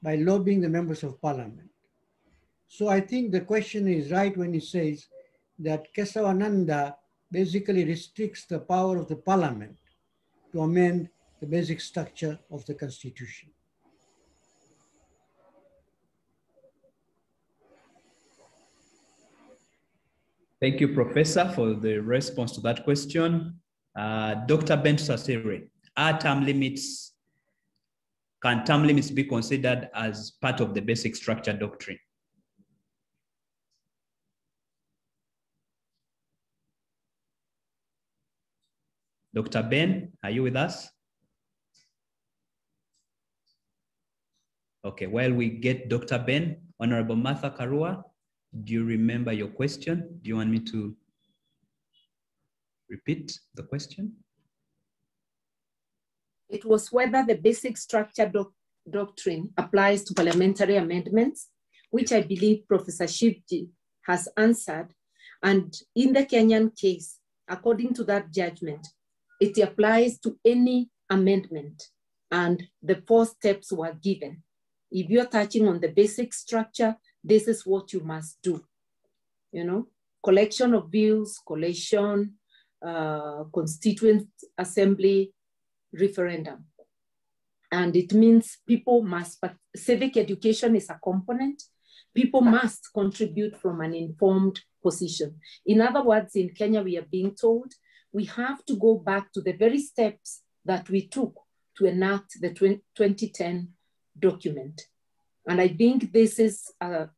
by lobbying the members of parliament. So I think the question is right when it says that Kesavananda basically restricts the power of the parliament to amend the basic structure of the Constitution. Thank you, Professor, for the response to that question. Dr. Ben Sihanya, can term limits be considered as part of the basic structure doctrine? Dr. Ben, are you with us? Okay, while we get Dr. Ben, Honorable Martha Karua, do you remember your question? Do you want me to repeat the question? It was whether the basic structure doctrine applies to parliamentary amendments, which I believe Professor Shivji has answered. And in the Kenyan case, according to that judgment, it applies to any amendment, and the 4 steps were given. If you're touching on the basic structure, this is what you must do. You know, collection of views, collation, constituent assembly, referendum. And it means people must, but civic education is a component. People must contribute from an informed position. In other words, in Kenya, we are being told we have to go back to the very steps that we took to enact the 2010 document. And I think this is a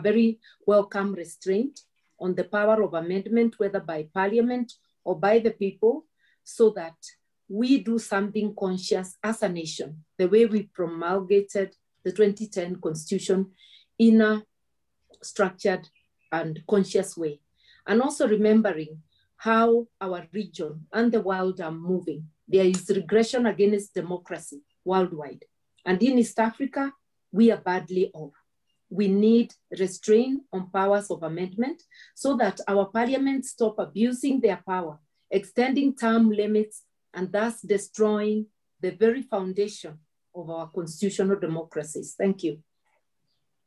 very welcome restraint on the power of amendment, whether by parliament or by the people, so that we do something conscious as a nation, the way we promulgated the 2010 Constitution in a structured and conscious way. And also remembering how our region and the world are moving. There is regression against democracy worldwide. And in East Africa, we are badly off. We need restraint on powers of amendment so that our parliaments stop abusing their power, extending term limits, and thus destroying the very foundation of our constitutional democracies. Thank you.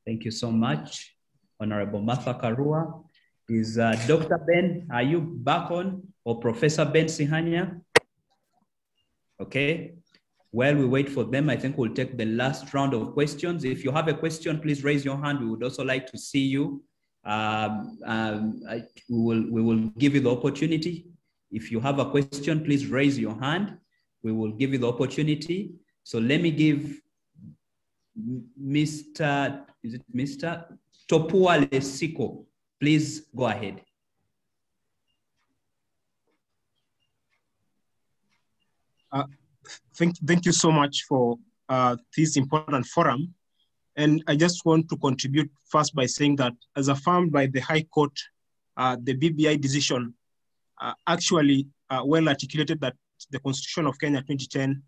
Thank you so much, Honorable Martha Karua. Is Dr. Ben, are you back on, or Professor Ben Sihanya? Okay. While we wait for them, I think we'll take the last round of questions. If you have a question, please raise your hand. We would also like to see you. We will give you the opportunity. If you have a question, please raise your hand. We will give you the opportunity. So let me give Mr. Topua Lesiko. Please go ahead. Thank you so much for this important forum. And I just want to contribute first by saying that as affirmed by the High Court, the BBI decision actually well articulated that the Constitution of Kenya 2010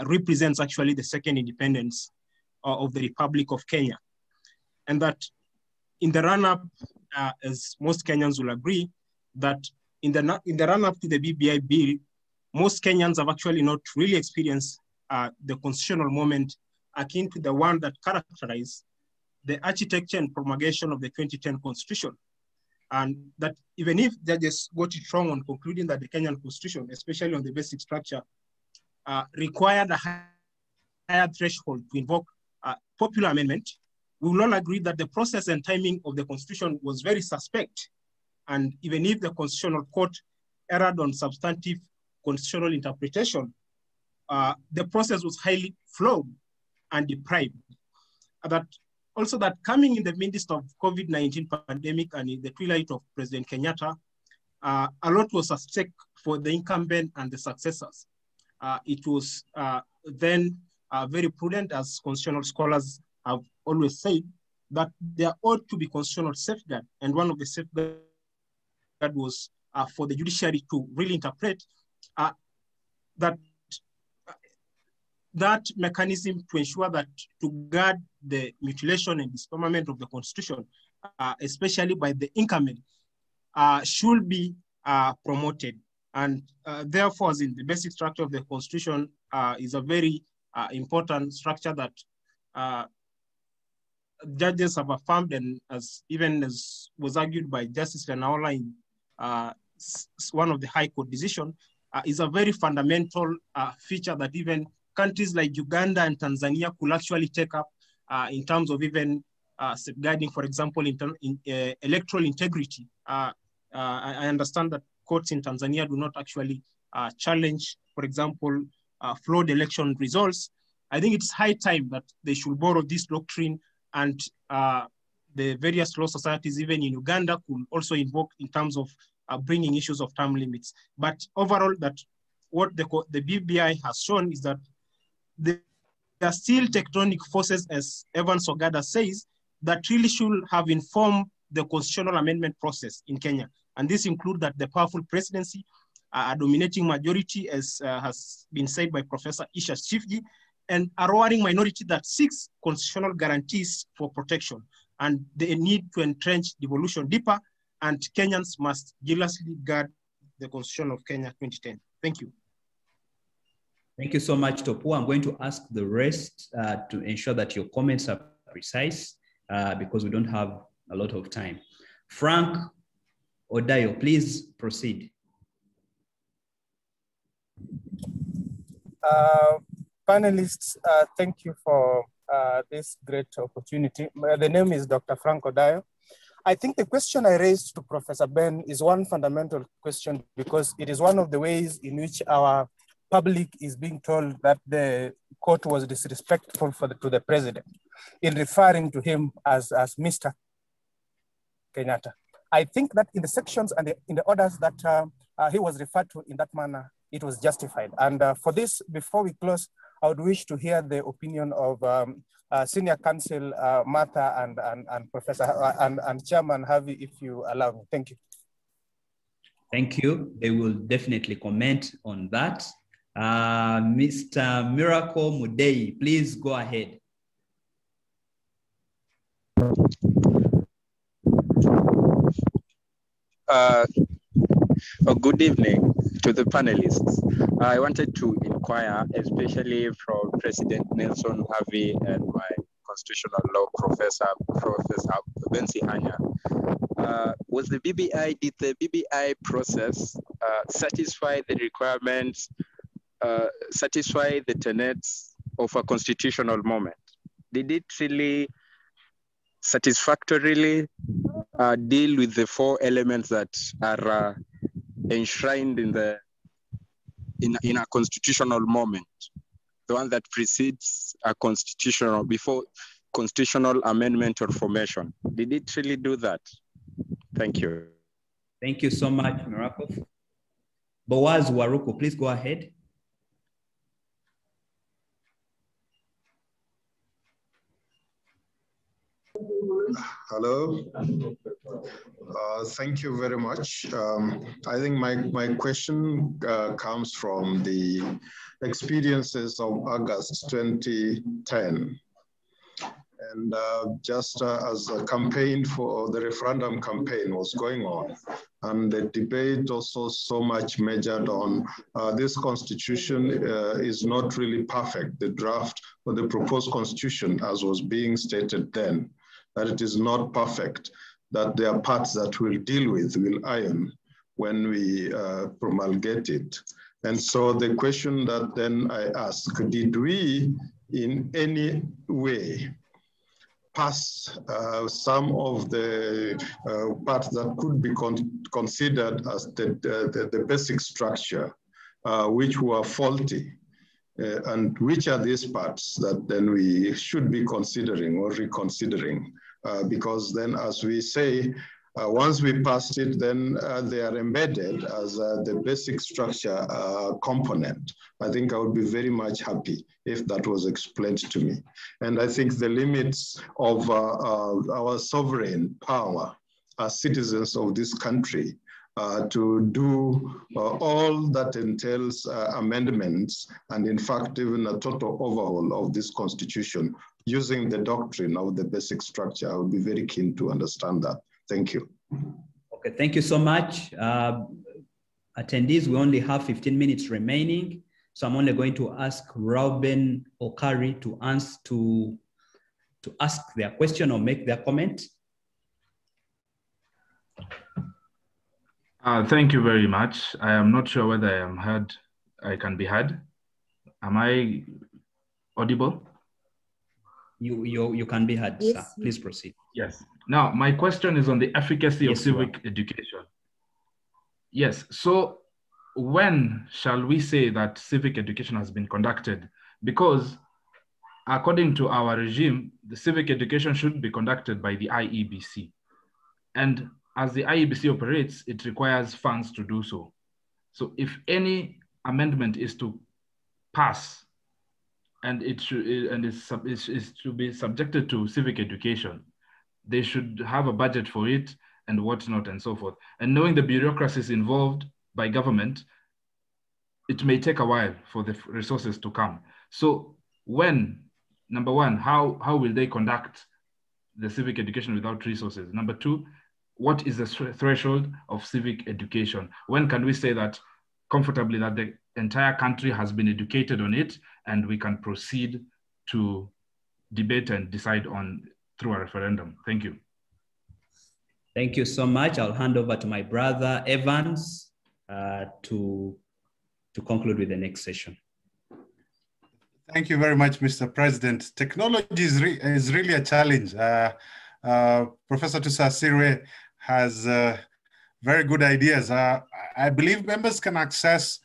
represents actually the second independence of the Republic of Kenya. And that in the run-up, as most Kenyans will agree, that in the run-up to the BBI bill, most Kenyans have actually not really experienced the constitutional moment akin to the one that characterized the architecture and promulgation of the 2010 Constitution. and that even if judges got it wrong on concluding that the Kenyan Constitution, especially on the basic structure, required a higher threshold to invoke popular amendment, we will all agree that the process and timing of the Constitution was very suspect. And even if the Constitutional Court erred on substantive constitutional interpretation, the process was highly flawed and deprived. That coming in the midst of COVID-19 pandemic and in the twilight of President Kenyatta, a lot was at stake for the incumbent and the successors. It was then very prudent, as constitutional scholars have always said, that there ought to be constitutional safeguard. And one of the safeguards was for the judiciary to really interpret that mechanism to ensure that to guard the mutilation and dismemberment of the Constitution, especially by the incumbent, should be promoted. And therefore, as in the basic structure of the Constitution is a very important structure that judges have affirmed, and as was argued by Justice Lenaola in one of the High Court decision, is a very fundamental feature that even countries like Uganda and Tanzania could actually take up in terms of even safeguarding, for example, in electoral integrity. I understand that courts in Tanzania do not actually challenge, for example, flawed election results. I think it's high time that they should borrow this doctrine, and the various law societies, even in Uganda, could also invoke in terms of bringing issues of term limits. But overall, that what the BBI has shown is that there are still tectonic forces, as Evans Ogada says, that really should have informed the constitutional amendment process in Kenya. And this includes that the powerful presidency, a dominating majority, as has been said by Professor Isha Chifji, and a roaring minority that seeks constitutional guarantees for protection. And they need to entrench devolution deeper, and Kenyans must jealously guard the Constitution of Kenya 2010. Thank you. Thank you so much, Topu. I'm going to ask the rest to ensure that your comments are precise because we don't have a lot of time. Frank Odayo, please proceed. Panelists, thank you for this great opportunity. The name is Dr. Frank Odayo. I think the question I raised to Professor Ben is one fundamental question, because it is one of the ways in which our public is being told that the court was disrespectful to the president in referring to him as Mr. Kenyatta. I think that in the sections and in the orders that he was referred to in that manner, it was justified. And for this, before we close, I would wish to hear the opinion of Senior Counsel Martha and Professor and Chairman Harvey, if you allow me. Thank you. Thank you. They will definitely comment on that. Mr. Miracle Mudei, please go ahead. Good evening to the panelists. I wanted to inquire, especially from President Nelson Harvey and my constitutional law professor, Professor Ben Sihanya. Did the BBI process satisfy the requirements, satisfy the tenets of a constitutional moment? Did it really satisfactorily deal with the four elements that are enshrined in a constitutional moment, the one that precedes a constitutional, before constitutional amendment or formation? Did it really do that? Thank you. Thank you so much, Miracle. Boaz Waruko, please go ahead. Hello. Thank you very much. I think my question comes from the experiences of August 2010. And just as a campaign for the referendum campaign was going on, and the debate also so much measured on this constitution is not really perfect, the draft or the proposed constitution as was being stated then, that it is not perfect. that there are parts that we'll deal with, we'll iron when we promulgate it. And so the question that then I ask, did we in any way pass some of the parts that could be considered as the basic structure, which were faulty? And which are these parts that then we should be considering or reconsidering? Because then, as we say, once we pass it, then they are embedded as the basic structure component. I think I would be very much happy if that was explained to me. And I think the limits of our sovereign power as citizens of this country to do all that entails amendments, and in fact, even a total overhaul of this constitution using the doctrine of the basic structure. I would be very keen to understand that. Thank you. Okay, thank you so much. Attendees, we only have 15 minutes remaining. So I'm only going to ask Robin Okari to ask their question or make their comment. Thank you very much. I am not sure whether I am heard. I can be heard. Am I audible? You can be heard, yes, sir. Please proceed. Yes. Now, my question is on the efficacy of civic education. Yes. So when shall we say that civic education has been conducted? Because according to our regime, the civic education should be conducted by the IEBC. And as the IEBC operates, it requires funds to do so. So if any amendment is to pass and it should is to be subjected to civic education, they should have a budget for it and whatnot and so forth. And knowing the bureaucracies involved by government, it may take a while for the resources to come. So when, number one, how will they conduct the civic education without resources? Number two, what is the threshold of civic education? When can we say that comfortably that the entire country has been educated on it and we can proceed to debate and decide on through a referendum? Thank you. Thank you so much. I'll hand over to my brother Evans to conclude with the next session. Thank you very much, Mr. President. Technology is really a challenge. Professor Tusasirwe has very good ideas. I believe members can access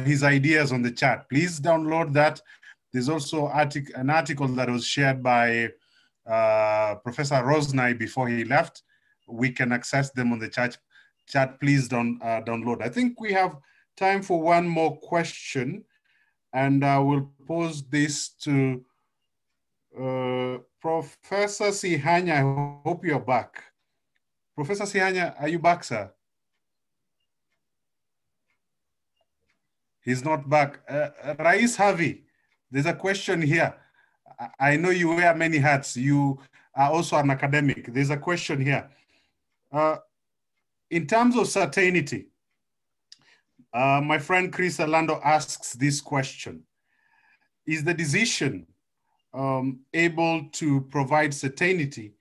his ideas on the chat. Please download that. There's also an article that was shared by Professor Rosnai before he left. We can access them on the chat. Please download. I think we have time for one more question, and I will pose this to Professor Sihanya. I hope you're back. Professor Sihanya, are you back, sir? He's not back. Rais Harvey, there's a question here. I know you wear many hats. You are also an academic. There's a question here. In terms of certainty, my friend Chris Orlando asks this question. Is the decision able to provide certainty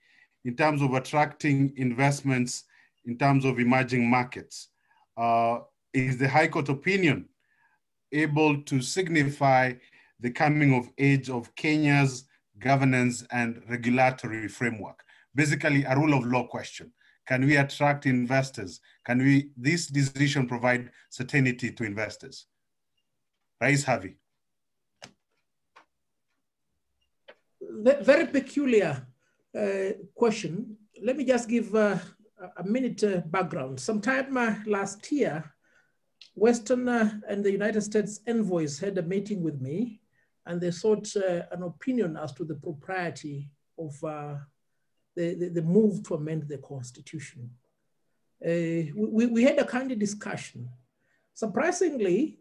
in terms of attracting investments in terms of emerging markets? Is the High Court opinion able to signify the coming of age of Kenya's governance and regulatory framework? Basically, a rule of law question. Can we attract investors? Can this decision provide certainty to investors? Rais Harvey. Very peculiar question. Let me just give a minute background. Sometime last year, Western and the United States envoys had a meeting with me, and they sought an opinion as to the propriety of the move to amend the Constitution. We had a kind of discussion. Surprisingly,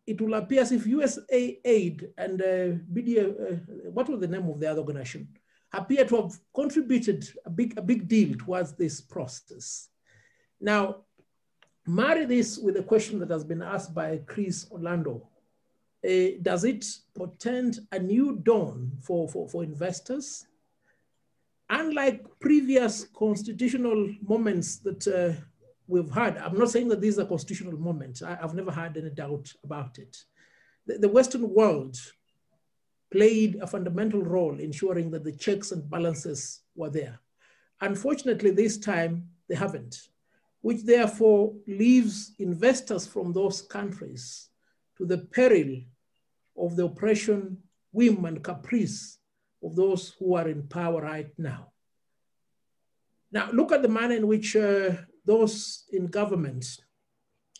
it will appear as if USAID and BDA, what was the name of the other organization, appear to have contributed a big deal towards this process. Now, marry this with a question that has been asked by Chris Orlando. Does it portend a new dawn for investors? unlike previous constitutional moments that we've had, I'm not saying that these are constitutional moments. I've never had any doubt about it. The Western world played a fundamental role ensuring that the checks and balances were there. Unfortunately, this time they haven't, which therefore leaves investors from those countries to the peril of the oppression, whim, and caprice of those who are in power right now. Now, look at the manner in which those in government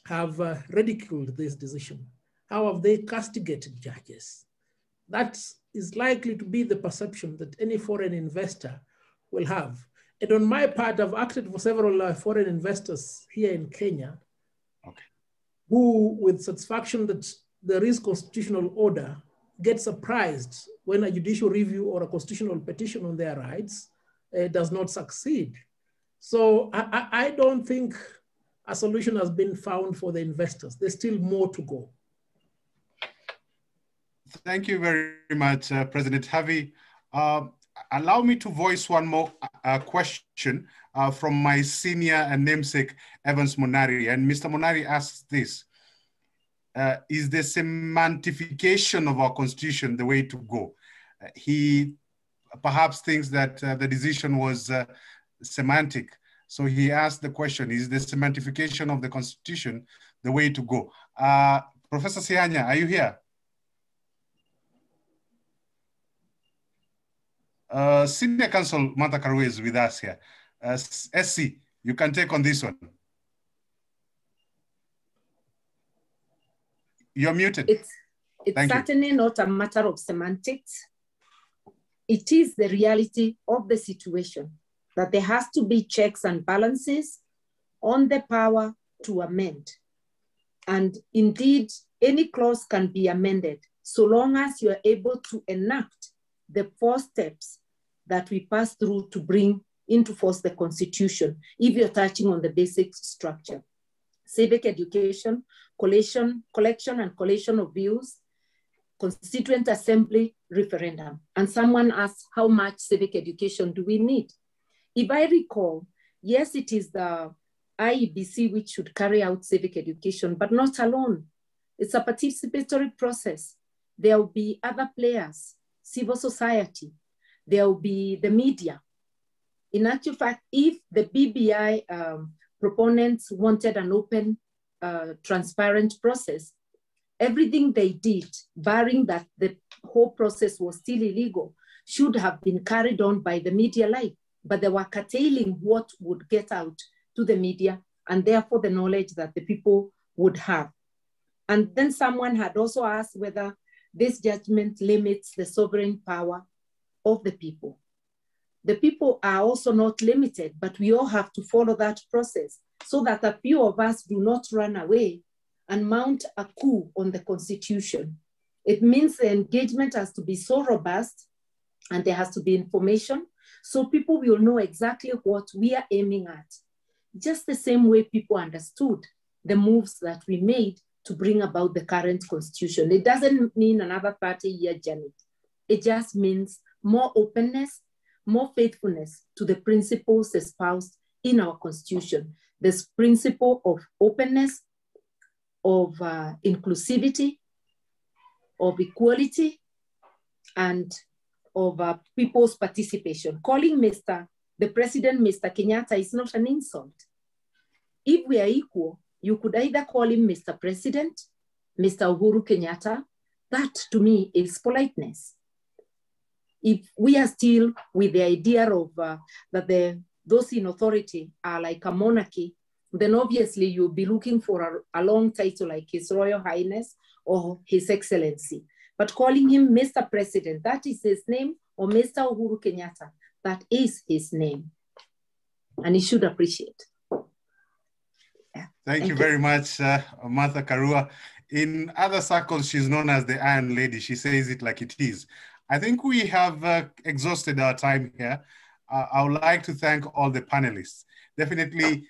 have ridiculed this decision. How have they castigated judges? That is likely to be the perception that any foreign investor will have. And on my part, I've acted for several foreign investors here in Kenya, who, with satisfaction that there is constitutional order, get surprised when a judicial review or a constitutional petition on their rights does not succeed. So I don't think a solution has been found for the investors. There's still more to go. Thank you very much, President Harvey. Allow me to voice one more question from my senior and namesake, Evans Monari. And Mr. Monari asks this: is the semantification of our constitution the way to go? He perhaps thinks that the decision was semantic. So he asked the question, is the semantification of the constitution the way to go? Professor Sihanya, are you here? Senior Counsel Martha Karua is with us here. SC, you can take on this one. You're muted. It's certainly not a matter of semantics. It is the reality of the situation that there has to be checks and balances on the power to amend. And indeed, any clause can be amended so long as you are able to enact the 4 steps that we pass through to bring into force the Constitution, if you're touching on the basic structure. Civic education, collection and collation of views, constituent assembly, referendum. And someone asked, how much civic education do we need? If I recall, yes, it is the IEBC which should carry out civic education, but not alone. It's a participatory process. There will be other players, civil society, there will be the media. In actual fact, if the BBI proponents wanted an open, transparent process, everything they did, barring that the whole process was still illegal, should have been carried on by the media live, but they were curtailing what would get out to the media and therefore the knowledge that the people would have. And then someone had also asked whether this judgment limits the sovereign power of the people. The people are also not limited, but we all have to follow that process so that a few of us do not run away and mount a coup on the Constitution. It means the engagement has to be so robust and there has to be information so people will know exactly what we are aiming at. Just the same way people understood the moves that we made to bring about the current Constitution. It doesn't mean another 30-year journey. It just means more openness, more faithfulness to the principles espoused in our Constitution. This principle of openness, of inclusivity, of equality, and of people's participation. Calling the President Mr. Kenyatta is not an insult. If we are equal, you could either call him Mr. President, Mr. Uhuru Kenyatta. That to me is politeness. If we are still with the idea of that those in authority are like a monarchy, then obviously you'll be looking for a long title like His Royal Highness or His Excellency. But calling him Mr. President, that is his name, or Mr. Uhuru Kenyatta, that is his name. And he should appreciate. Yeah. Thank you very much, Martha Karua. In other circles, she's known as the Iron Lady. She says it like it is. I think we have exhausted our time here. I would like to thank all the panelists. Definitely,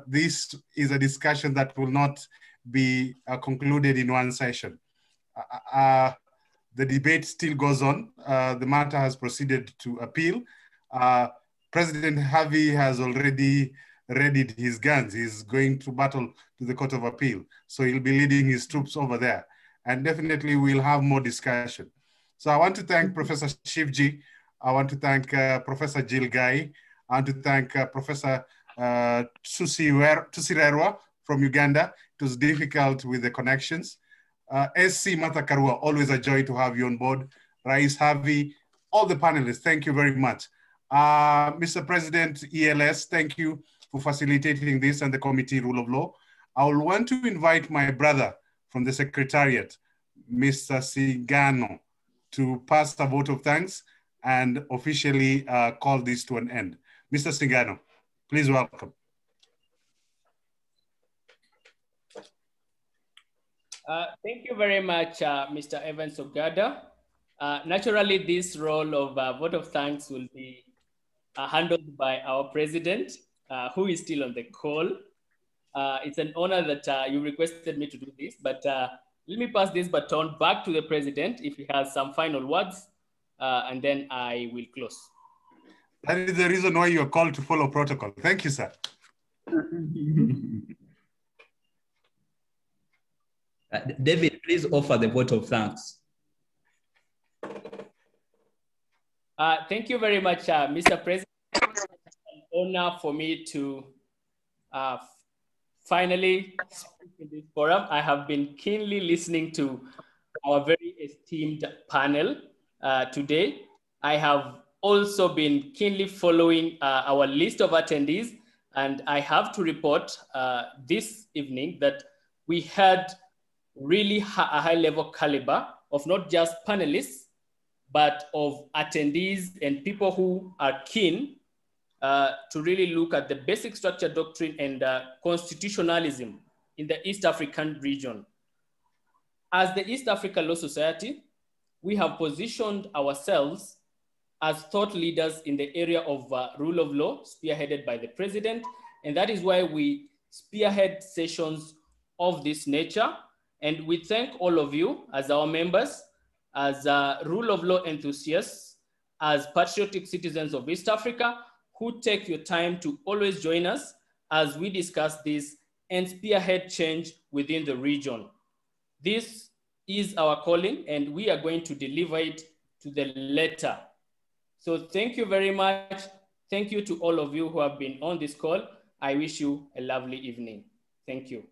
this is a discussion that will not be concluded in one session. The debate still goes on. The matter has proceeded to appeal. President Harvey has already readied his guns. He's going to battle to the Court of Appeal. So he'll be leading his troops over there. And definitely we'll have more discussion. So I want to thank Professor Shivji. I want to thank Professor Jill Gai. I want to thank Professor Tusirerwa from Uganda. It was difficult with the connections. SC Matakarua, always a joy to have you on board. Rais Harvey, all the panelists, thank you very much. Mr. President, ELS, thank you for facilitating this and the Committee Rule of Law. I will want to invite my brother from the Secretariat, Mr. Sigano, to pass a vote of thanks and officially call this to an end. Mr. Sigano, please welcome. Thank you very much, Mr. Evans Ogada. Naturally, this role of vote of thanks will be handled by our president, who is still on the call. It's an honor that you requested me to do this, but let me pass this baton back to the president if he has some final words, and then I will close. That is the reason why you're called to follow protocol. Thank you, sir. David, please offer the vote of thanks. Thank you very much, Mr. President. It's an honor for me to finally speak in this forum. I have been keenly listening to our very esteemed panel today. I have also been keenly following our list of attendees, and I have to report this evening that we had really a high-level caliber of not just panelists, but of attendees and people who are keen to really look at the basic structure doctrine and constitutionalism in the East African region. As the East Africa Law Society, we have positioned ourselves as thought leaders in the area of rule of law, spearheaded by the president. And that is why we spearhead sessions of this nature. And we thank all of you as our members, as rule of law enthusiasts, as patriotic citizens of East Africa, who take your time to always join us as we discuss this and spearhead change within the region. This is our calling, and we are going to deliver it to the letter. So thank you very much. Thank you to all of you who have been on this call. I wish you a lovely evening. Thank you.